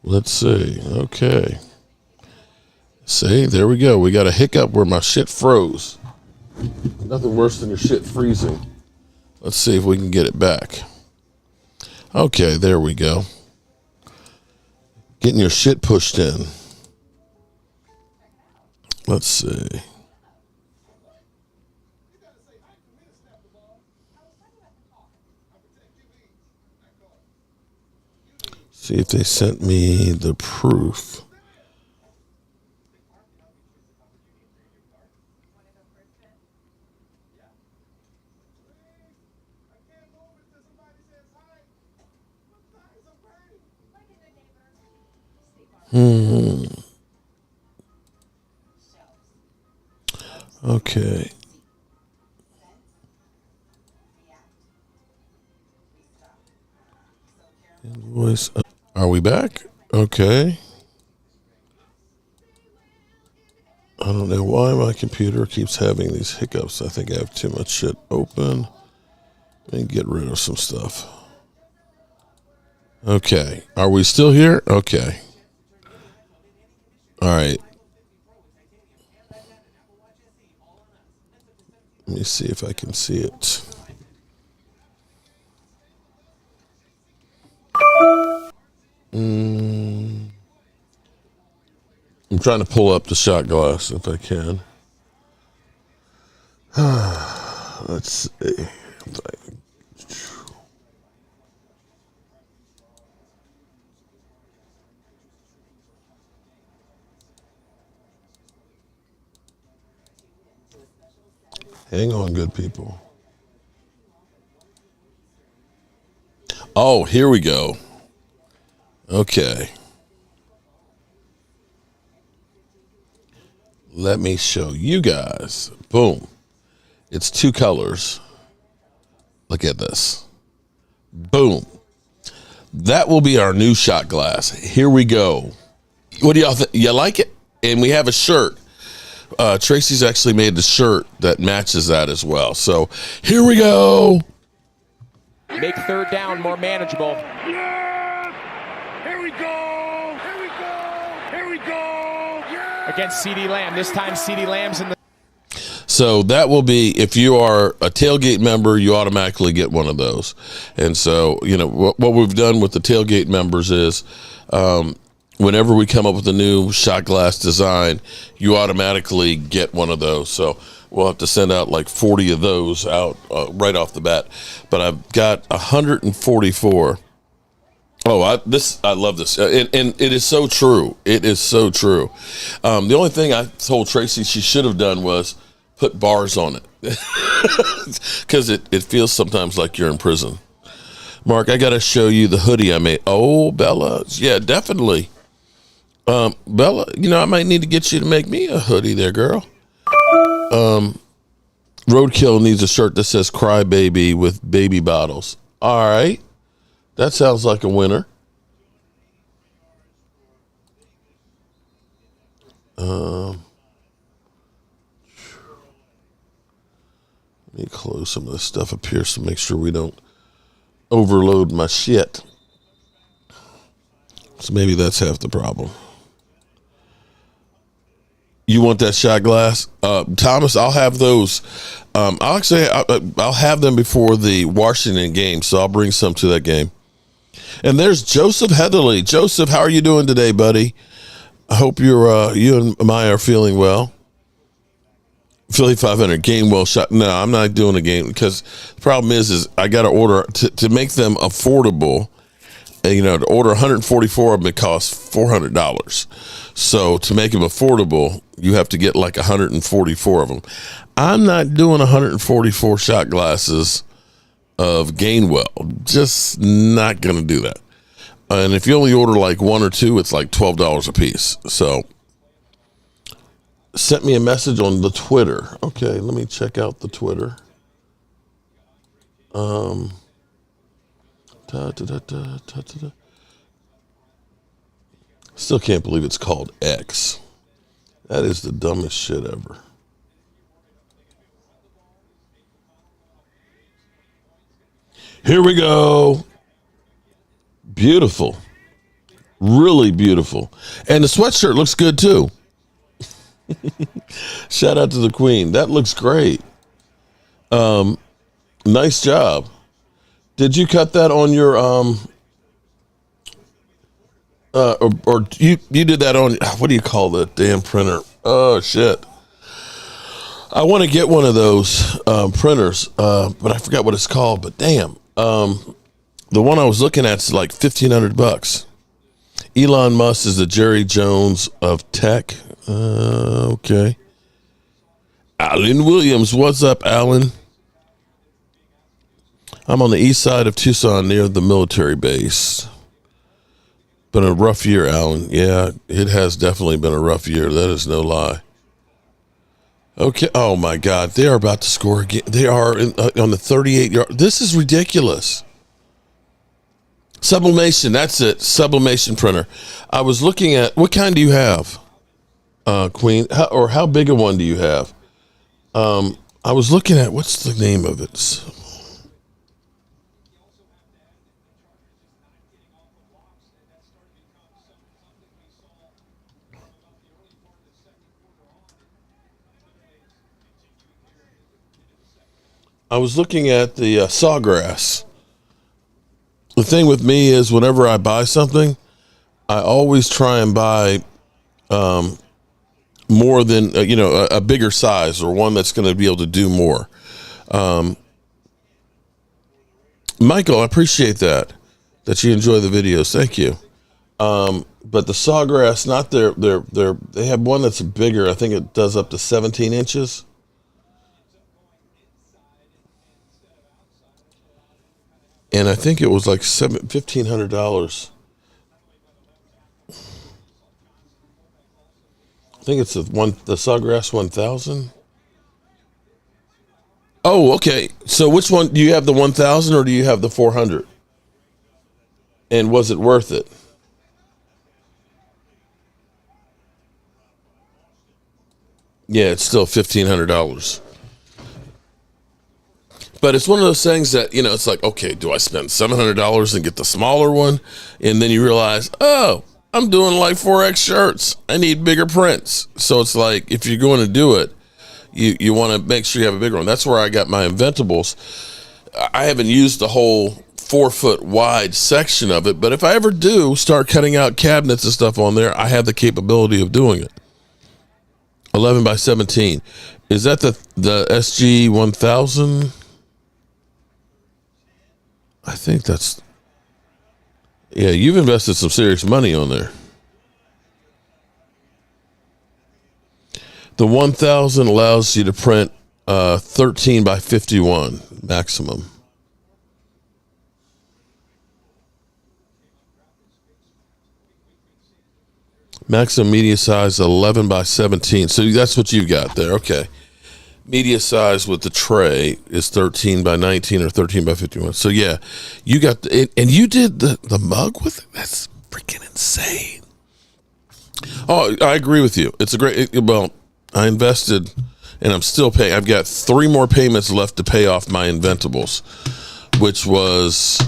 Let's see. Okay. See, there we go. We got a hiccup where my shit froze. Nothing worse than your shit freezing. Let's see if we can get it back. Okay, there we go. Getting your shit pushed in. Let's see. See if they sent me the proof. Okay. Invoice. Are we back? Okay. I don't know why my computer keeps having these hiccups. I think I have too much shit open. Let me get rid of some stuff. Okay. Are we still here? Okay. All right. Let me see if I can see it. I'm trying to pull up the shot glass if I can. Let's see. Hang on, good people. Oh, here we go. Okay. Let me show you guys. Boom. It's 2 colors. Look at this. Boom. That will be our new shot glass. Here we go. What do y'all think? You like it? And we have a shirt. Tracy's actually made the shirt that matches that as well. So here we go. Make third down more manageable. Yeah! Here we go! Here we go! Here we go! Yeah! Against C.D. Lamb. This time C.D. Lamb's in the... So that will be, if you are a Tailgate member, you automatically get one of those. And so, you know, what we've done with the Tailgate members is whenever we come up with a new shot glass design, you automatically get one of those. So we'll have to send out like 40 of those out right off the bat. But I've got 144. Oh, I love this. And it is so true. It is so true. The only thing I told Tracy she should have done was put bars on it. Because it feels sometimes like you're in prison. Mark, I got to show you the hoodie I made. Oh, Bella. Yeah, definitely. Bella, you know, I might need to get you to make me a hoodie there, girl. Roadkill needs a shirt that says Cry Baby with baby bottles. All right. That sounds like a winner. Let me close some of this stuff up here to make sure we don't overload my shit. So maybe that's half the problem. You want that shot glass? Thomas, I'll have those. I'll have them before the Washington game, so I'll bring some to that game. And there's Joseph Heatherly. Joseph, how are you doing today, buddy? I hope you and Maya are feeling well. Philly 500 game well shot. No, I'm not doing a game because the problem is I got to order to make them affordable. You know, to order 144 of them, it costs $400. So to make them affordable, you have to get like 144 of them. I'm not doing 144 shot glasses of Gainwell. Just not going to do that. And if you only order like 1 or 2, it's like $12 a piece. So sent me a message on the Twitter. Okay, let me check out the Twitter. Still can't believe it's called X. That is the dumbest shit ever. Here we go. Beautiful. Really beautiful. And the sweatshirt looks good too. Shout out to the queen. That looks great. Nice job. Did you cut that on your or you did that on, what do you call that damn printer? Oh shit. I want to get one of those printers, but I forgot what it's called. But damn, the one I was looking at is like $1,500. Elon Musk is the Jerry Jones of tech. Okay. Alan Williams, what's up, Alan? I'm on the east side of Tucson near the military base. Been a rough year, Alan. Yeah, it has definitely been a rough year. That is no lie. Okay. Oh my God, they are about to score again. They are on the 38-yard. This is ridiculous. Sublimation. That's it. Sublimation printer. I was looking at, what kind do you have, Queen? How big a one do you have? I was looking at, what's the name of it? I was looking at the Sawgrass. The thing with me is whenever I buy something, I always try and buy more than, a bigger size or one that's going to be able to do more. Michael, I appreciate that you enjoy the videos. Thank you. But the Sawgrass, not they have one that's bigger. I think it does up to 17 inches. And I think it was like $1,500. I think it's the Sawgrass 1000. Oh, okay. So which one do you have, the 1000 or do you have the 400? And was it worth it? Yeah, it's still $1,500. But it's one of those things that, it's like, okay, do I spend $700 and get the smaller one? And then you realize, oh, I'm doing like 4X shirts. I need bigger prints. So it's like, if you're going to do it, you want to make sure you have a bigger one. That's where I got my Inventables. I haven't used the whole 4-foot wide section of it, but if I ever do start cutting out cabinets and stuff on there, I have the capability of doing it. 11 by 17. Is that the SG 1000? I think that's, yeah, you've invested some serious money on there. The 1000 allows you to print 13 by 51 maximum. Maximum media size 11 by 17. So that's what you got there. Okay. Media size with the tray is 13 by 19 or 13 by 51. So yeah, you got and you did the mug with it. That's freaking insane. Oh, I agree with you. It's a great. Well, I invested, and I'm still paying. I've got 3 more payments left to pay off my Inventables, which was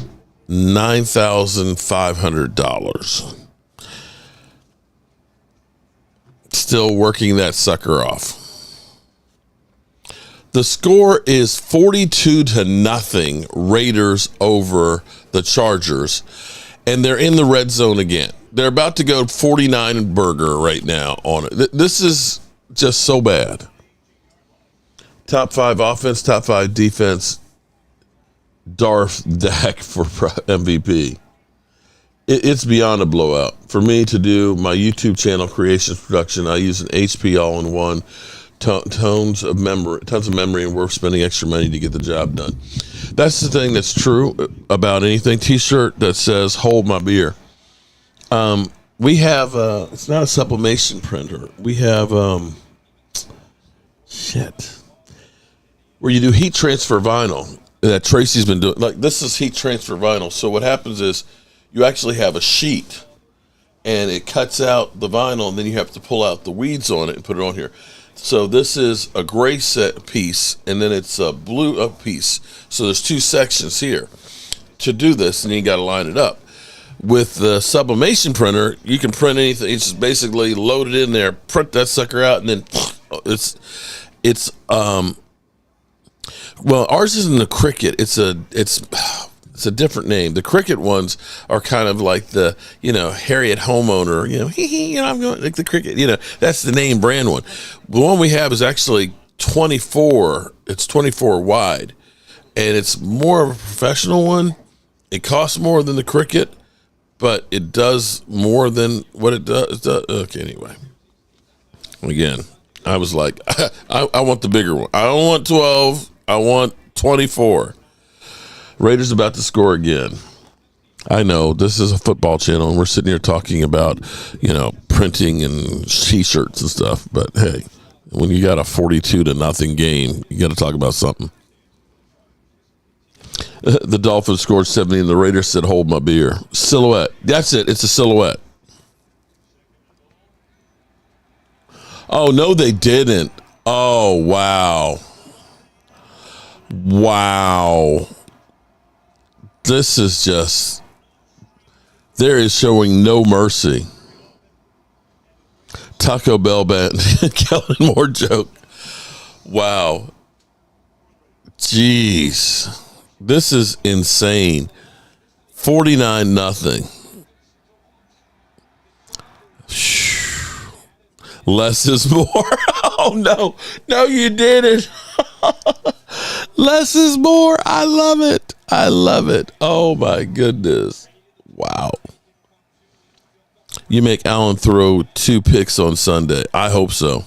$9,500. Still working that sucker off. The score is 42-0 Raiders over the Chargers, and they're in the red zone again. They're about to go 49 and burger right now on it. This is just so bad. Top 5 offense, top 5 defense. Dak for MVP. It's beyond a blowout. For me to do my YouTube channel creations production, I use an HP all-in-one. Tons of memory, and we're spending extra money to get the job done. That's the thing that's true about anything. T-shirt that says "Hold my beer." We have it's not a sublimation printer. We have where you do heat transfer vinyl that Tracy's been doing. Like, this is heat transfer vinyl. So what happens is you actually have a sheet, and it cuts out the vinyl, and then you have to pull out the weeds on it and put it on here. So this is a gray set piece, and then it's a blue piece. So there's 2 sections here to do this, and you got to line it up. With the sublimation printer, you can print anything. It's just basically load it in there, print that sucker out, and then it's well, ours isn't a Cricut. It's a different name. The Cricut ones are kind of like the, Harriet homeowner, I'm going like the Cricut, that's the name brand one. The one we have is actually 24. It's 24 wide, and it's more of a professional one. It costs more than the Cricut, but it does more than what it does. Okay, anyway. Again, I was like, I want the bigger one. I don't want 12. I want 24. Raiders about to score again. I know this is a football channel, and we're sitting here talking about, printing and T-shirts and stuff. But hey, when you got a 42-0 game, you got to talk about something. The Dolphins scored 70, and the Raiders said, "Hold my beer." Silhouette. That's it. It's a silhouette. Oh no, they didn't. Oh wow. Wow. This is just, there is showing no mercy. Taco Bell band, Kellen Moore joke. Wow. Jeez. This is insane. 49-0. Less is more. Oh, no. No, you didn't. Less is more. I love it. I love it. Oh, my goodness. Wow. You make Allen throw 2 picks on Sunday. I hope so.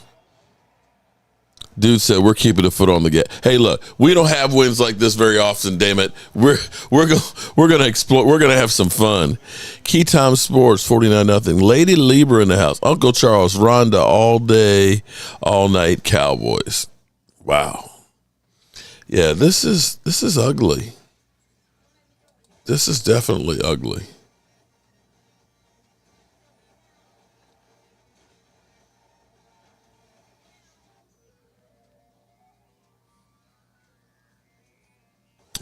Dude said we're keeping a foot on the gas. Hey, look, we don't have wins like this very often. Damn it, we're gonna explore. We're gonna have some fun. Key Time Sports 49-0. Lady Lieber in the house. Uncle Charles, Rhonda all day, all night. Cowboys. Wow. Yeah, this is ugly. This is definitely ugly.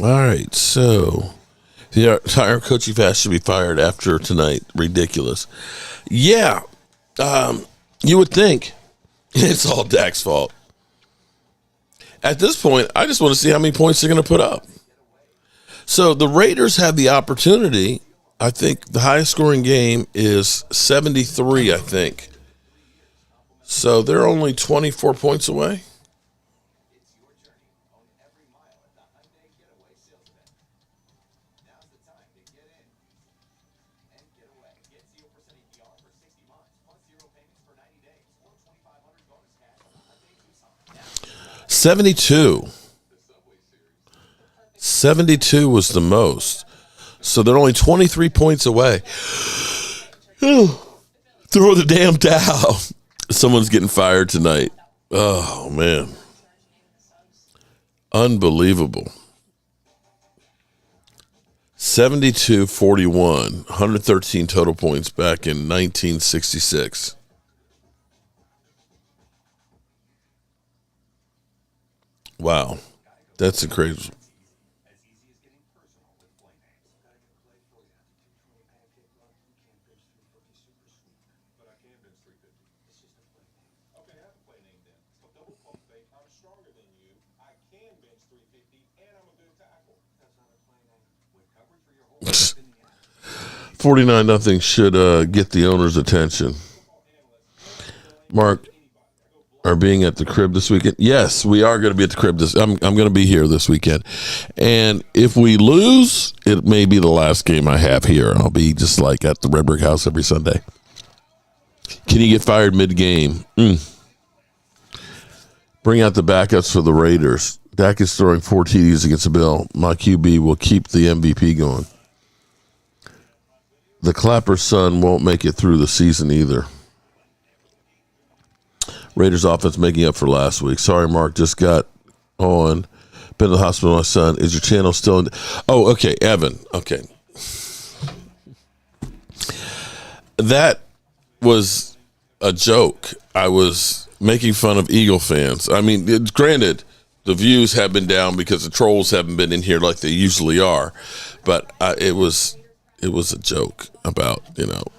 All right, so the entire coaching staff should be fired after tonight. Ridiculous. Yeah, you would think it's all Dak's fault. At this point, I just want to see how many points they're going to put up. So the Raiders have the opportunity. I think the highest scoring game is 73, I think. So they're only 24 points away. $72 was the most. So they're only 23 points away. Throw the damn towel. Someone's getting fired tonight. Oh, man. Unbelievable. 72-41. 113 total points back in 1966. Wow. That's crazy. $49-0 should get the owner's attention. Mark, are being at the crib this weekend? Yes, we are going to be at the crib. I'm going to be here this weekend. And if we lose, it may be the last game I have here. I'll be just like at the Red Brick House every Sunday. Can you get fired mid-game? Bring out the backups for the Raiders. Dak is throwing 4 TDs against the Bill. My QB will keep the MVP going. The Clapper son won't make it through the season either. Raiders offense making up for last week. Sorry, Mark, just got on. Been to the hospital with my son. Is your channel still in? Oh, okay, Evan. Okay. That was a joke. I was making fun of Eagle fans. I mean, granted, the views have been down because the trolls haven't been in here like they usually are. But it was a joke about,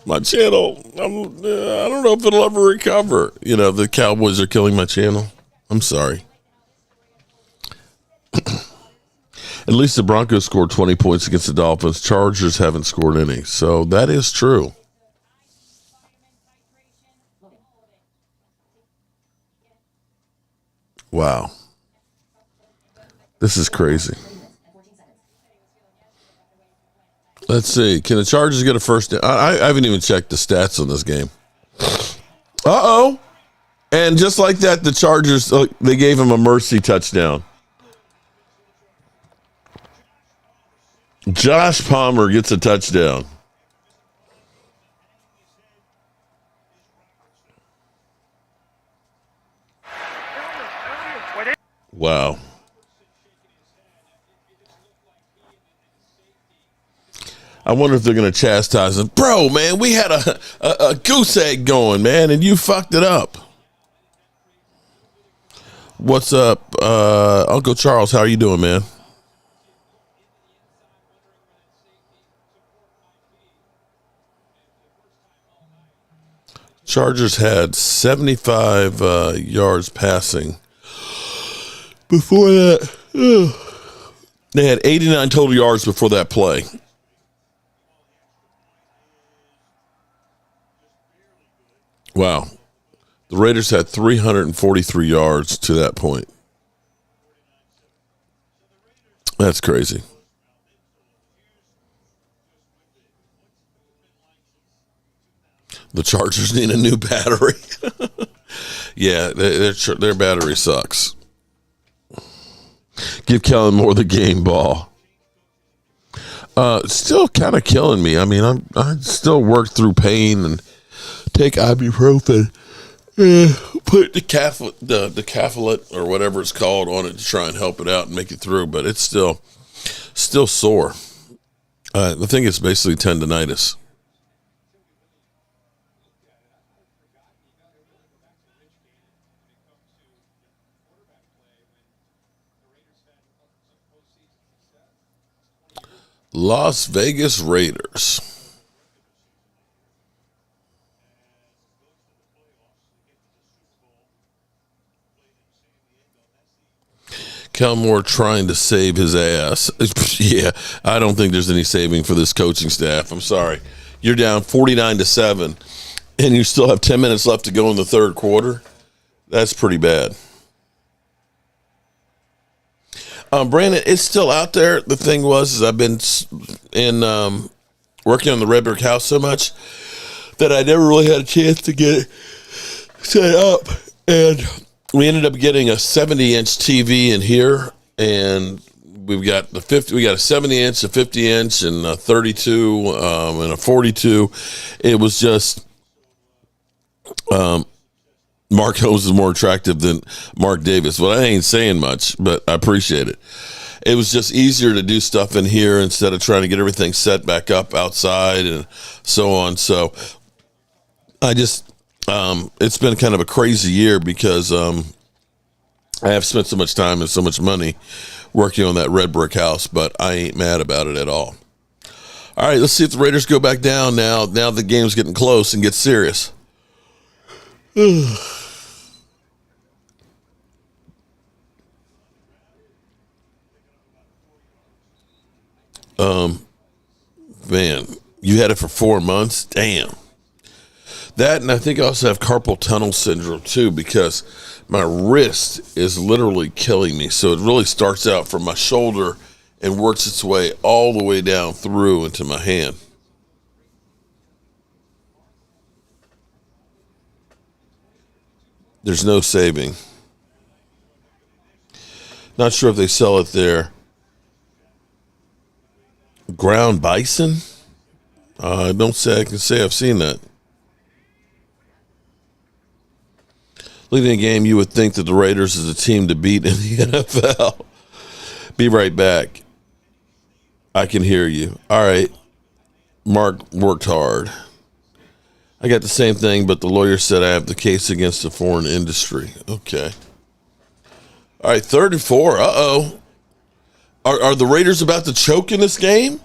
my channel. I don't know if it'll ever recover. The Cowboys are killing my channel. I'm sorry. At least the Broncos scored 20 points against the Dolphins. Chargers haven't scored any. So that is true. Wow. This is crazy. Let's see. Can the Chargers get a first down? I haven't even checked the stats on this game. Uh-oh. And just like that, the Chargers, they gave him a mercy touchdown. Josh Palmer gets a touchdown. Wow. I wonder if they're going to chastise him. Bro, man, we had a goose egg going, man, and you fucked it up. What's up, Uncle Charles? How are you doing, man? Chargers had 75 yards passing. Before that, They had 89 total yards before that play. Wow. The Raiders had 343 yards to that point. That's crazy. The Chargers need a new battery. Yeah, their battery sucks. Give Kellen Moore the game ball. Still kind of killing me. I mean, I still work through pain and take ibuprofen. Put the Caffolet or whatever it's called on it to try and help it out and make it through, but it's still sore. I think it's basically tendonitis. Las Vegas Raiders. Kellen Moore trying to save his ass. Yeah, I don't think there's any saving for this coaching staff. I'm sorry. You're down 49-7, and you still have 10 minutes left to go in the third quarter. That's pretty bad. Brandon, it's still out there. The thing was, I've been working on the Red Brick House so much that I never really had a chance to get it set up. And we ended up getting a 70-inch TV in here, and we've got the 50. We got a 70-inch, a 50-inch, and a 32, and a 42. It was just Mark Holmes is more attractive than Mark Davis. Well, I ain't saying much, but I appreciate it. It was just easier to do stuff in here instead of trying to get everything set back up outside and so on. So I just, it's been kind of a crazy year because I have spent so much time and so much money working on that Red Brick House, but I ain't mad about it at all. All right, let's see if the Raiders go back down now. Now the game's getting close and get serious. Man, you had it for 4 months? Damn. That, and I think I also have carpal tunnel syndrome too, because my wrist is literally killing me. So it really starts out from my shoulder and works its way all the way down through into my hand. There's no saving. Not sure if they sell it there. Ground bison? I don't say I can say I've seen that. Leading the game, you would think that the Raiders is a team to beat in the NFL. Be right back. I can hear you. All right. Mark worked hard. I got the same thing, but the lawyer said I have the case against the foreign industry. Okay. All right, 3rd and 4. Uh-oh. Are the Raiders about to choke in this game?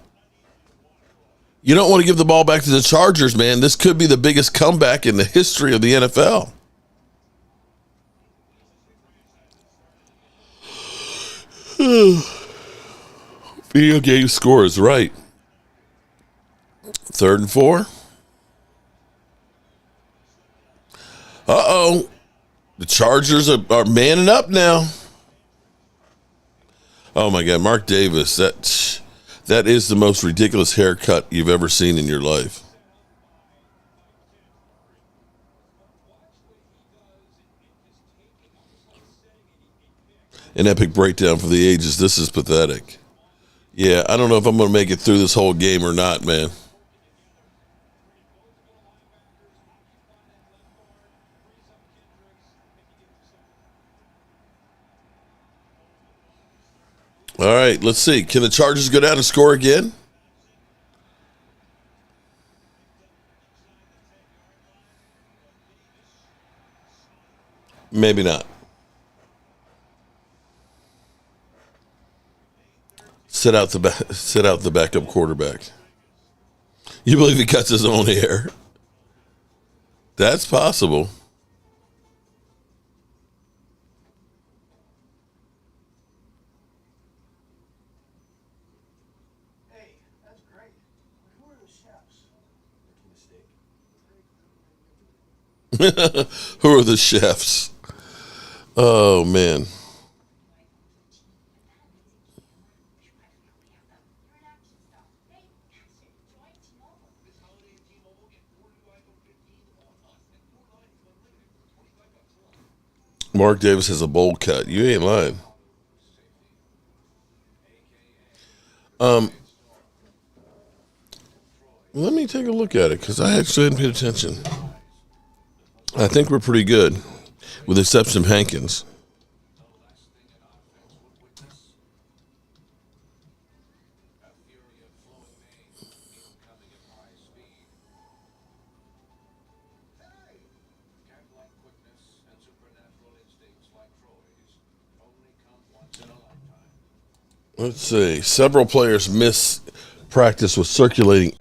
You don't want to give the ball back to the Chargers, man. This could be the biggest comeback in the history of the NFL. Video game score is right. 3rd and 4. Uh-oh. The Chargers are manning up now. Oh, my God. Mark Davis, that is the most ridiculous haircut you've ever seen in your life. An epic breakdown for the ages. This is pathetic. Yeah, I don't know if I'm going to make it through this whole game or not, man. All right, let's see. Can the Chargers go down and score again? Maybe not. Sit out the backup quarterback. You believe he cuts his own hair? That's possible. Who are the chefs? Oh, man. Mark Davis has a bowl cut. You ain't lying. Let me take a look at it because I actually hadn't paid attention. I think we're pretty good, with the exception of Hankins. Let's see. Several players miss practice with circulating.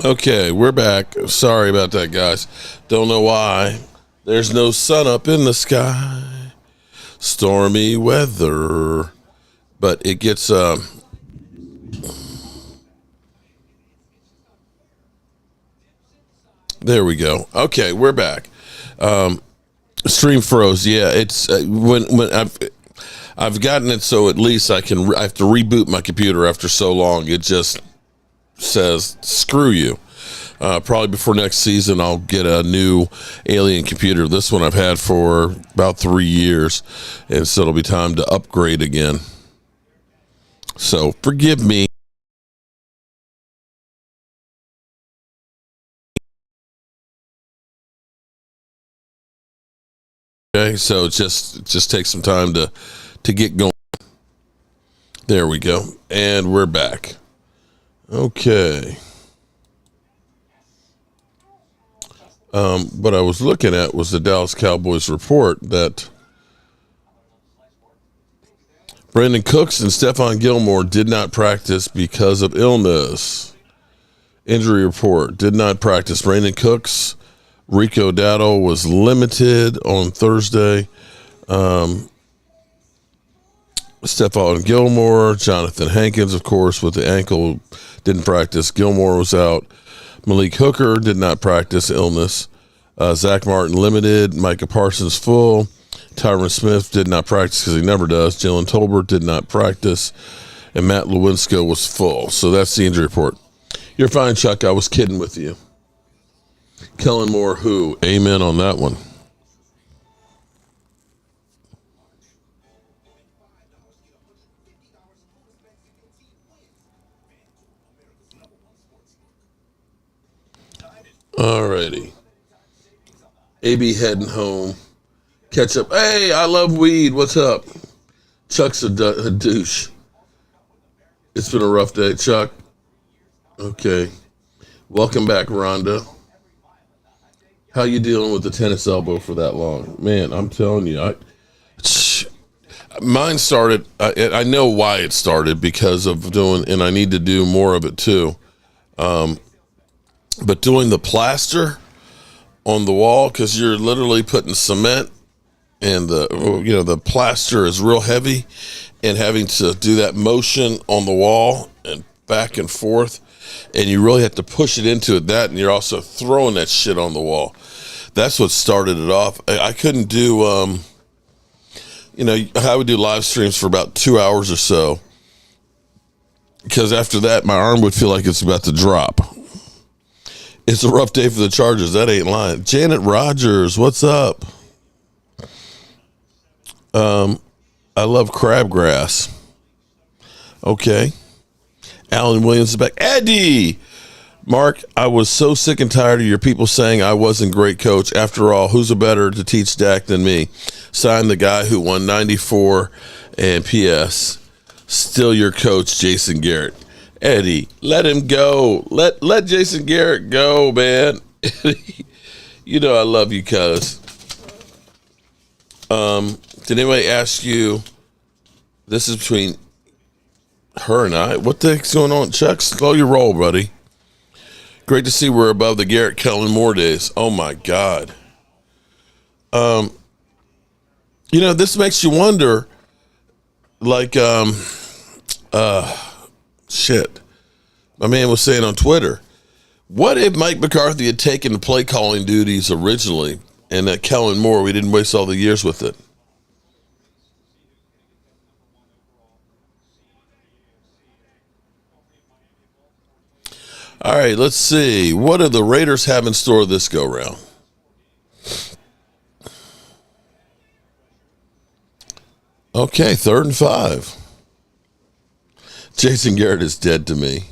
Okay, we're back. Sorry about that, guys. Don't know why. There's no sun up in the sky. Stormy weather. But it gets... There we go. Okay, we're back. Stream froze. Yeah, it's when I've gotten it so at least I have to reboot my computer after so long. It just says screw you. Probably before next season I'll get a new alien computer. This one I've had for about 3 years, and so it'll be time to upgrade again. So forgive me. Okay, so just take some time to get going. There we go. And we're back. Okay. What I was looking at was the Dallas Cowboys report that Brandon Cooks and Stephon Gilmore did not practice because of illness. Injury report, did not practice. Brandon Cooks, Rico Dowdle was limited on Thursday. Stephon Gilmore, Jonathan Hankins, of course, with the ankle, didn't practice. Gilmore was out. Malik Hooker did not practice, illness. Zach Martin limited. Micah Parsons full. Tyron Smith did not practice because he never does. Jalen Tolbert did not practice. And Matt Lewinsky was full. So that's the injury report. You're fine, Chuck. I was kidding with you. Kellen Moore, who? Amen on that one. Alrighty. AB heading home. Catch up. Hey, I love weed. What's up? Chuck's a douche. It's been a rough day, Chuck. Okay. Welcome back, Rhonda. How you dealing with the tennis elbow for that long? Man, I'm telling you, mine started, I know why it started because of doing, and I need to do more of it too. But doing the plaster on the wall, because you're literally putting cement and the plaster is real heavy, and having to do that motion on the wall and back and forth, and you really have to push it into it, and you're also throwing that shit on the wall. That's what started it off. I couldn't do, I would do live streams for about 2 hours or so, because after that, my arm would feel like it's about to drop. It's a rough day for the Chargers. That ain't lying. Janet Rogers, what's up? I love crabgrass. Okay. Alan Williams is back. Eddie! Mark, I was so sick and tired of your people saying I wasn't great coach. After all, who's a better to teach Dak than me? Signed the guy who won 94 and P.S. Still your coach, Jason Garrett. Eddie, let him go. Let Jason Garrett go, man. You know I love you, cuz. Did anybody ask you, this is between her and I, what the heck's going on? Chuck, slow your roll, buddy. Great to see we're above the Garrett Kellen Moore days. Oh, my God. This makes you wonder, like, Shit. My man was saying on Twitter, what if Mike McCarthy had taken the play calling duties originally and that Kellen Moore, we didn't waste all the years with it? All right, let's see. What do the Raiders have in store this go round? Okay, 3rd and 5. Jason Garrett is dead to me.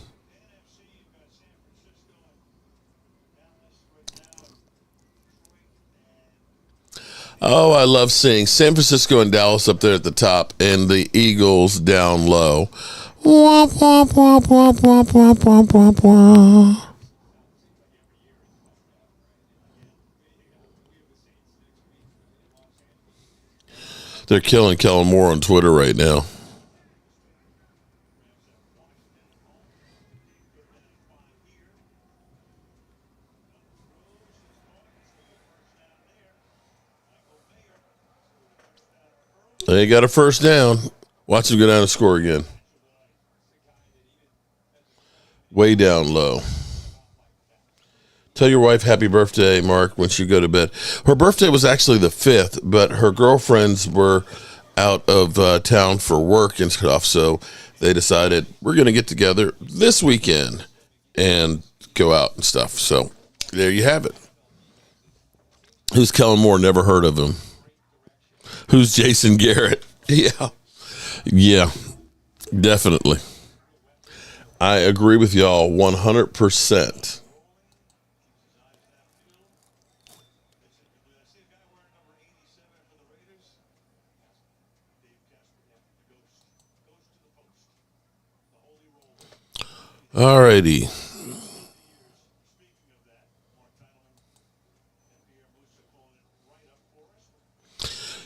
Oh, I love seeing San Francisco and Dallas up there at the top and the Eagles down low. Womp, womp, womp, womp, womp, womp, womp, womp, womp. They're killing Kellen Moore on Twitter right now. They got a first down. Watch him go down and score again. Way down low. Tell your wife happy birthday, Mark, when she go to bed. Her birthday was actually the 5th, but her girlfriends were out of town for work and stuff, so they decided we're going to get together this weekend and go out and stuff. So there you have it. Who's Kellen Moore? Never heard of him. Who's Jason Garrett? Yeah, definitely. I agree with y'all 100%. All righty.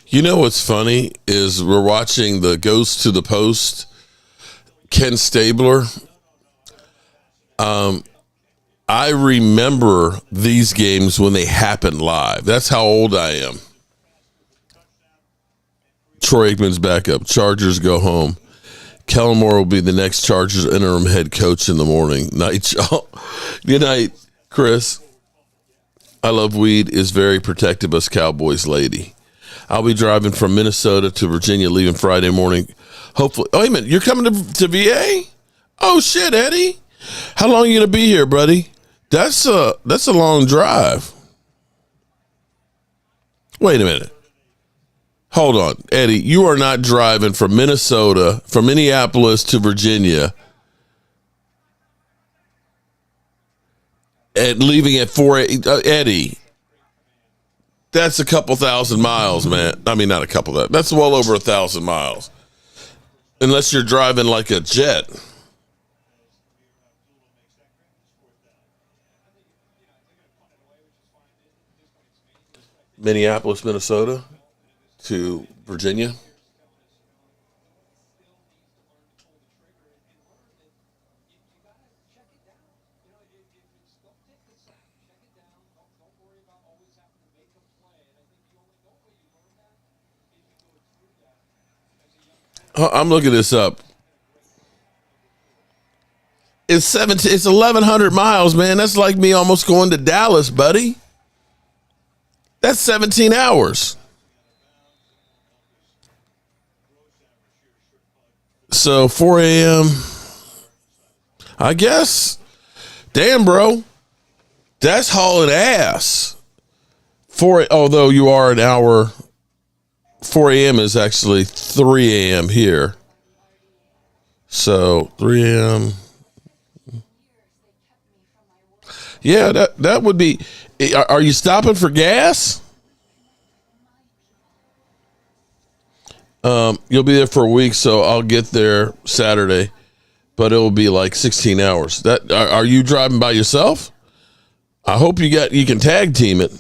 You know what's funny is we're watching the Ghost to the Post, Ken Stabler. I remember these games when they happened live. That's how old I am. Troy Aikman's back up. Chargers go home. Kellen Moore will be the next Chargers interim head coach in the morning. Night, y'all. Good night, Chris. I love weed. Is very protective of us Cowboys lady. I'll be driving from Minnesota to Virginia, leaving Friday morning. Hopefully. Oh, wait a minute. You're coming to VA? Oh, shit, Eddie. How long are you going to be here, buddy? That's a long drive. Wait a minute. Hold on, Eddie. You are not driving from Minneapolis to Virginia and leaving at 4 Eddie, that's a couple thousand miles, man. I mean, not a couple that. That's well over 1,000 miles. Unless you're driving like a jet. Minneapolis, Minnesota to Virginia. I'm looking this up. It's 1,100 miles, man. That's like me almost going to Dallas, buddy. That's 17 hours. So 4 a.m. I guess. Damn, bro. That's hauling ass. Although you are an hour. 4 a.m. is actually 3 a.m. here. So 3 a.m. Yeah, that would be. Are you stopping for gas? You'll be there for a week, so I'll get there Saturday, but it will be like 16 hours. Are you driving by yourself? I hope you can tag team it.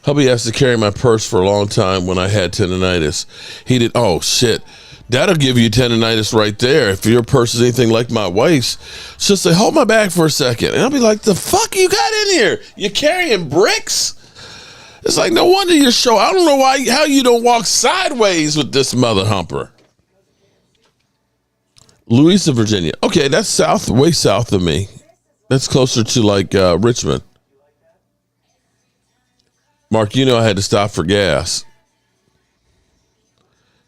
Hubby has to carry my purse for a long time when I had tendonitis. He did. Oh, shit. That'll give you tendonitis right there. If your purse is anything like my wife's, she'll say, hold my bag for a second. And I'll be like, the fuck you got in here? You carrying bricks? It's like, no wonder you're show. I don't know how you don't walk sideways with this mother humper. Louisa, Virginia. Okay, that's south, way south of me. That's closer to like Richmond. Mark, you know I had to stop for gas.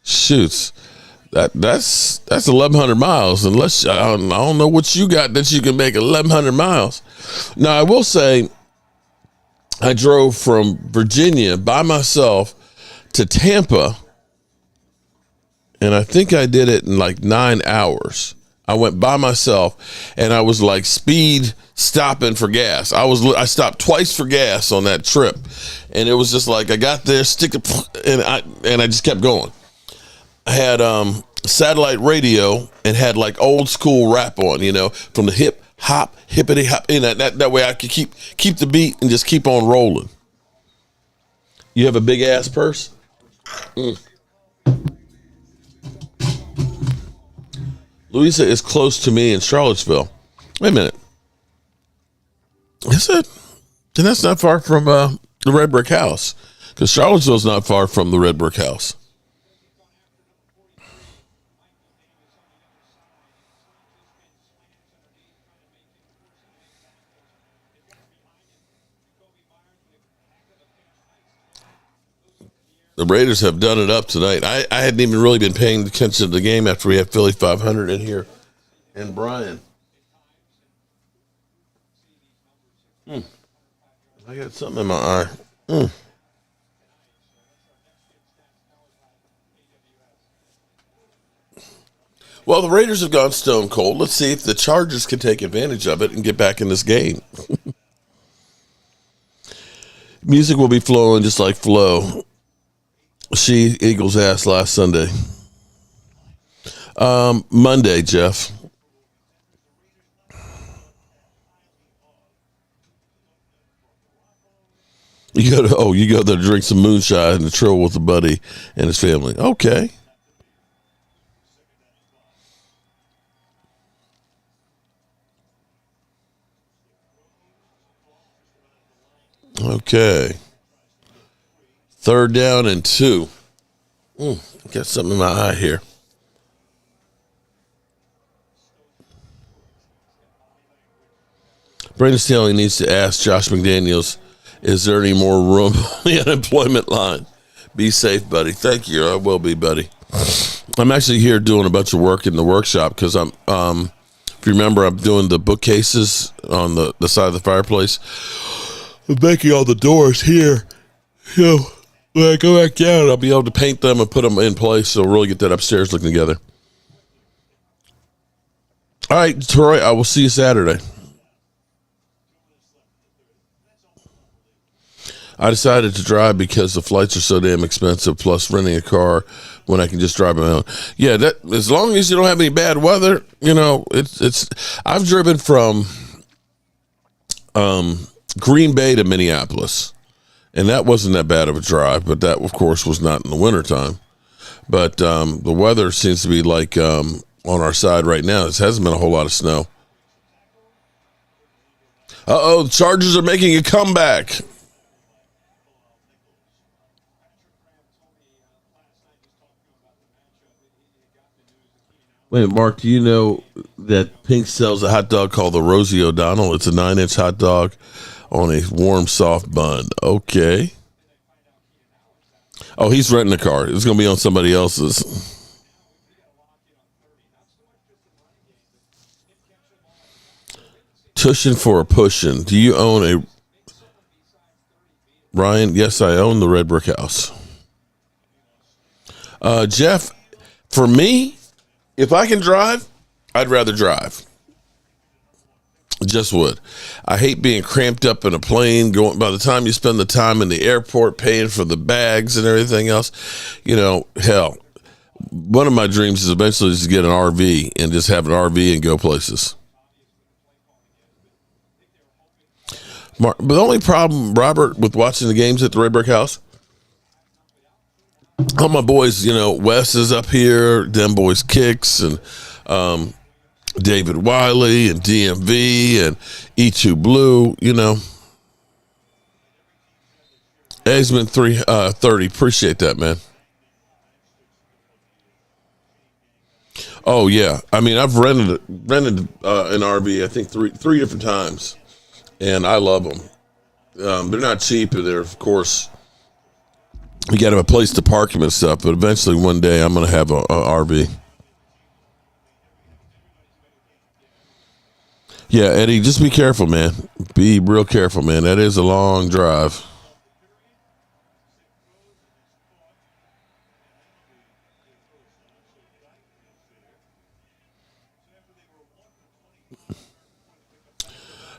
Shoots. That's 1,100 miles. Unless I don't know what you got that you can make 1,100 miles. Now I will say, I drove from Virginia by myself to Tampa, and I think I did it in like 9 hours. I went by myself, and I was like speed stopping for gas. I stopped twice for gas on that trip, and it was just like I got there, and I just kept going. I had satellite radio and had like old school rap on, from the hip hop, hippity hop, and that way I could keep the beat and just keep on rolling. You have a big ass purse? Louisa is close to me in Charlottesville. Wait a minute. Is it? Then that's not far from the Red Brick House, because Charlottesville's not far from the Red Brick House. The Raiders have done it up tonight. I hadn't even really been paying attention to the game after we had Philly 500 in here. And Brian. I got something in my eye. Well, the Raiders have gone stone cold. Let's see if the Chargers can take advantage of it and get back in this game. Music will be flowing just like Flo. She Eagles ass last Sunday. Monday, Jeff. You go there to drink some moonshine and chill with a buddy and his family. Okay. Okay. 3rd down and 2. Got something in my eye here. Brandon Staley needs to ask Josh McDaniels, is there any more room on the unemployment line? Be safe, buddy. Thank you. I will be, buddy. I'm actually here doing a bunch of work in the workshop because if you remember, I'm doing the bookcases on the side of the fireplace. I'm making all the doors here. When I go back down, I'll be able to paint them and put them in place, so we'll really get that upstairs looking together. All right, Troy, I will see you Saturday. I decided to drive because the flights are so damn expensive, plus renting a car when I can just drive my own. Yeah, that as long as you don't have any bad weather, it's I've driven from Green Bay to Minneapolis. And that wasn't that bad of a drive, but that, of course, was not in the wintertime. But the weather seems to be like on our side right now. This hasn't been a whole lot of snow. The Chargers are making a comeback. Wait, Mark, do you know that Pink sells a hot dog called the Rosie O'Donnell? It's a 9-inch hot dog on a warm, soft bun. Okay. Oh, he's renting a car. It's going to be on somebody else's. Tushin for a pushin'. Do you own a... Ryan, yes, I own the Red Brick House. Jeff, for me, if I can drive, I'd rather drive. Just would. I hate being cramped up in a plane. By the time you spend the time in the airport paying for the bags and everything else, hell, one of my dreams is eventually just get an RV and just have an RV and go places. But the only problem, Robert, with watching the games at the Red Brick House, all my boys, Wes is up here, them boys Kicks, and David Wiley and DMV and E2 Blue, Eggman 330. Appreciate that, man. Oh yeah, I mean I've rented an RV I think three different times, and I love them. They're not cheap. They're of course you got to have a place to park them and stuff. But eventually one day I'm gonna have a RV. Yeah, Eddie, just be careful, man. Be real careful, man. That is a long drive.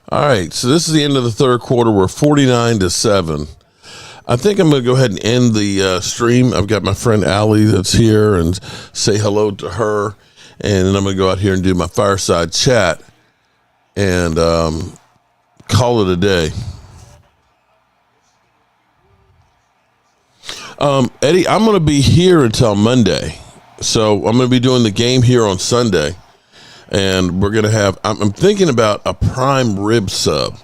All right, so this is the end of the third quarter. We're 49-7. I think I'm going to go ahead and end the stream. I've got my friend Allie that's here and say hello to her. And then I'm going to go out here and do my fireside chat and call it a day. Eddie, I'm going to be here until Monday. So I'm going to be doing the game here on Sunday. And we're going to have, I'm thinking about a prime rib sub.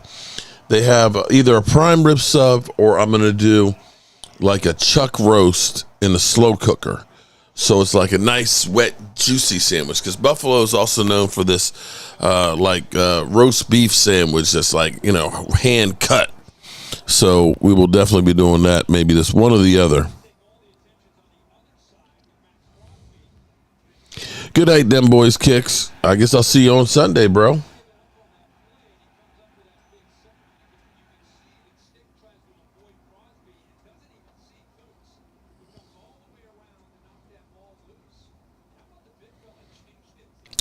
They have either a prime rib sub or I'm going to do like a chuck roast in a slow cooker. So it's like a nice, wet, juicy sandwich. Because Buffalo is also known for this roast beef sandwich that's like, hand cut. So we will definitely be doing that. Maybe this one or the other. Good night, them boys kicks. I guess I'll see you on Sunday, bro.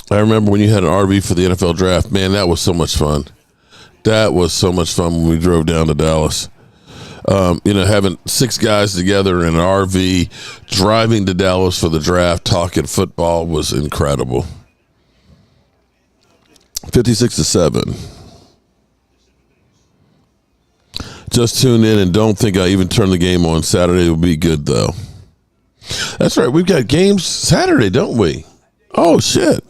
I remember when you had an RV for the NFL draft. Man, that was so much fun. That was so much fun when we drove down to Dallas. Having 6 guys together in an RV, driving to Dallas for the draft, talking football was incredible. 56-7. Just tune in and don't think I even turn the game on. Saturday will be good, though. That's right. We've got games Saturday, don't we? Oh, shit.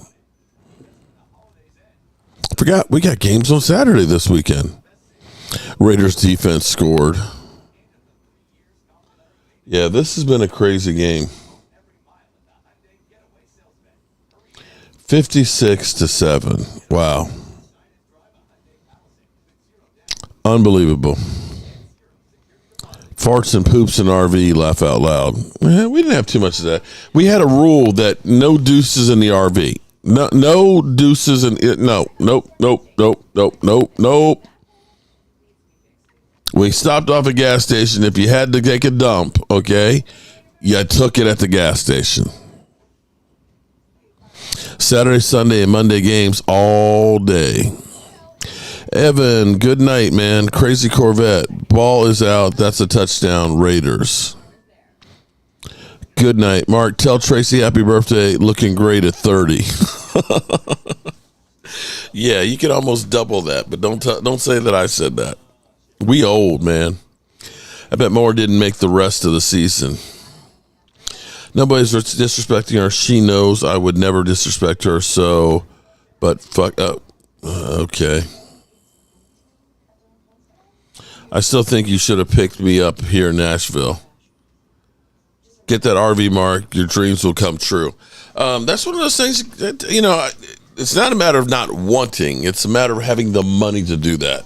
Forgot we got games on Saturday this weekend. Raiders defense scored. Yeah, this has been a crazy game. 56-7. Wow. Unbelievable. Farts and poops in RV, laugh out loud. We didn't have too much of that. We had a rule that no deuces in the RV. No deuces in it. Nope. We stopped off a gas station. If you had to take a dump, okay, you took it at the gas station. Saturday, Sunday, and Monday games all day. Evan, good night, man. Crazy Corvette. Ball is out. That's a touchdown. Raiders. Good night. Mark, tell Tracy happy birthday. Looking great at 30. Yeah, you can almost double that, but don't say that I said that. We old, man. I bet Moore didn't make the rest of the season. Nobody's disrespecting her. She knows I would never disrespect her, so, but fuck up. Okay. I still think you should have picked me up here in Nashville. Get that RV, Mark. Your dreams will come true. That's one of those things, it's not a matter of not wanting. It's a matter of having the money to do that.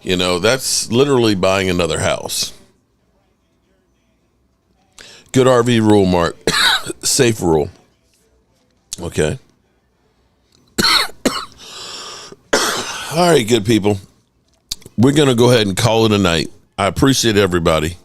That's literally buying another house. Good RV rule, Mark. Safe rule. Okay. All right, good people. We're going to go ahead and call it a night. I appreciate everybody.